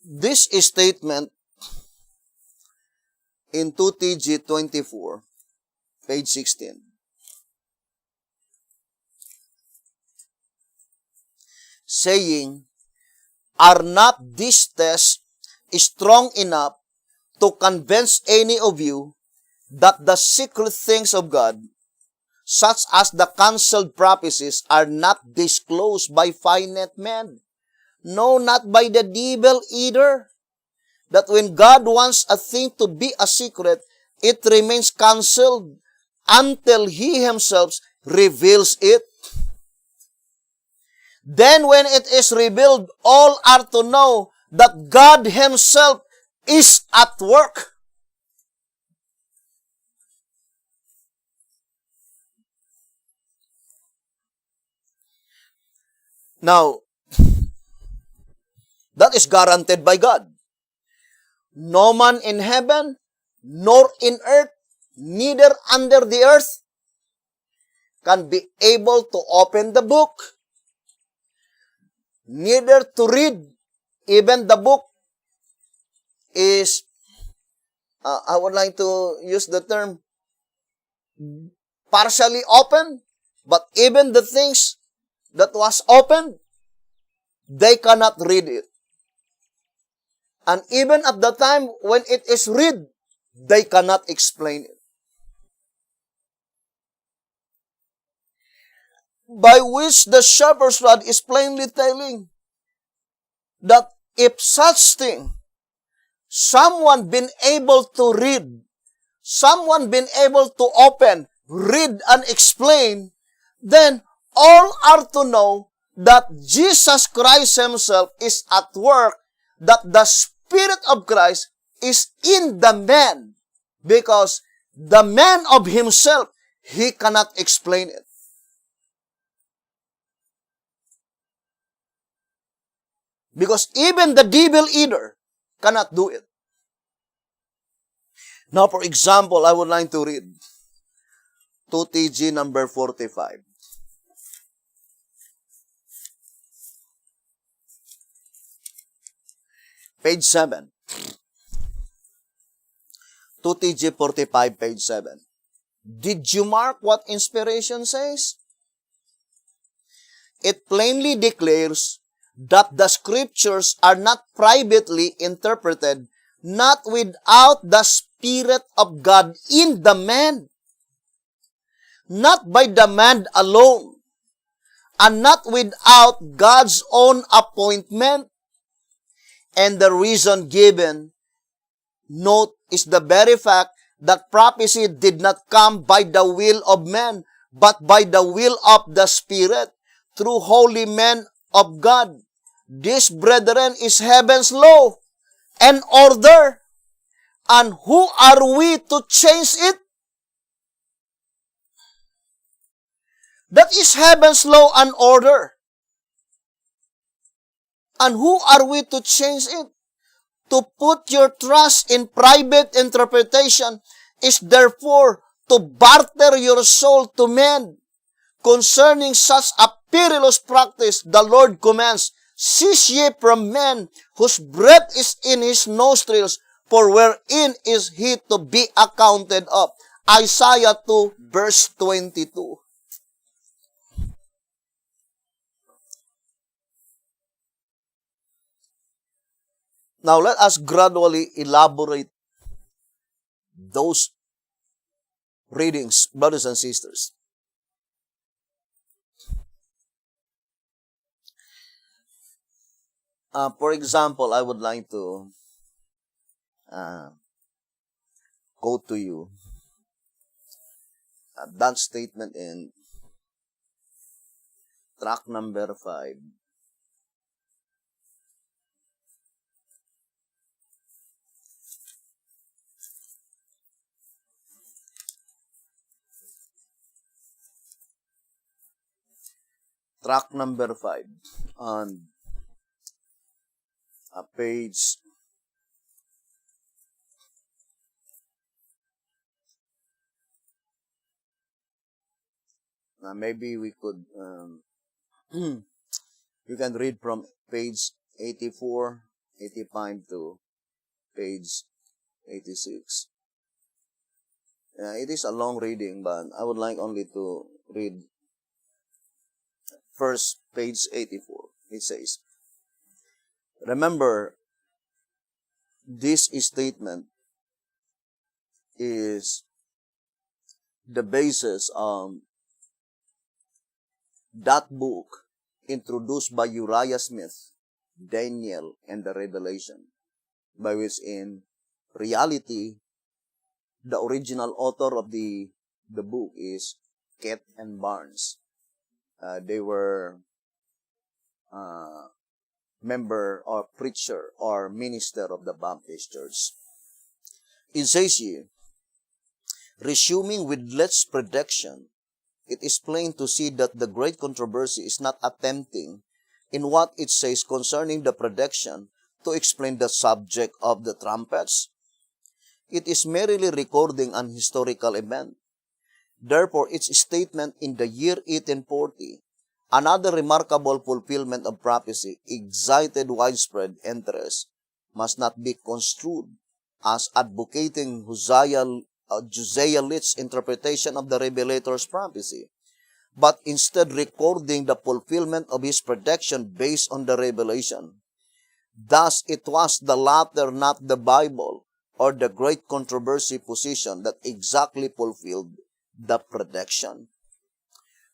This statement in 2TG 24, page 16. Saying, are not these tests strong enough to convince any of you that the secret things of God, such as the canceled prophecies, are not disclosed by finite men? No, not by the devil either. That when God wants a thing to be a secret, it remains canceled until He Himself reveals it. Then when it is revealed, all are to know that God Himself is at work. Now, that is guaranteed by God. No man in heaven, nor in earth, neither under the earth, can be able to open the book, neither to read. Even the book is, I would like to use the term, partially open, but even the things that was opened, they cannot read it. And even at the time when it is read, they cannot explain it. By which the shepherd's rod is plainly telling that if such thing, someone been able to read, someone been able to open, read, and explain, then all are to know that Jesus Christ Himself is at work, that the Spirit of Christ is in the man, because the man of himself, he cannot explain it. Because even the devil either cannot do it. Now, for example, I would like to read 2TG number 45. Page 7. 2TG 45, page 7. Did you mark what inspiration says? It plainly declares that the scriptures are not privately interpreted, not without the Spirit of God in the man, not by the man alone, and not without God's own appointment. And the reason given, note, is the very fact that prophecy did not come by the will of man, but by the will of the Spirit, through holy men of God. This, brethren, is heaven's law and order. And who are we to change it? That is heaven's law and order. And who are we to change it? To put your trust in private interpretation is therefore to barter your soul to men. Concerning such a perilous practice, the Lord commands, cease ye from men, whose breath is in his nostrils, for wherein is he to be accounted of? Isaiah 2, verse 22. Now let us gradually elaborate those readings, brothers and sisters. For example, I would like to quote to you that statement in track number 5. Track number 5 on page maybe we could you can read from page 84, 85 to page 86. It is a long reading, but I would like only to read first page 84. It says, remember, this statement is the basis of that book introduced by Uriah Smith, Daniel, and the Revelation, by which in reality, the original author of the book is Kett and Barnes. They were member or preacher or minister of the Baptist Church. It says here, resuming with Lett's prediction, it is plain to see that the great controversy is not attempting, in what it says concerning the prediction, to explain the subject of the trumpets. It is merely recording an historical event. Therefore, its statement in the year 1840, another remarkable fulfillment of prophecy, excited widespread interest, must not be construed as advocating Josiah Litt's interpretation of the Revelator's prophecy, but instead recording the fulfillment of his prediction based on the revelation. Thus, it was the latter, not the Bible, or the great controversy position that exactly fulfilled the prediction.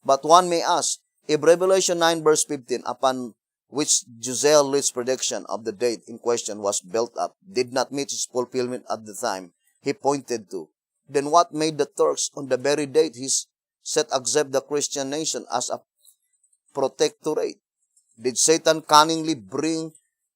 But one may ask, if Revelation 9 verse 15, upon which Josiah Litt's prediction of the date in question was built up, did not meet its fulfillment at the time he pointed to, then what made the Turks on the very date he said accept the Christian nation as a protectorate? Did Satan cunningly bring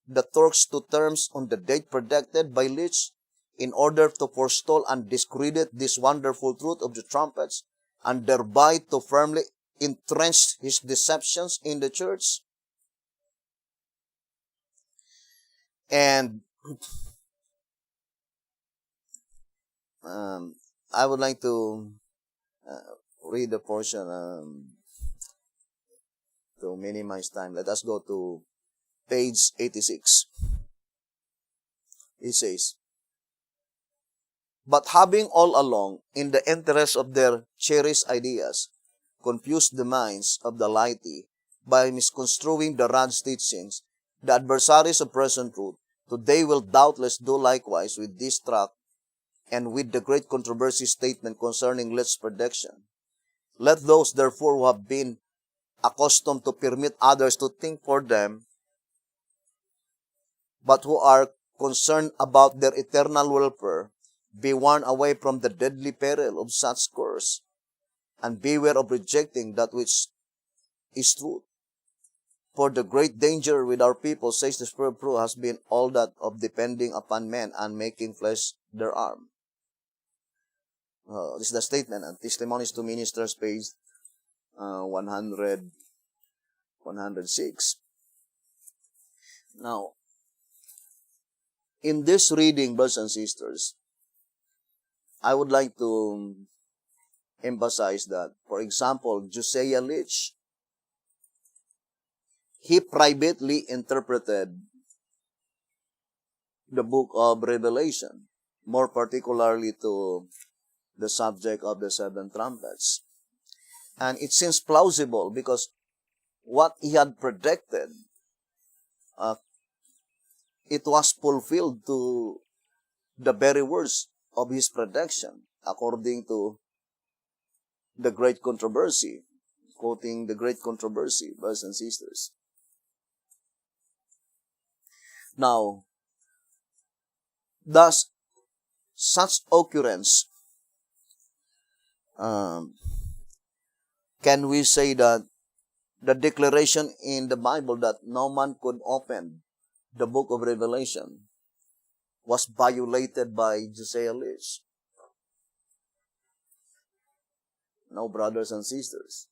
the Turks to terms on the date predicted by Litch in order to forestall and discredit this wonderful truth of the trumpets, and thereby to firmly entrench his deceptions in the church? And I would like to read the portion to minimize time. Let us go to page 86. It says, "But having all along, in the interest of their cherished ideas, confused the minds of the laity by misconstruing the Rod's teachings, the adversaries of present truth, today will doubtless do likewise with this tract and with the great controversy statement concerning Lett's prediction. Let those, therefore, who have been accustomed to permit others to think for them, but who are concerned about their eternal welfare, be warned away from the deadly peril of such course, and beware of rejecting that which is truth. For the great danger with our people, says the Spirit of truth, has been all that of depending upon men and making flesh their arm." This is the statement, and Testimonies to Ministers, page 106. Now, in this reading, brothers and sisters, I would like to emphasize that, for example, Josiah Litch, he privately interpreted the book of Revelation, more particularly to the subject of the seven trumpets. And it seems plausible because what he had predicted, it was fulfilled to the very words of his prediction, according to the great controversy, quoting the great controversy, brothers and sisters. Now, thus, such occurrence, can we say that the declaration in the Bible that no man could open the book of Revelation was violated by Josiah Litch? No, brothers and sisters,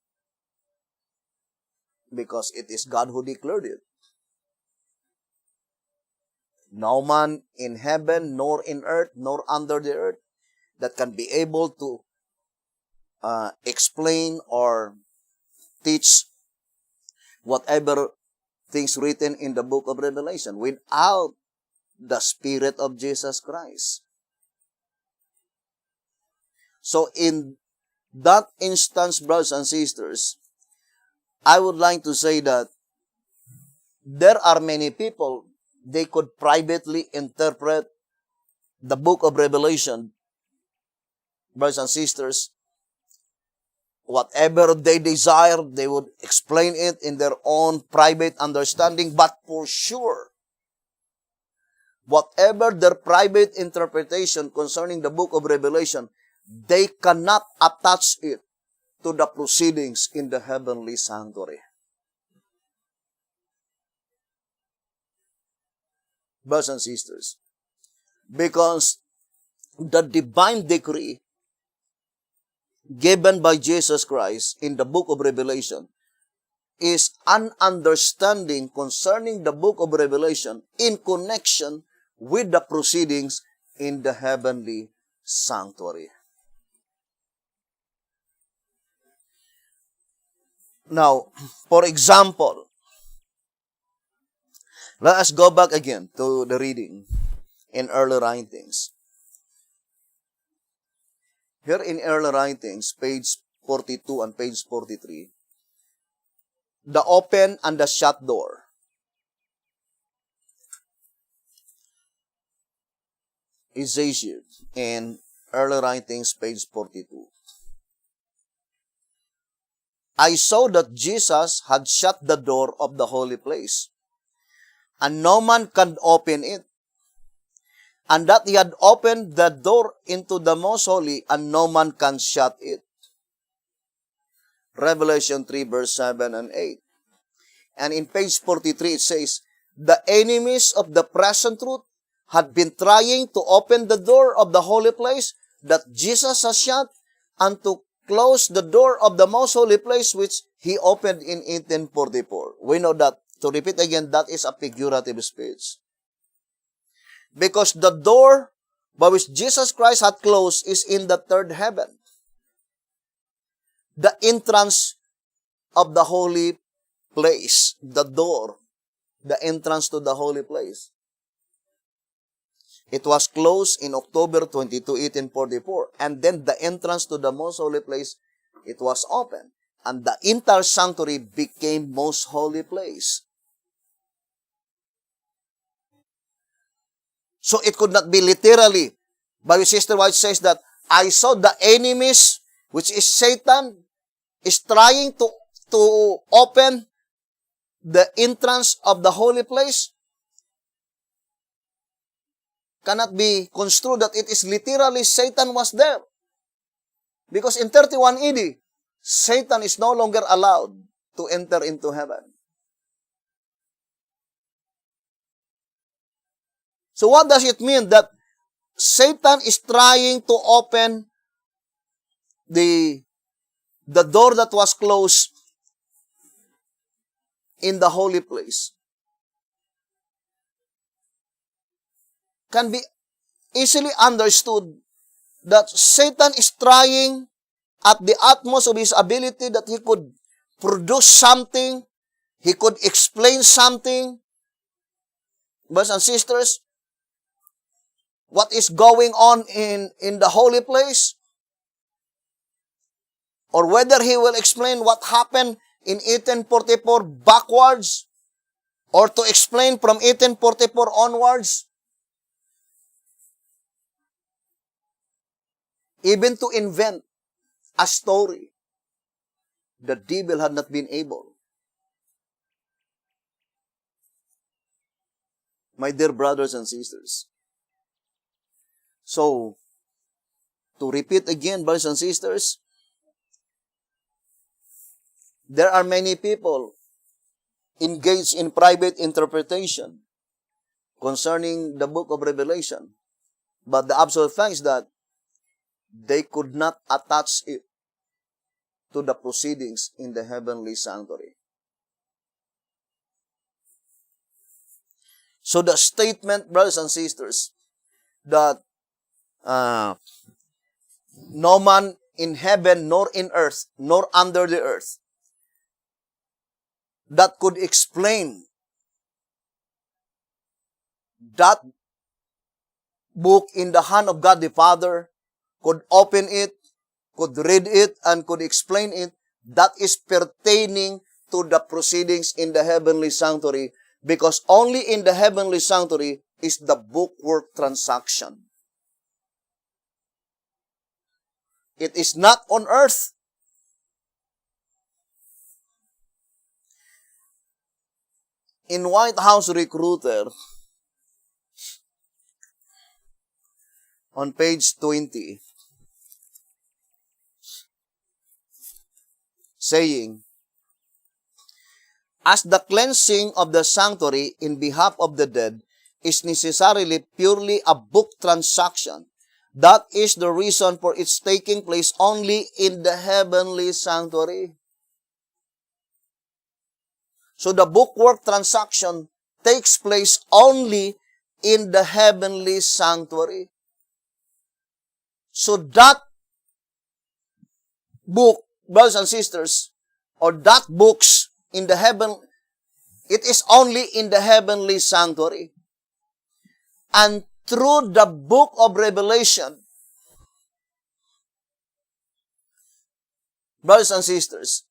because it is God who declared it. No man in heaven, nor in earth, nor under the earth that can be able to explain or teach whatever things written in the book of Revelation without the Spirit of Jesus Christ. So in that instance, brothers and sisters, I would like to say that there are many people, they could privately interpret the book of Revelation, brothers and sisters, whatever they desire, they would explain it in their own private understanding, but for sure, whatever their private interpretation concerning the book of Revelation, they cannot attach it to the proceedings in the heavenly sanctuary. Brothers and sisters, because the divine decree given by Jesus Christ in the book of Revelation is an understanding concerning the book of Revelation in connection with the proceedings in the heavenly sanctuary. Now, for example, let us go back again to the reading in early writings. Here in early writings, page 42 and page 43, the open and the shut door. Is issued in early writings, page 42. I saw that Jesus had shut the door of the holy place, and no man can open it, and that he had opened the door into the most holy, and no man can shut it. Revelation 3, verse 7 and 8. And in page 43, it says, the enemies of the present truth had been trying to open the door of the holy place that Jesus has shut, and to close the door of the most holy place which he opened in 1844. We know that, to repeat again, that is a figurative speech. Because the door by which Jesus Christ had closed is in the third heaven. entrance of the holy place, the door, the entrance to the holy place. It was closed in October 22, 1844. And then the entrance to the most holy place, it was open. And the entire sanctuary became most holy place. So it could not be literally. But Sister White says that, I saw the enemies, which is Satan, is trying to open the entrance of the holy place. Cannot be construed that it is literally Satan was there. Because in 31 AD, Satan is no longer allowed to enter into heaven. So what does it mean that Satan is trying to open the door that was closed in the holy place? Can be easily understood that Satan is trying at the utmost of his ability that he could produce something, he could explain something. Brothers and sisters, what is going on in the holy place? Or whether he will explain what happened in 1844 backwards, or to explain from 1844 onwards, even to invent a story, the devil had not been able. My dear brothers and sisters, so, to repeat again, brothers and sisters, there are many people engaged in private interpretation concerning the book of Revelation. But the absolute fact is that they could not attach it to the proceedings in the heavenly sanctuary. So the statement, brothers and sisters, that no man in heaven, nor in earth, nor under the earth, that could explain that book in the hand of God the Father, could open it, could read it, and could explain it, that is pertaining to the proceedings in the heavenly sanctuary, because only in the heavenly sanctuary is the bookwork transaction. It is not on earth. In White House Recruiter, on page 20, saying, as the cleansing of the sanctuary in behalf of the dead is necessarily purely a book transaction, that is the reason for its taking place only in the heavenly sanctuary. So the bookwork transaction takes place only in the heavenly sanctuary. So that book, brothers and sisters, or that books in the heaven, it is only in the heavenly sanctuary. And through the book of Revelation, brothers and sisters,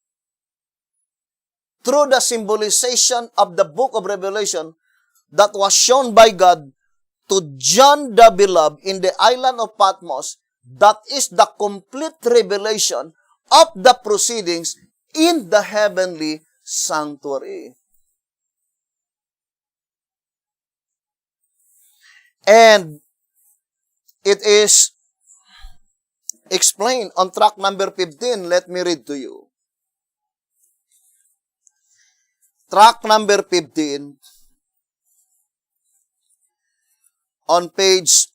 through the symbolization of the book of Revelation that was shown by God to John the Beloved in the island of Patmos, that is the complete revelation of the proceedings in the heavenly sanctuary. And it is explained on track number 15. Let me read to you. Track number 15, on page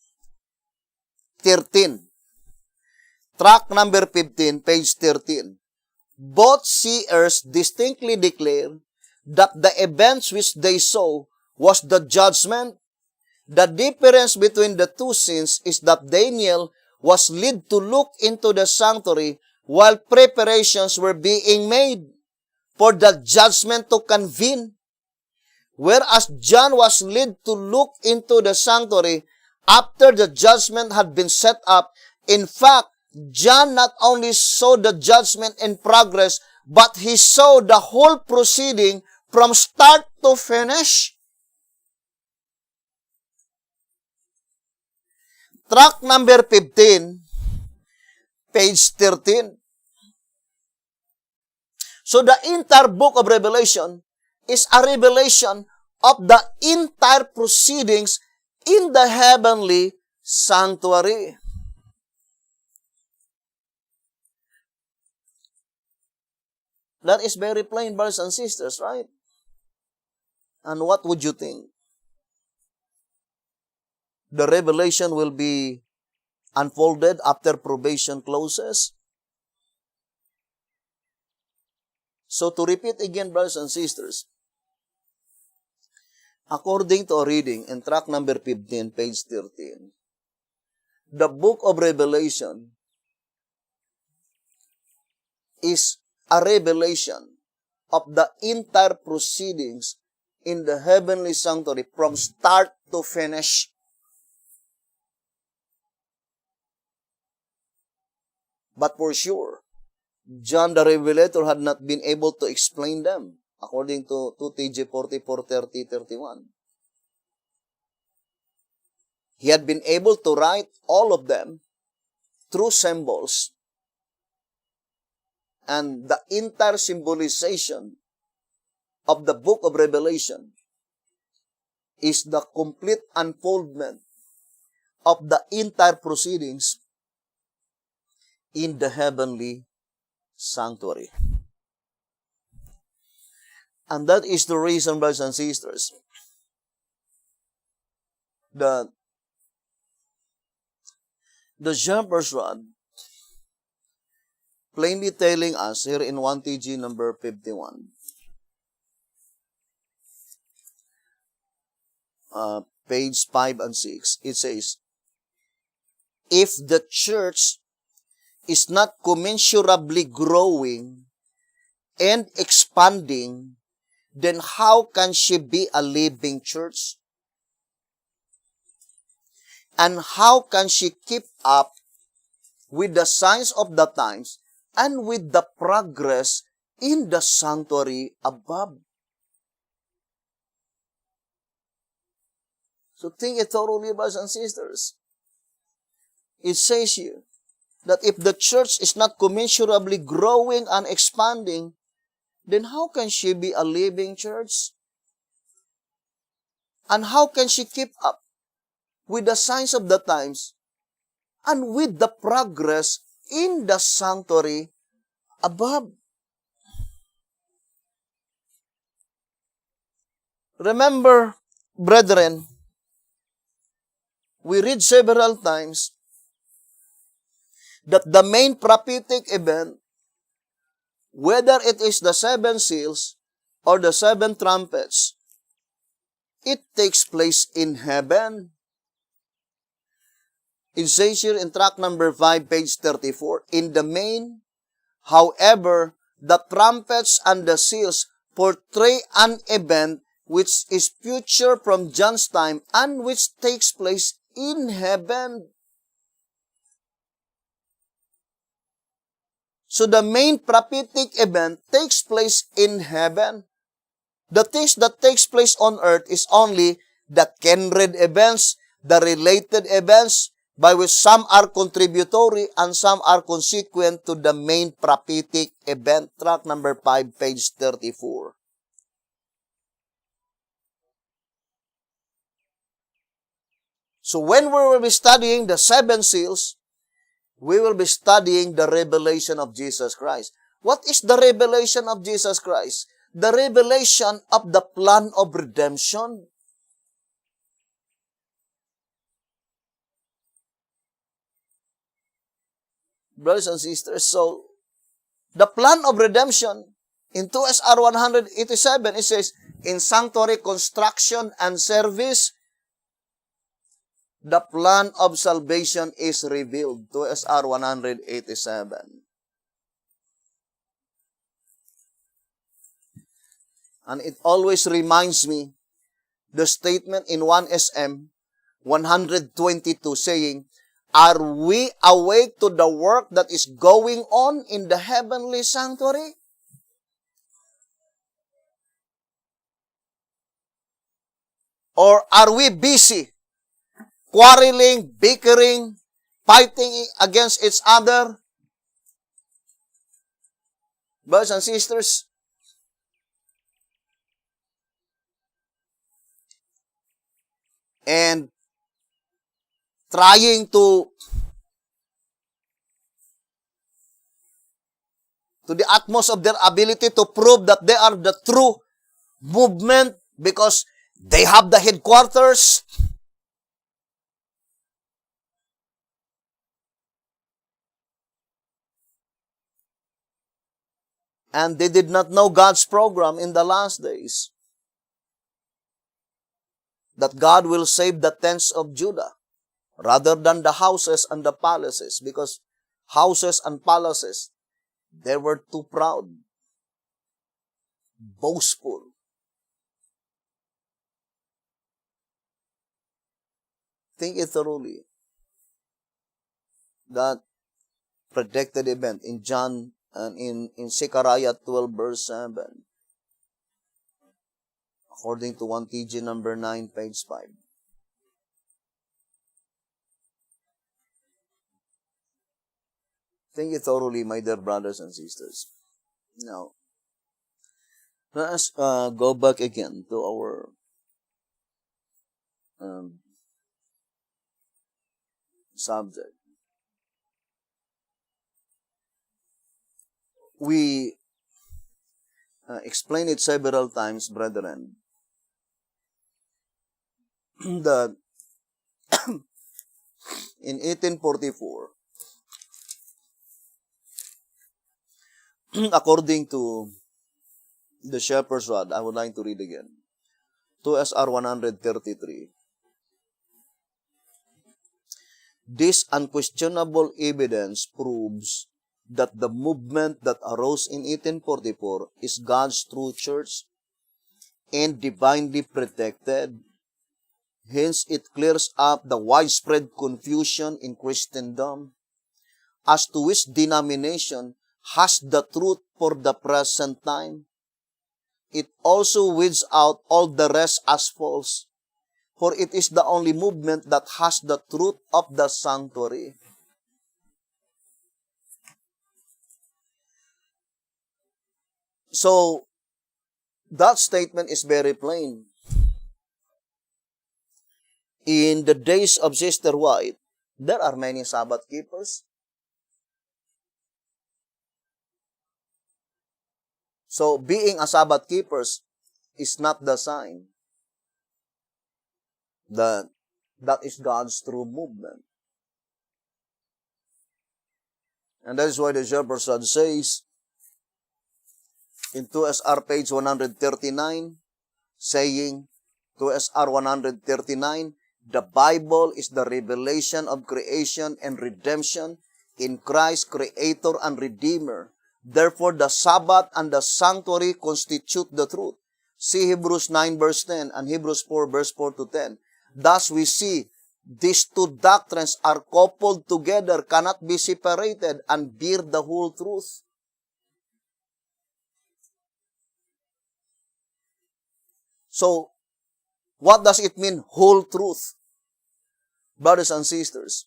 13. Track number 15, page 13. Both seers distinctly declare that the events which they saw was the judgment. The difference between the two scenes is that Daniel was led to look into the sanctuary, while preparations were being made for the judgment to convene. Whereas John was led to look into the sanctuary after the judgment had been set up. In fact, John not only saw the judgment in progress, but he saw the whole proceeding from start to finish. Tract number 15, page 13. So the entire book of Revelation is a revelation of the entire proceedings in the heavenly sanctuary. That is very plain, brothers and sisters, right? And what would you think? The revelation will be unfolded after probation closes. So to repeat again, brothers and sisters, according to our reading in tract number 15, page 13, the book of Revelation is a revelation of the entire proceedings in the heavenly sanctuary from start to finish. But for sure, John the Revelator had not been able to explain them, according to 2 TJ 44:30-31. He had been able to write all of them through symbols, and the entire symbolization of the book of Revelation is the complete unfoldment of the entire proceedings in the heavenly sanctuary. And that is the reason, brothers and sisters, that the Shepherd's Rod plainly telling us here in 1 TG number 51, page 5 and 6, it says, if the church is not commensurably growing and expanding, then how can she be a living church? And how can she keep up with the signs of the times and with the progress in the sanctuary above? So think it thoroughly, brothers and sisters. It says here that if the church is not commensurably growing and expanding, then how can she be a living church? And how can she keep up with the signs of the times and with the progress in the sanctuary above? Remember, brethren, we read several times that the main prophetic event, whether it is the 7 seals or the 7 trumpets, it takes place in heaven. It says here in tract number 5, page 34, in the main, however, the trumpets and the seals portray an event which is future from John's time and which takes place in heaven. So the main prophetic event takes place in heaven. The things that takes place on earth is only the kindred events, the related events, by which some are contributory and some are consequent to the main prophetic event. Tract number 5, page 34. So when we will be studying the 7 seals, we will be studying the revelation of Jesus Christ. What is the revelation of Jesus Christ? The revelation of the plan of redemption. Brothers and sisters, so the plan of redemption in 2SR 187, it says, in sanctuary construction and service, the plan of salvation is revealed. 2SR 187. And it always reminds me the statement in 1 SM 122 saying, are we awake to the work that is going on in the heavenly sanctuary? Or are we busy quarreling, bickering, fighting against each other? Brothers and sisters, and trying to the utmost of their ability to prove that they are the true movement because they have the headquarters. And they did not know God's program in the last days. That God will save the tents of Judah rather than the houses and the palaces, because houses and palaces, they were too proud, boastful. Think it thoroughly. That predicted event in John and in Zechariah 12 verse 7. According to 1 TG number 9, page 5. Think it thoroughly, my dear brothers and sisters. Now, let us go back again to our subject. We explained it several times, brethren, that in 1844, according to the Shepherd's Rod, I would like to read again, 2 SR 133. This unquestionable evidence proves that the movement that arose in 1844 is God's true church and divinely protected. Hence, it clears up the widespread confusion in Christendom as to which denomination has the truth for the present time. It also weeds out all the rest as false, for it is the only movement that has the truth of the sanctuary. So, that statement is very plain. In the days of Sister White, there are many Sabbath keepers. So, being a Sabbath keeper is not the sign that that is God's true movement. And that is why the Shepherd's Rod says, in 2 SR page 139, saying, 2 SR 139, the Bible is the revelation of creation and redemption in Christ, Creator and Redeemer. Therefore, the Sabbath and the sanctuary constitute the truth. See Hebrews 9 verse 10 and Hebrews 4 verse 4 to 10. Thus we see these two doctrines are coupled together, cannot be separated, and bear the whole truth. So, what does it mean, whole truth? Brothers and sisters.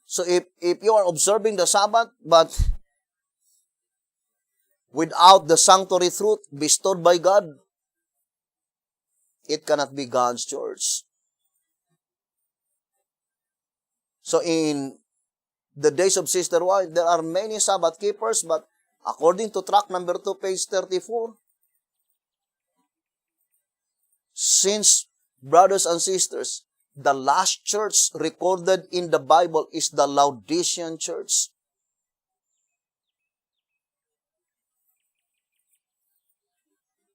So, if you are observing the Sabbath, but without the sanctuary truth bestowed by God, it cannot be God's church. So, in the days of Sister White, there are many Sabbath keepers, but according to tract number 2, page 34, since, brothers and sisters, the last church recorded in the Bible is the Laodicean church.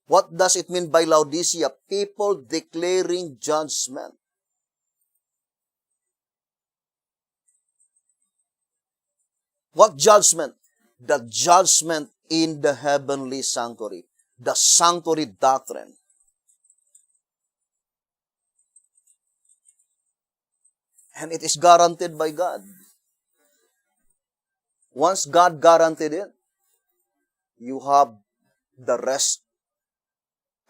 What does it mean by Laodicea? People declaring judgment. What judgment? The judgment in the heavenly sanctuary. The sanctuary doctrine. And it is guaranteed by God. Once God guaranteed it, you have the rest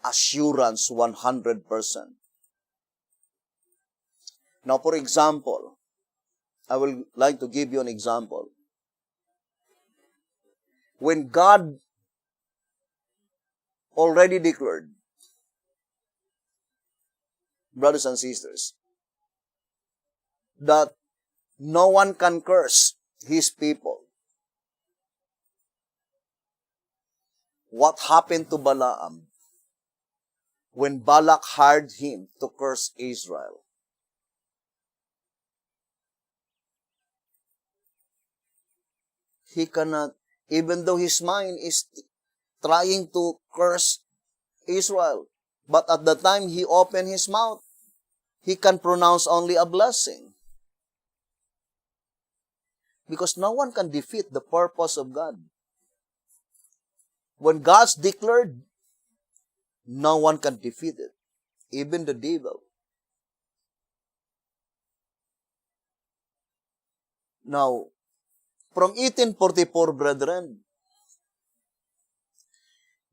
assurance 100%. Now, for example, I will like to give you an example. When God already declared, brothers and sisters, that no one can curse His people, what happened to Balaam when Balak hired him to curse Israel? He cannot, even though his mind is trying to curse Israel, but at the time he opened his mouth, he can pronounce only a blessing. Because no one can defeat the purpose of God. When God's declared, no one can defeat it, even the devil. Now, from 1844, brethren,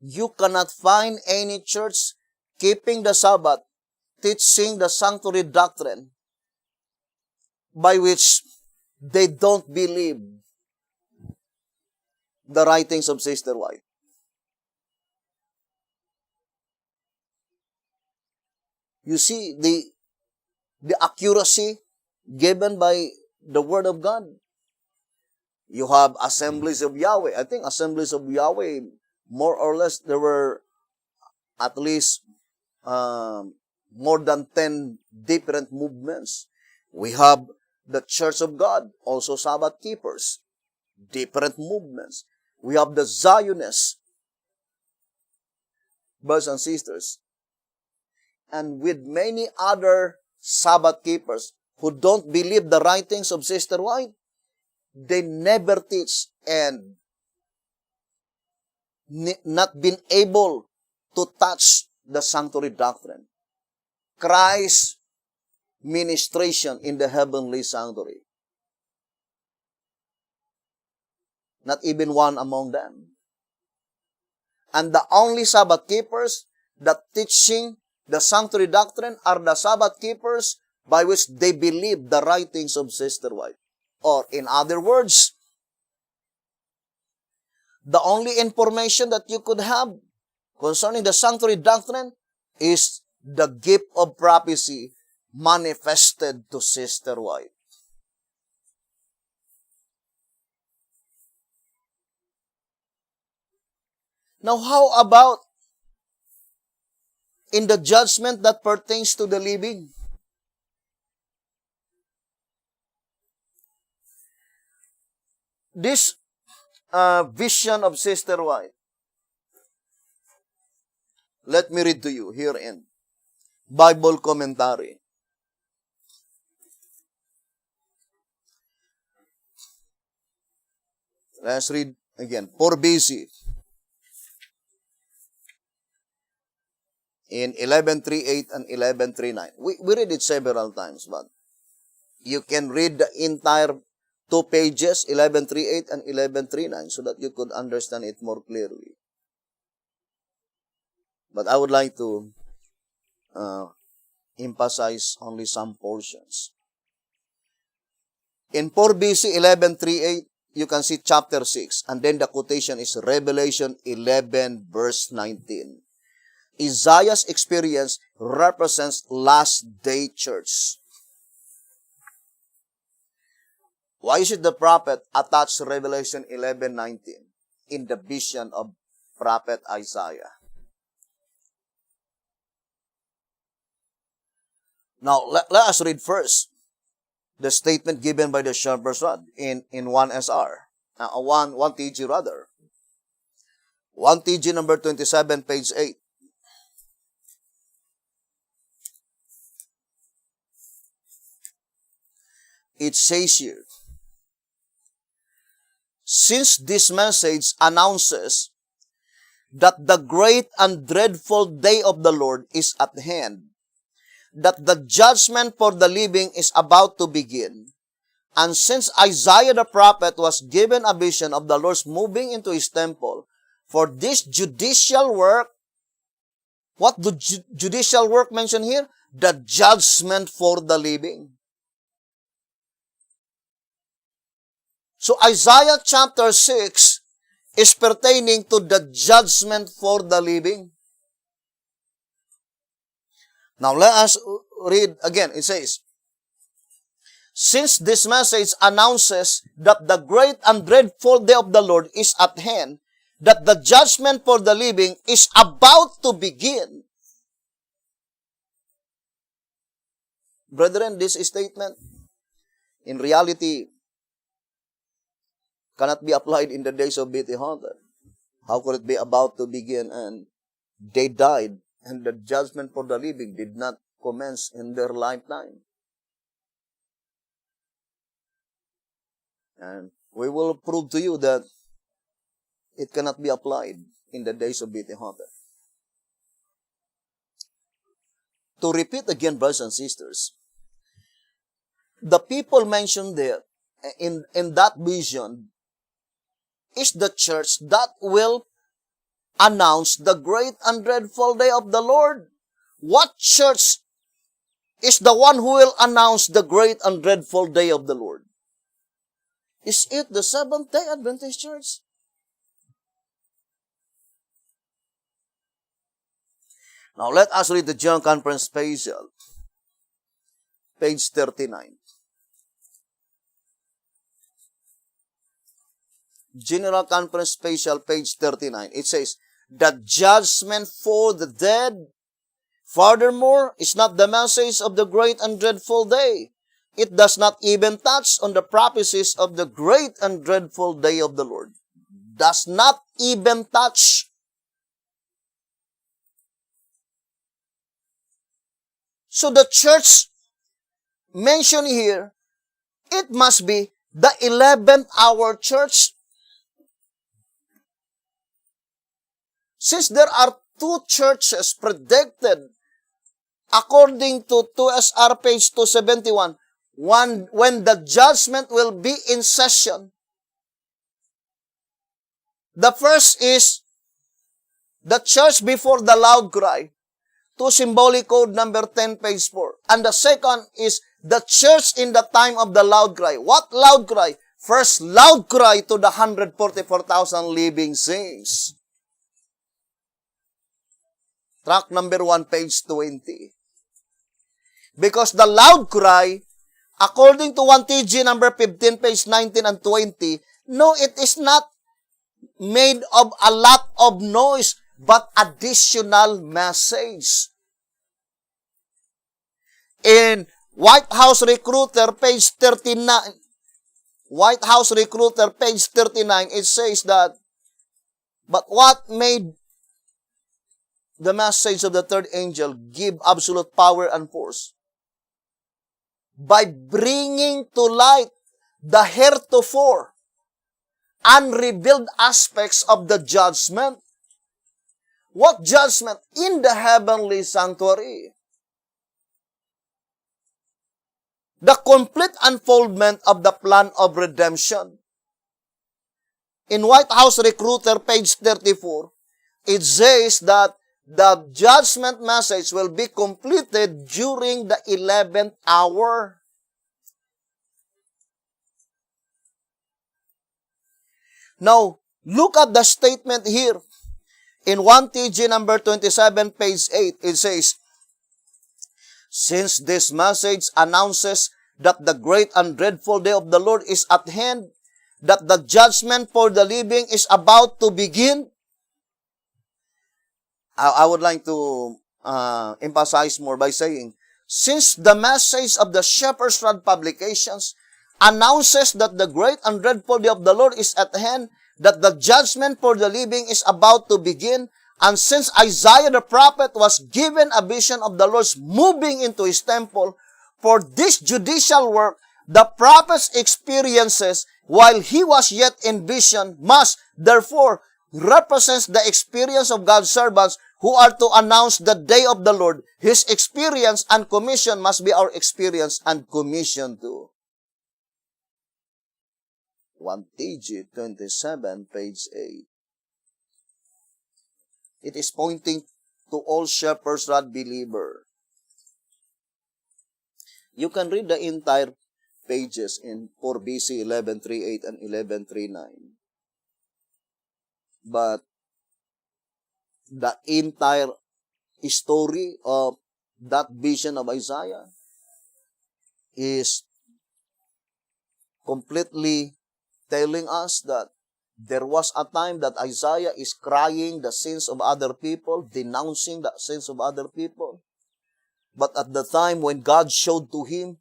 you cannot find any church keeping the Sabbath, teaching the sanctuary doctrine, by which they don't believe the writings of Sister White. You see the accuracy given by the Word of God. You have Assemblies of Yahweh. I think Assemblies of Yahweh, more or less, there were at least more than 10 different movements. We have the Church of God, also Sabbath keepers, different movements. We have the Zionists, brothers and sisters, and with many other Sabbath keepers who don't believe the writings of Sister White. They never teach and not been able to touch the sanctuary doctrine. Christ's ministration in the heavenly sanctuary. Not even one among them. And the only Sabbath keepers that teaching the sanctuary doctrine are the Sabbath keepers by which they believe the writings of Sister White. Or in other words, the only information that you could have concerning the sanctuary doctrine is the gift of prophecy manifested to Sister White. Now, how about in the judgment that pertains to the living? This vision of Sister White, let me read to you herein. Bible commentary. Let's read again. 4 BC. In 1138 and 1139. We read it several times, but you can read the entire 2 pages, 1138 and 1139, so that you could understand it more clearly. But I would like to emphasize only some portions. In 4 BC, 1138, you can see chapter 6, and then the quotation is Revelation 11, verse 19. Isaiah's experience represents last day church. Why should the prophet attach Revelation 11:19 in the vision of prophet Isaiah? Now, let us read first the statement given by the Shepherd's Rod in 1SR. 1TG rather. 1TG number 27, page 8. It says here, since this message announces that the great and dreadful day of the Lord is at hand, that the judgment for the living is about to begin, and since Isaiah the prophet was given a vision of the Lord's moving into His temple for this judicial work, what the judicial work mentioned here? The judgment for the living. So Isaiah chapter 6 is pertaining to the judgment for the living. Now let us read again. It says, since this message announces that the great and dreadful day of the Lord is at hand, that the judgment for the living is about to begin. Brethren, this statement, in reality, cannot be applied in the days of B.T. Hunter. How could it be about to begin and they died and the judgment for the living did not commence in their lifetime? And we will prove to you that it cannot be applied in the days of B.T. Hunter. To repeat again, brothers and sisters, the people mentioned there in that vision is the church that will announce the great and dreadful day of the Lord. What church is the one who will announce the great and dreadful day of the Lord? Is it the Seventh-day Adventist Church? Now let us read the General Conference Special, page 39. General Conference Special, page 39. It says, the judgment for the dead, furthermore, is not the message of the great and dreadful day. It does not even touch on the prophecies of the great and dreadful day of the Lord. Does not even touch. So the church mentioned here, it must be the 11th hour church. Since there are two churches predicted according to 2SR page 271, when the judgment will be in session. The first is the church before the loud cry, 2 symbolic code number 10 page 4. And the second is the church in the time of the loud cry. What loud cry? First loud cry to the 144,000 living saints. Track number 1, page 20. Because the loud cry, according to 1 TG number 15, page 19 and 20, no, it is not made of a lot of noise, but additional message. In White House Recruiter, page 39, White House Recruiter, page 39, it says that, but what made the message of the third angel give absolute power and force? By bringing to light the heretofore unrevealed aspects of the judgment. What judgment? In the heavenly sanctuary. The complete unfoldment of the plan of redemption. In White House Recruiter, page 34, it says that the judgment message will be completed during the 11th hour. Now, look at the statement here. In 1 TG number 27, page 8, it says, since this message announces that the great and dreadful day of the Lord is at hand, that the judgment for the living is about to begin, I would like to emphasize more by saying, since the message of the Shepherd's Rod Publications announces that the great and dreadful day of the Lord is at hand, that the judgment for the living is about to begin, and since Isaiah the prophet was given a vision of the Lord's moving into His temple for this judicial work, the prophet's experiences while he was yet in vision, must therefore represents the experience of God's servants who are to announce the day of the Lord. His experience and commission must be our experience and commission too. 1 TG 27, page 8. It is pointing to all shepherds rod believer. You can read the entire pages in 4 BC 11:38 and 11:39. But the entire story of that vision of Isaiah is completely telling us that there was a time that Isaiah is crying the sins of other people, denouncing the sins of other people. But at the time when God showed to him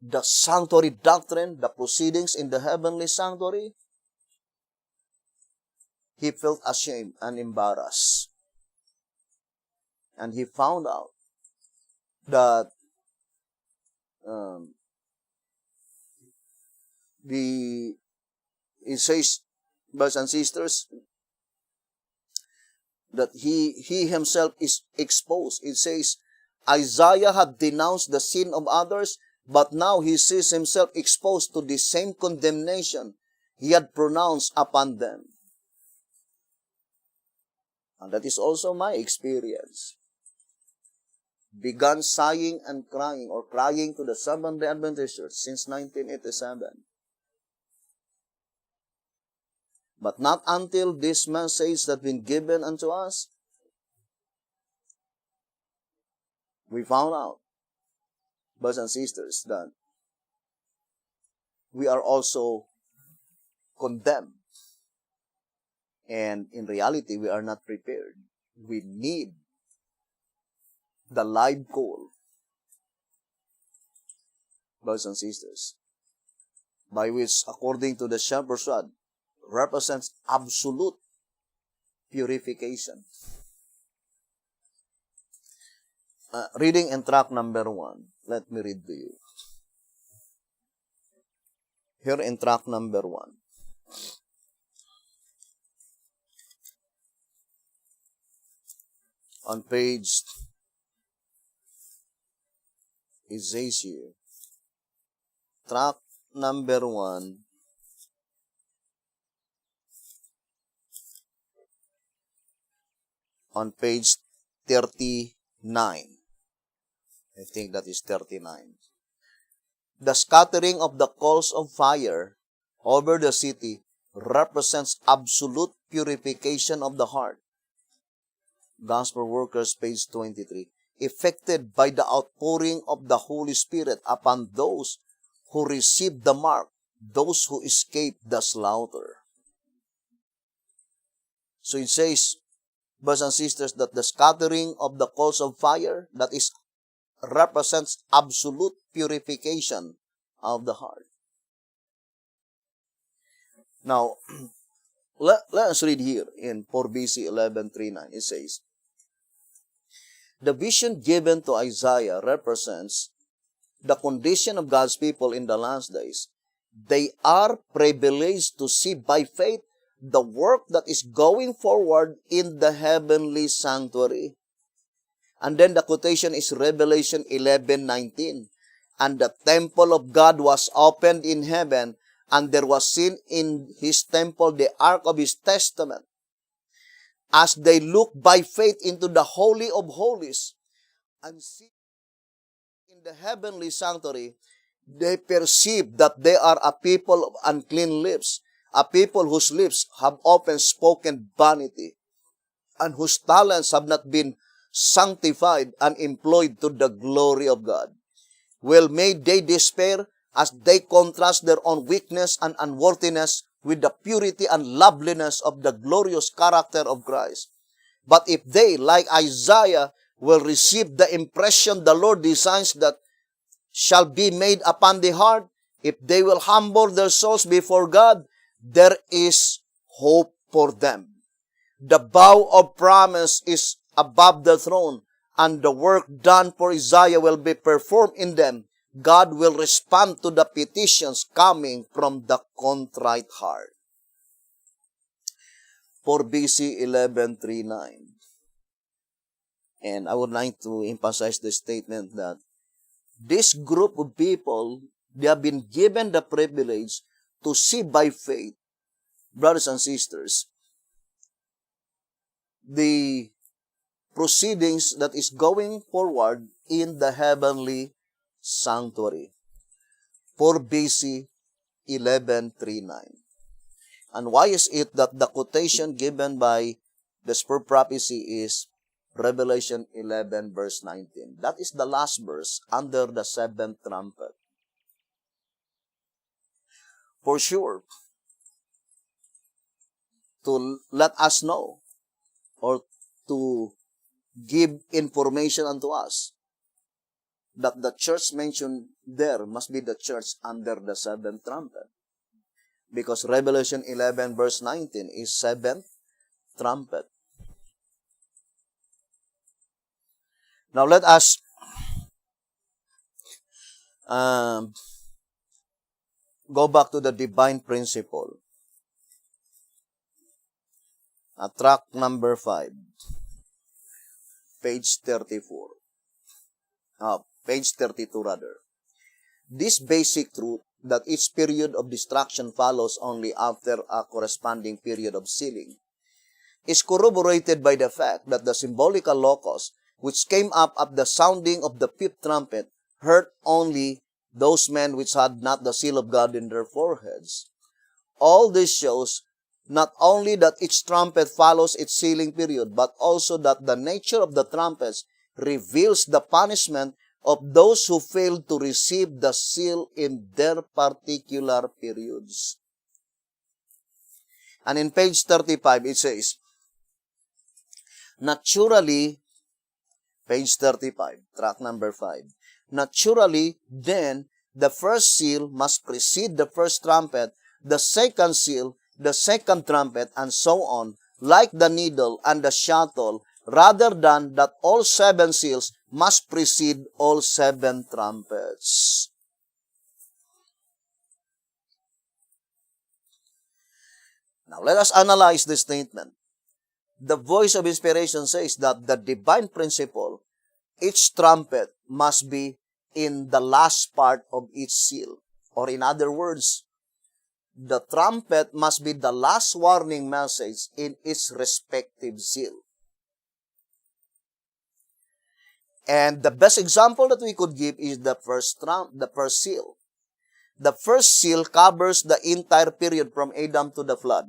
the sanctuary doctrine, the proceedings in the heavenly sanctuary, he felt ashamed and embarrassed. And he found out that it says, brothers and sisters, that he himself is exposed. It says, Isaiah had denounced the sin of others, but now he sees himself exposed to the same condemnation he had pronounced upon them. And that is also my experience. Began sighing and crying, or crying to the Seventh-day Adventist Church since 1987. But not until this message has been given unto us, we found out, brothers and sisters, that we are also condemned. And in reality, we are not prepared. We need the live coal, brothers and sisters, by which, according to the shepherd's rod, represents absolute purification. Reading in track number 1. Let me read to you. Here in track number 1. On page, it says here, track number 1, on page 39. I think that is 39. The scattering of the coals of fire over the city represents absolute purification of the heart. Gospel Workers, page 23. Effected by the outpouring of the Holy Spirit upon those who received the mark, those who escaped the slaughter. So it says, brothers and sisters, that the scattering of the coals of fire, that is, represents absolute purification of the heart. Now, let us read here in 4 BC 11:39. It says, the vision given to Isaiah represents the condition of God's people in the last days. They are privileged to see by faith the work that is going forward in the heavenly sanctuary. And then the quotation is Revelation 11:19. And the temple of God was opened in heaven, and there was seen in his temple the ark of his testament. As they look by faith into the Holy of Holies and see in the heavenly sanctuary, they perceive that they are a people of unclean lips, a people whose lips have often spoken vanity, and whose talents have not been sanctified and employed to the glory of God. Well, may they despair as they contrast their own weakness and unworthiness with the purity and loveliness of the glorious character of Christ. But if they, like Isaiah, will receive the impression the Lord designs that shall be made upon the heart, if they will humble their souls before God, there is hope for them. The bow of promise is above the throne, and the work done for Isaiah will be performed in them God will respond to the petitions coming from the contrite heart. For BC 11:39. And I would like to emphasize the statement that this group of people, they have been given the privilege to see by faith, brothers and sisters, the proceedings that is going forward in the heavenly sanctuary. For BC 11:39. And why is it that the quotation given by the spur prophecy is Revelation 11 verse 19? That is the last verse under the seventh trumpet. For sure, to let us know or to give information unto us that the church mentioned there must be the church under the seventh trumpet. Because Revelation 11 verse 19 is seventh trumpet. Now let us go back to the divine principle. Track number 5. Page 34. Page 32 rather. This basic truth that each period of destruction follows only after a corresponding period of sealing is corroborated by the fact that the symbolical locust which came up at the sounding of the fifth trumpet hurt only those men which had not the seal of God in their foreheads. All this shows not only that each trumpet follows its sealing period, but also that the nature of the trumpets reveals the punishment of those who failed to receive the seal in their particular periods. And in page 35, it says, naturally, page 35, track number 5, naturally, then, the first seal must precede the first trumpet, the second seal, the second trumpet, and so on, like the needle and the shuttle, rather than that all 7 seals must precede all 7 trumpets. Now, let us analyze this statement. The voice of inspiration says that the divine principle, each trumpet must be in the last part of each seal. Or in other words, the trumpet must be the last warning message in its respective seal. And the best example that we could give is the first seal. The first seal covers the entire period from Adam to the flood.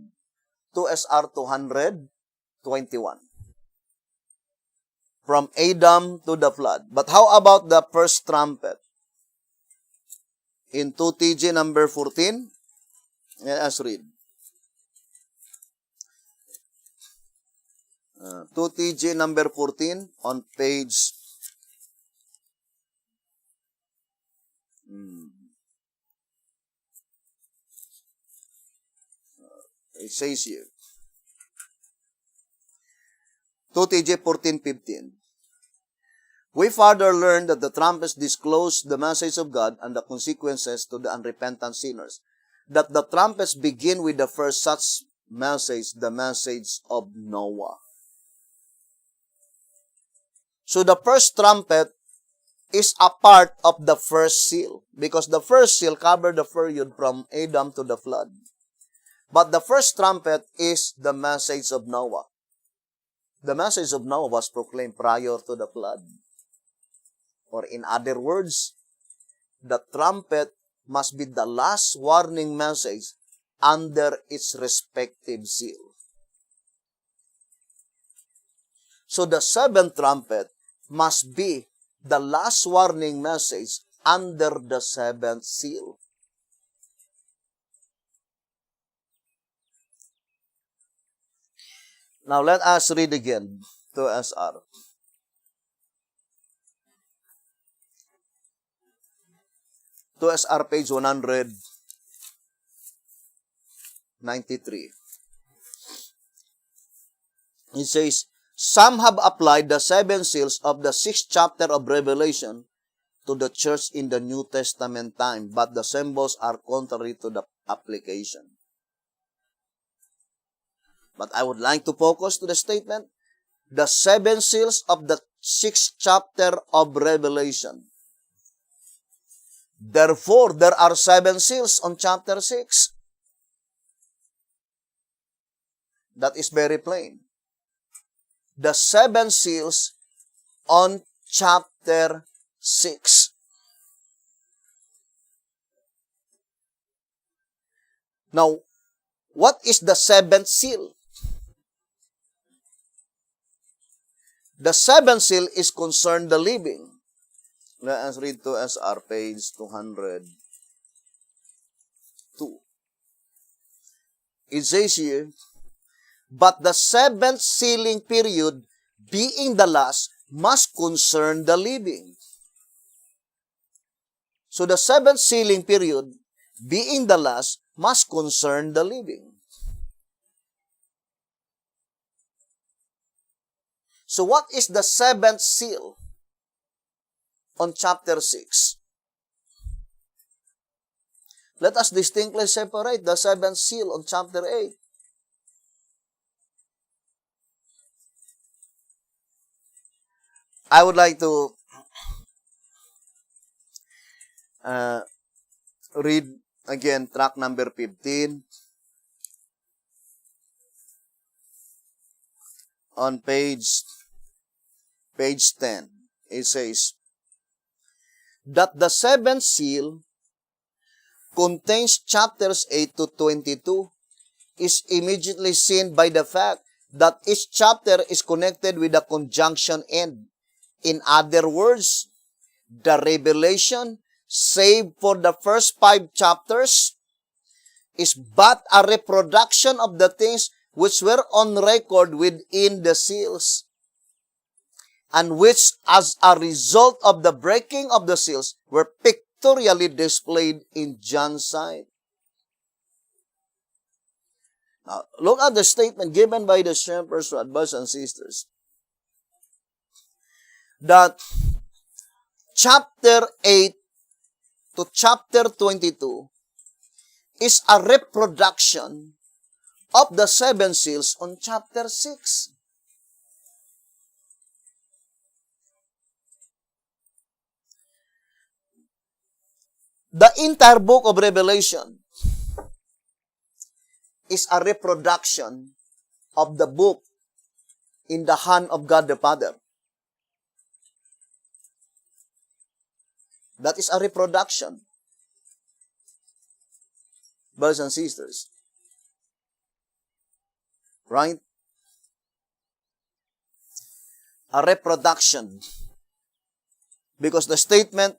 2SR 221. From Adam to the flood. But how about the first trumpet? In 2TG number 14, let us read. 2TG number 14 on page it says here. 2TG 14:15. We further learn that the trumpets disclose the message of God and the consequences to the unrepentant sinners. That the trumpets begin with the first such message, the message of Noah. So the first trumpet is a part of the first seal, because the first seal covered the period from Adam to the flood. But the first trumpet is the message of Noah. The message of Noah was proclaimed prior to the flood. Or in other words, the trumpet must be the last warning message under its respective seal. So the seventh trumpet must be the last warning message under the seventh seal. Now let us read again 2SR. To SR page 193. It says, some have applied the 7 seals of the 6th chapter of Revelation to the church in the New Testament time, but the symbols are contrary to the application. But I would like to focus to the statement, the 7 seals of the 6th chapter of Revelation. Therefore, there are 7 seals on chapter 6. That is very plain. The 7 seals on chapter 6. Now, what is the 7th seal? The 7th seal is concerned the living. Let us read to SR page 202. It says here, but the 7th sealing period, being the last, must concern the living. So the 7th sealing period, being the last, must concern the living. So what is the 7th seal on chapter 6? Let us distinctly separate the 7th seal on chapter 8. I would like to read again track number 15 on page 10. It says that the 7th seal contains chapters 8 to 22 is immediately seen by the fact that each chapter is connected with a conjunction end. In other words, the revelation, save for the first 5 chapters, is but a reproduction of the things which were on record within the seals, and which, as a result of the breaking of the seals, were pictorially displayed in John's sight. Now, look at the statement given by the shepherds, brothers and sisters, that chapter 8 to chapter 22 is a reproduction of the 7 seals on chapter 6. The entire book of Revelation is a reproduction of the book in the hand of God the Father. That is a reproduction. Brothers and sisters. Right? A reproduction. Because the statement,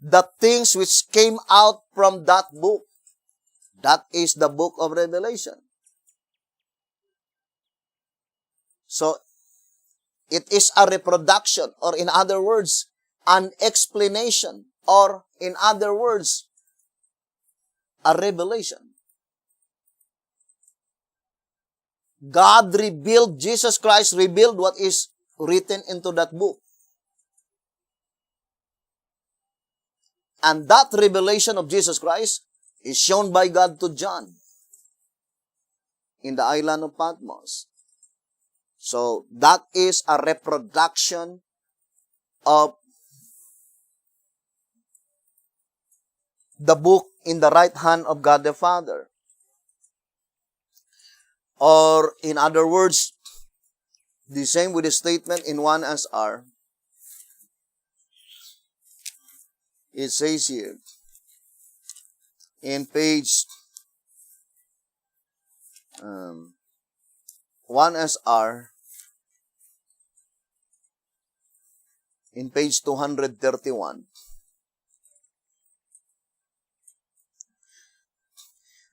the things which came out from that book, that is the book of Revelation. So, it is a reproduction, or in other words, an explanation, or in other words, a revelation. God revealed, Jesus Christ revealed what is written into that book. And that revelation of Jesus Christ is shown by God to John in the island of Patmos. So, that is a reproduction of the book in the right hand of God the Father. Or, in other words, the same with the statement in 1 SR. It says here, in page 1 SR, in page 231,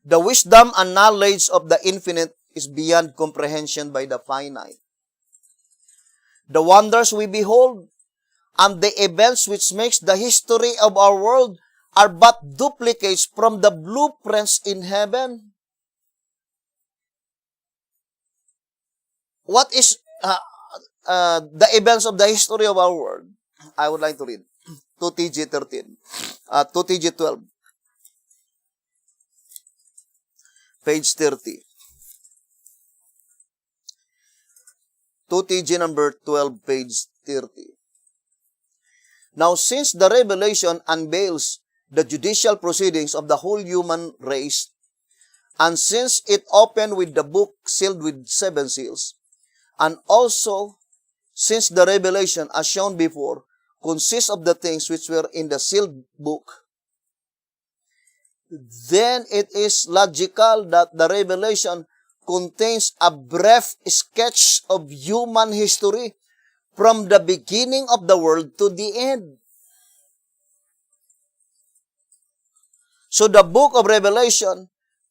the wisdom and knowledge of the infinite is beyond comprehension by the finite. The wonders we behold and the events which makes the history of our world are but duplicates from the blueprints in heaven. What is the events of the history of our world? I would like to read. 2TG 12. Page 30. 2TG number 12, page 30. Now, since the revelation unveils the judicial proceedings of the whole human race, and since it opened with the book sealed with 7 seals, and also since the revelation, as shown before, consists of the things which were in the sealed book, then it is logical that the revelation contains a brief sketch of human history from the beginning of the world to the end. So the book of Revelation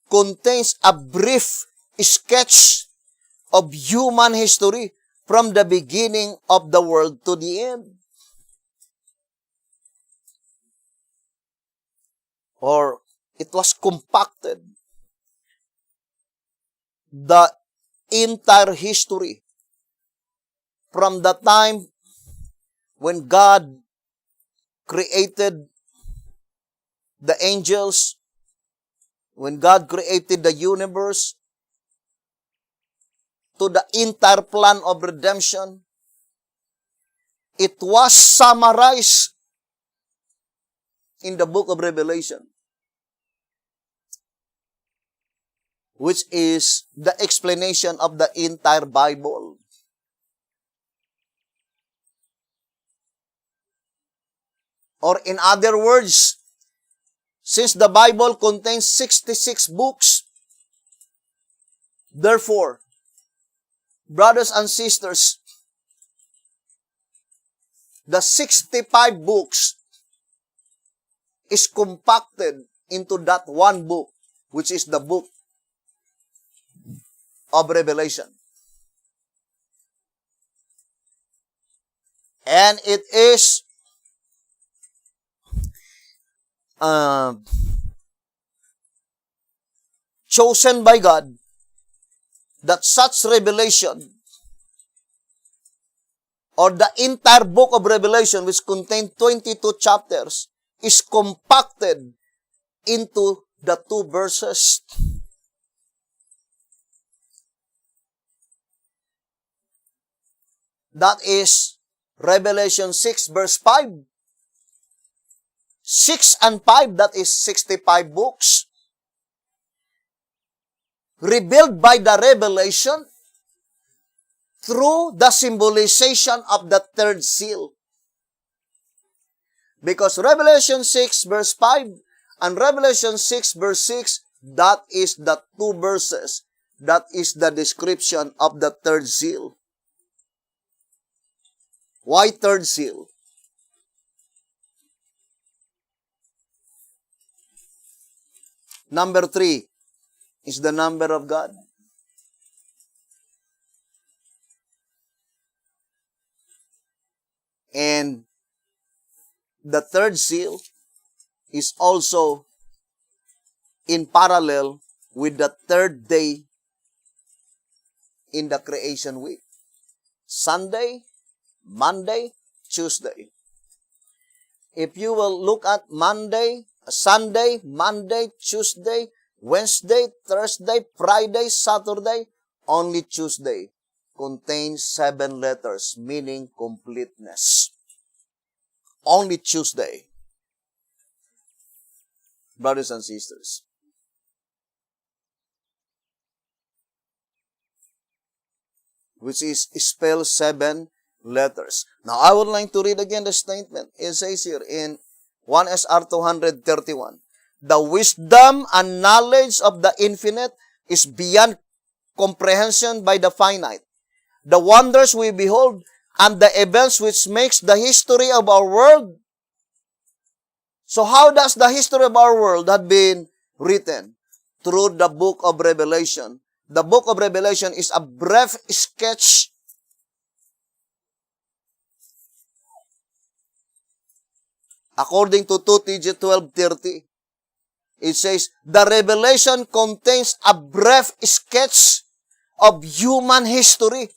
contains a brief sketch of human history from the beginning of the world to the end. Or it was compacted. The entire history from the time when God created the angels, when God created the universe, to the entire plan of redemption, it was summarized in the book of Revelation, which is the explanation of the entire Bible. Or in other words, since the Bible contains 66 books, therefore, brothers and sisters, the 65 books is compacted into that one book, which is the book of Revelation. And it is chosen by God that such revelation, or the entire book of Revelation, which contains 22 chapters, is compacted into the 2 verses. That is Revelation 6 verse 5. 6 and 5, that is 65 books. Revealed by the revelation through the symbolization of the 3rd seal. Because Revelation 6 verse 5 and Revelation 6 verse 6, that is the 2 verses. That is the description of the 3rd seal. Why 3rd seal? Number 3 is the number of God. And the 3rd seal is also in parallel with the 3rd day in the creation week. Sunday, Monday, Tuesday. If you will look at Sunday, Monday, Tuesday, Wednesday, Thursday, Friday, Saturday, only Tuesday contains 7 letters, meaning completeness. Only Tuesday. Brothers and sisters. Which is spelled 7 letters. Now, I would like to read again the statement. It says here in 1 SR 231, the wisdom and knowledge of the infinite is beyond comprehension by the finite. The wonders we behold and the events which makes the history of our world. So how does the history of our world have been written? Through the book of Revelation. The book of Revelation is a brief sketch according to 2TG 12:30. It says, the revelation contains a brief sketch of human history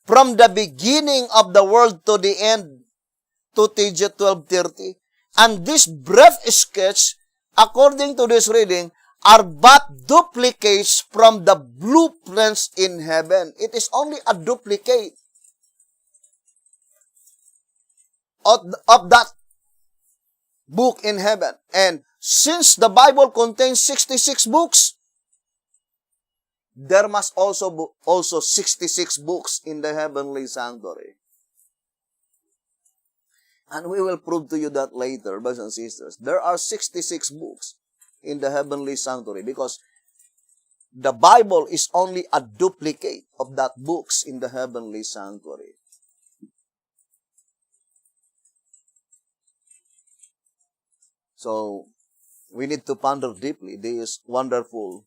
from the beginning of the world to the end. 2TG 12:30. And this brief sketch, according to this reading, are but duplicates from the blueprints in heaven. It is only a duplicate of that book in heaven. And since the Bible contains 66 books, there must also 66 books in the heavenly sanctuary. And we will prove to you that later, brothers and sisters. There are 66 books in the heavenly sanctuary because the Bible is only a duplicate of that books in the heavenly sanctuary. So, we need to ponder deeply this wonderful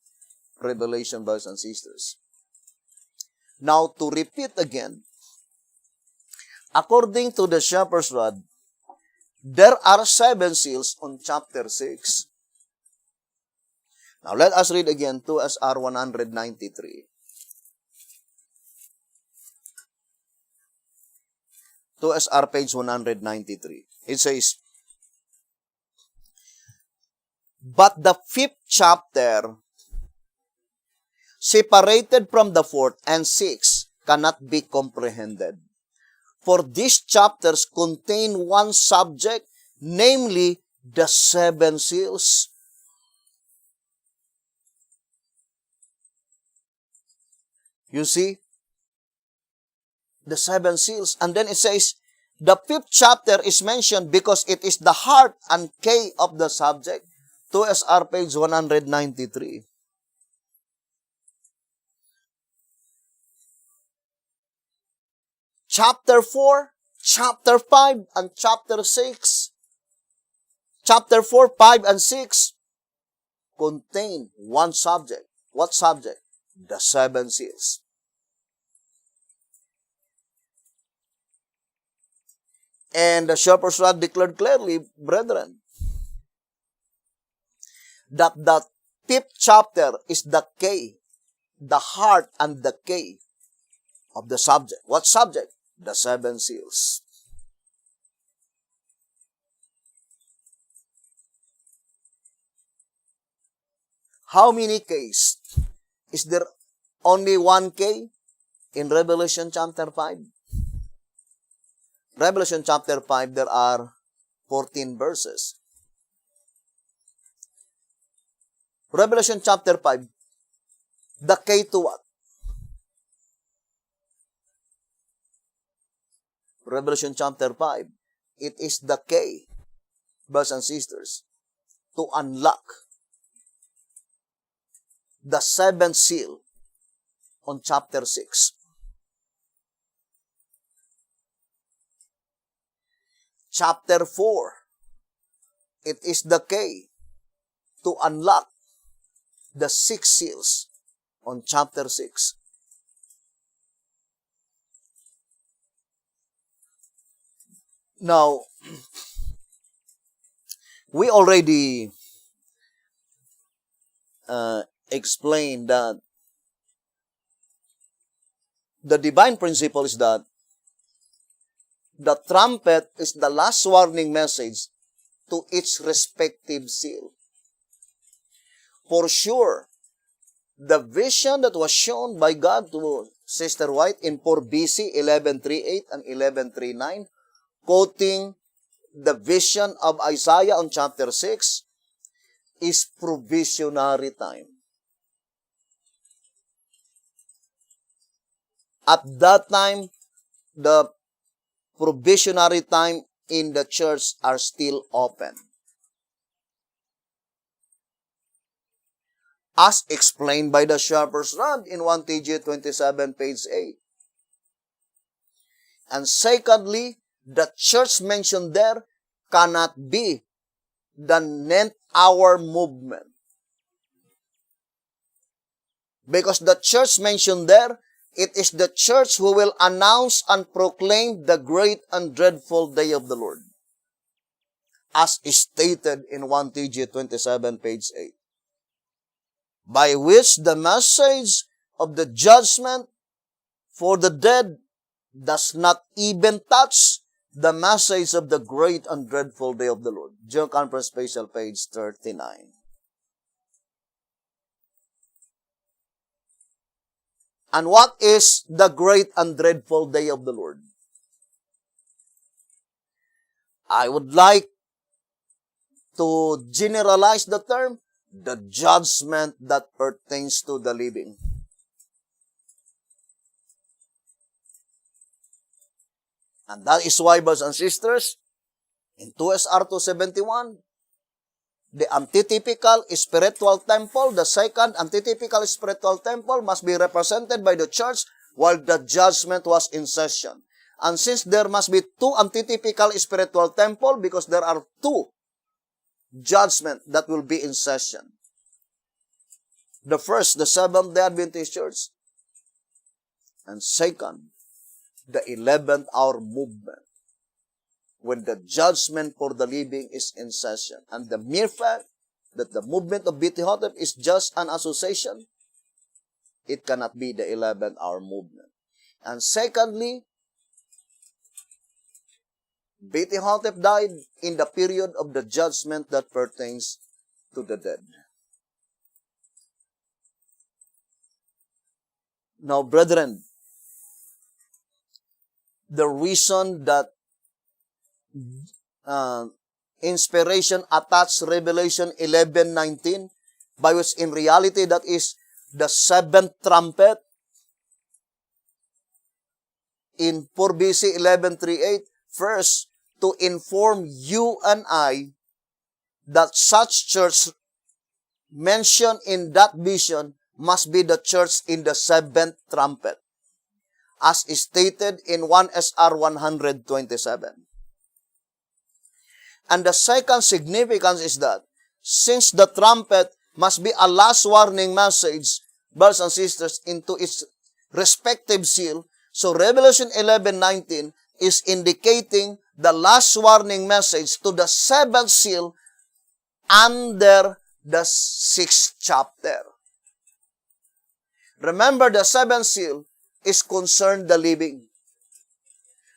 revelation, brothers and sisters. Now, to repeat again, according to the shepherd's rod, there are 7 seals on chapter 6. Now, let us read again 2SR 193. 2SR page 193. It says, but the 5th chapter, separated from the 4th and 6th, cannot be comprehended. For these chapters contain one subject, namely the 7 seals. You see? The 7 seals. And then it says, the 5th chapter is mentioned because it is the heart and key of the subject. 2SR page 193. Chapter 4, chapter 5, and chapter 6. Chapter 4, 5, and 6 contain one subject. What subject? The 7 seals. And the shepherd's rod declared clearly, brethren, that the 5th chapter is the key, the heart and the key of the subject. What subject? The 7 seals. How many keys? Is there only one key in Revelation chapter 5? Revelation chapter 5, there are 14 verses. Revelation chapter 5, the key to what? Revelation chapter 5, it is the key, brothers and sisters, to unlock the 7th seal on chapter 6. Chapter 4, it is the key to unlock the 6 seals on chapter 6. Now, we already explained that the divine principle is that the trumpet is the last warning message to its respective seal. For sure, the vision that was shown by God to Sister White in 4 BC 1138 and 1139, quoting the vision of Isaiah on chapter 6, is provisionary time. At that time, the provisionary time in the church are still open. As explained by the shepherd's rod in 1 TG 27, page 8. And secondly, the church mentioned there cannot be the 9th hour movement. Because the church mentioned there, it is the church who will announce and proclaim the great and dreadful day of the Lord, as stated in 1 TG 27, page 8. By which the message of the judgment for the dead does not even touch the message of the great and dreadful day of the Lord. General Conference Special, page 39. And what is the great and dreadful day of the Lord? I would like to generalize the term, the judgment that pertains to the living. And that is why, brothers and sisters, in 2SR 271, the antitypical spiritual temple, the second antitypical spiritual temple must be represented by the church while the judgment was in session. And since there must be two antitypical spiritual temple, because there are two judgment that will be in session. The first, the Seventh-day Adventist Church. And second, the 11th hour movement, when the judgment for the living is in session. And the mere fact that the movement of B.T. Hotep is just an association, it cannot be the 11th hour movement. And secondly, B.T. Hotep died in the period of the judgment that pertains to the dead. Now, brethren, the reason that inspiration attached Revelation 11:19, by which in reality that is the seventh trumpet in 4 BC 11:38, first, to inform you and I that such church mentioned in that vision must be the church in the seventh trumpet, as stated in 1 SR 127. And the second significance is that, since the trumpet must be a last warning message, brothers and sisters, into its respective seal, so Revelation 11:19 is indicating the last warning message to the seventh seal under the 6th chapter. Remember, the seventh seal is concerned the living.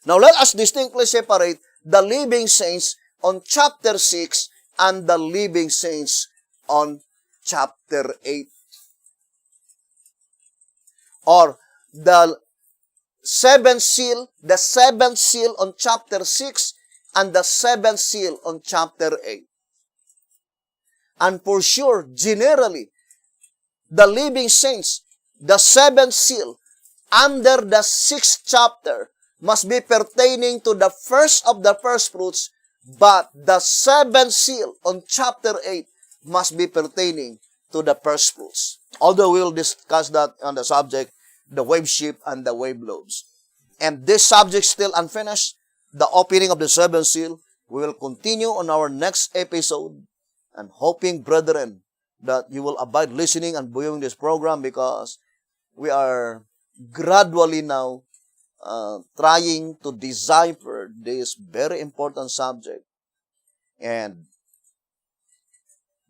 Now, let us distinctly separate the living saints on chapter 6 and the living saints on chapter 8. Or the seventh seal on chapter 6 and the seventh seal on chapter 8. And for sure, generally, the living saints, the seventh seal under the 6th chapter must be pertaining to the first of the first fruits, but the seventh seal on chapter 8 must be pertaining to the first fruits. Although we'll discuss that on the subject, the wave sheep and the wave lobes. And this subject still unfinished, the opening of the seventh seal, we will continue on our next episode, and hoping, brethren, that you will abide listening and viewing this program, because we are gradually now trying to decipher this very important subject. And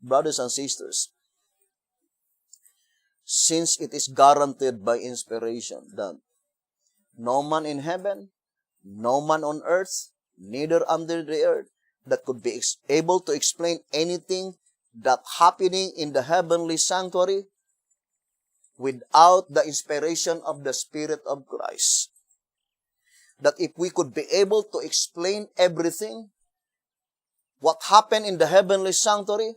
brothers and sisters, since it is guaranteed by inspiration that no man in heaven, no man on earth, neither under the earth, that could be able to explain anything that happening in the heavenly sanctuary without the inspiration of the Spirit of Christ. That if we could be able to explain everything, what happened in the heavenly sanctuary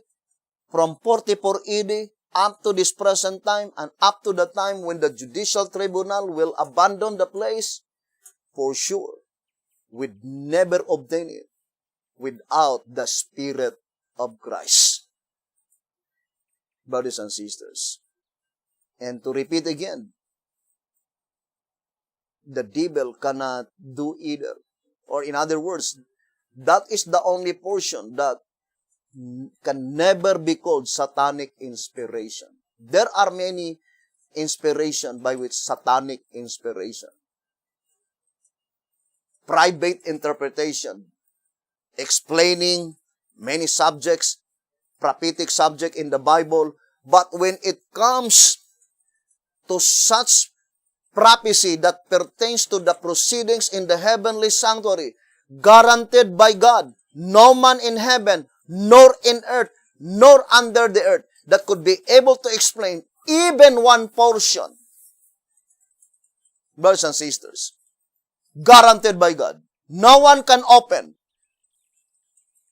from 44 AD up to this present time and up to the time when the judicial tribunal will abandon the place, for sure, we'd never obtain it without the Spirit of Christ. Brothers and sisters, and to repeat again, the devil cannot do either. Or in other words, that is the only portion that can never be called satanic inspiration. There are many inspiration by which satanic inspiration. Private interpretation, explaining many subjects, prophetic subject in the Bible, but when it comes to such prophecy that pertains to the proceedings in the heavenly sanctuary, guaranteed by God. No man in heaven, nor in earth, nor under the earth that could be able to explain even one portion. Brothers and sisters, guaranteed by God. No one can open.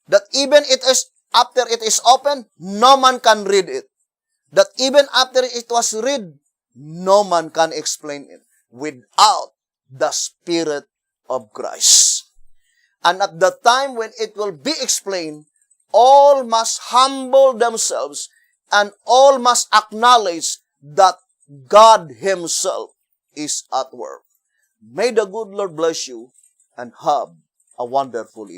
That even it is after it is open, no man can read it. That even after it was read, no man can explain it without the Spirit of Christ. And at the time when it will be explained, all must humble themselves and all must acknowledge that God Himself is at work. May the good Lord bless you and have a wonderful evening.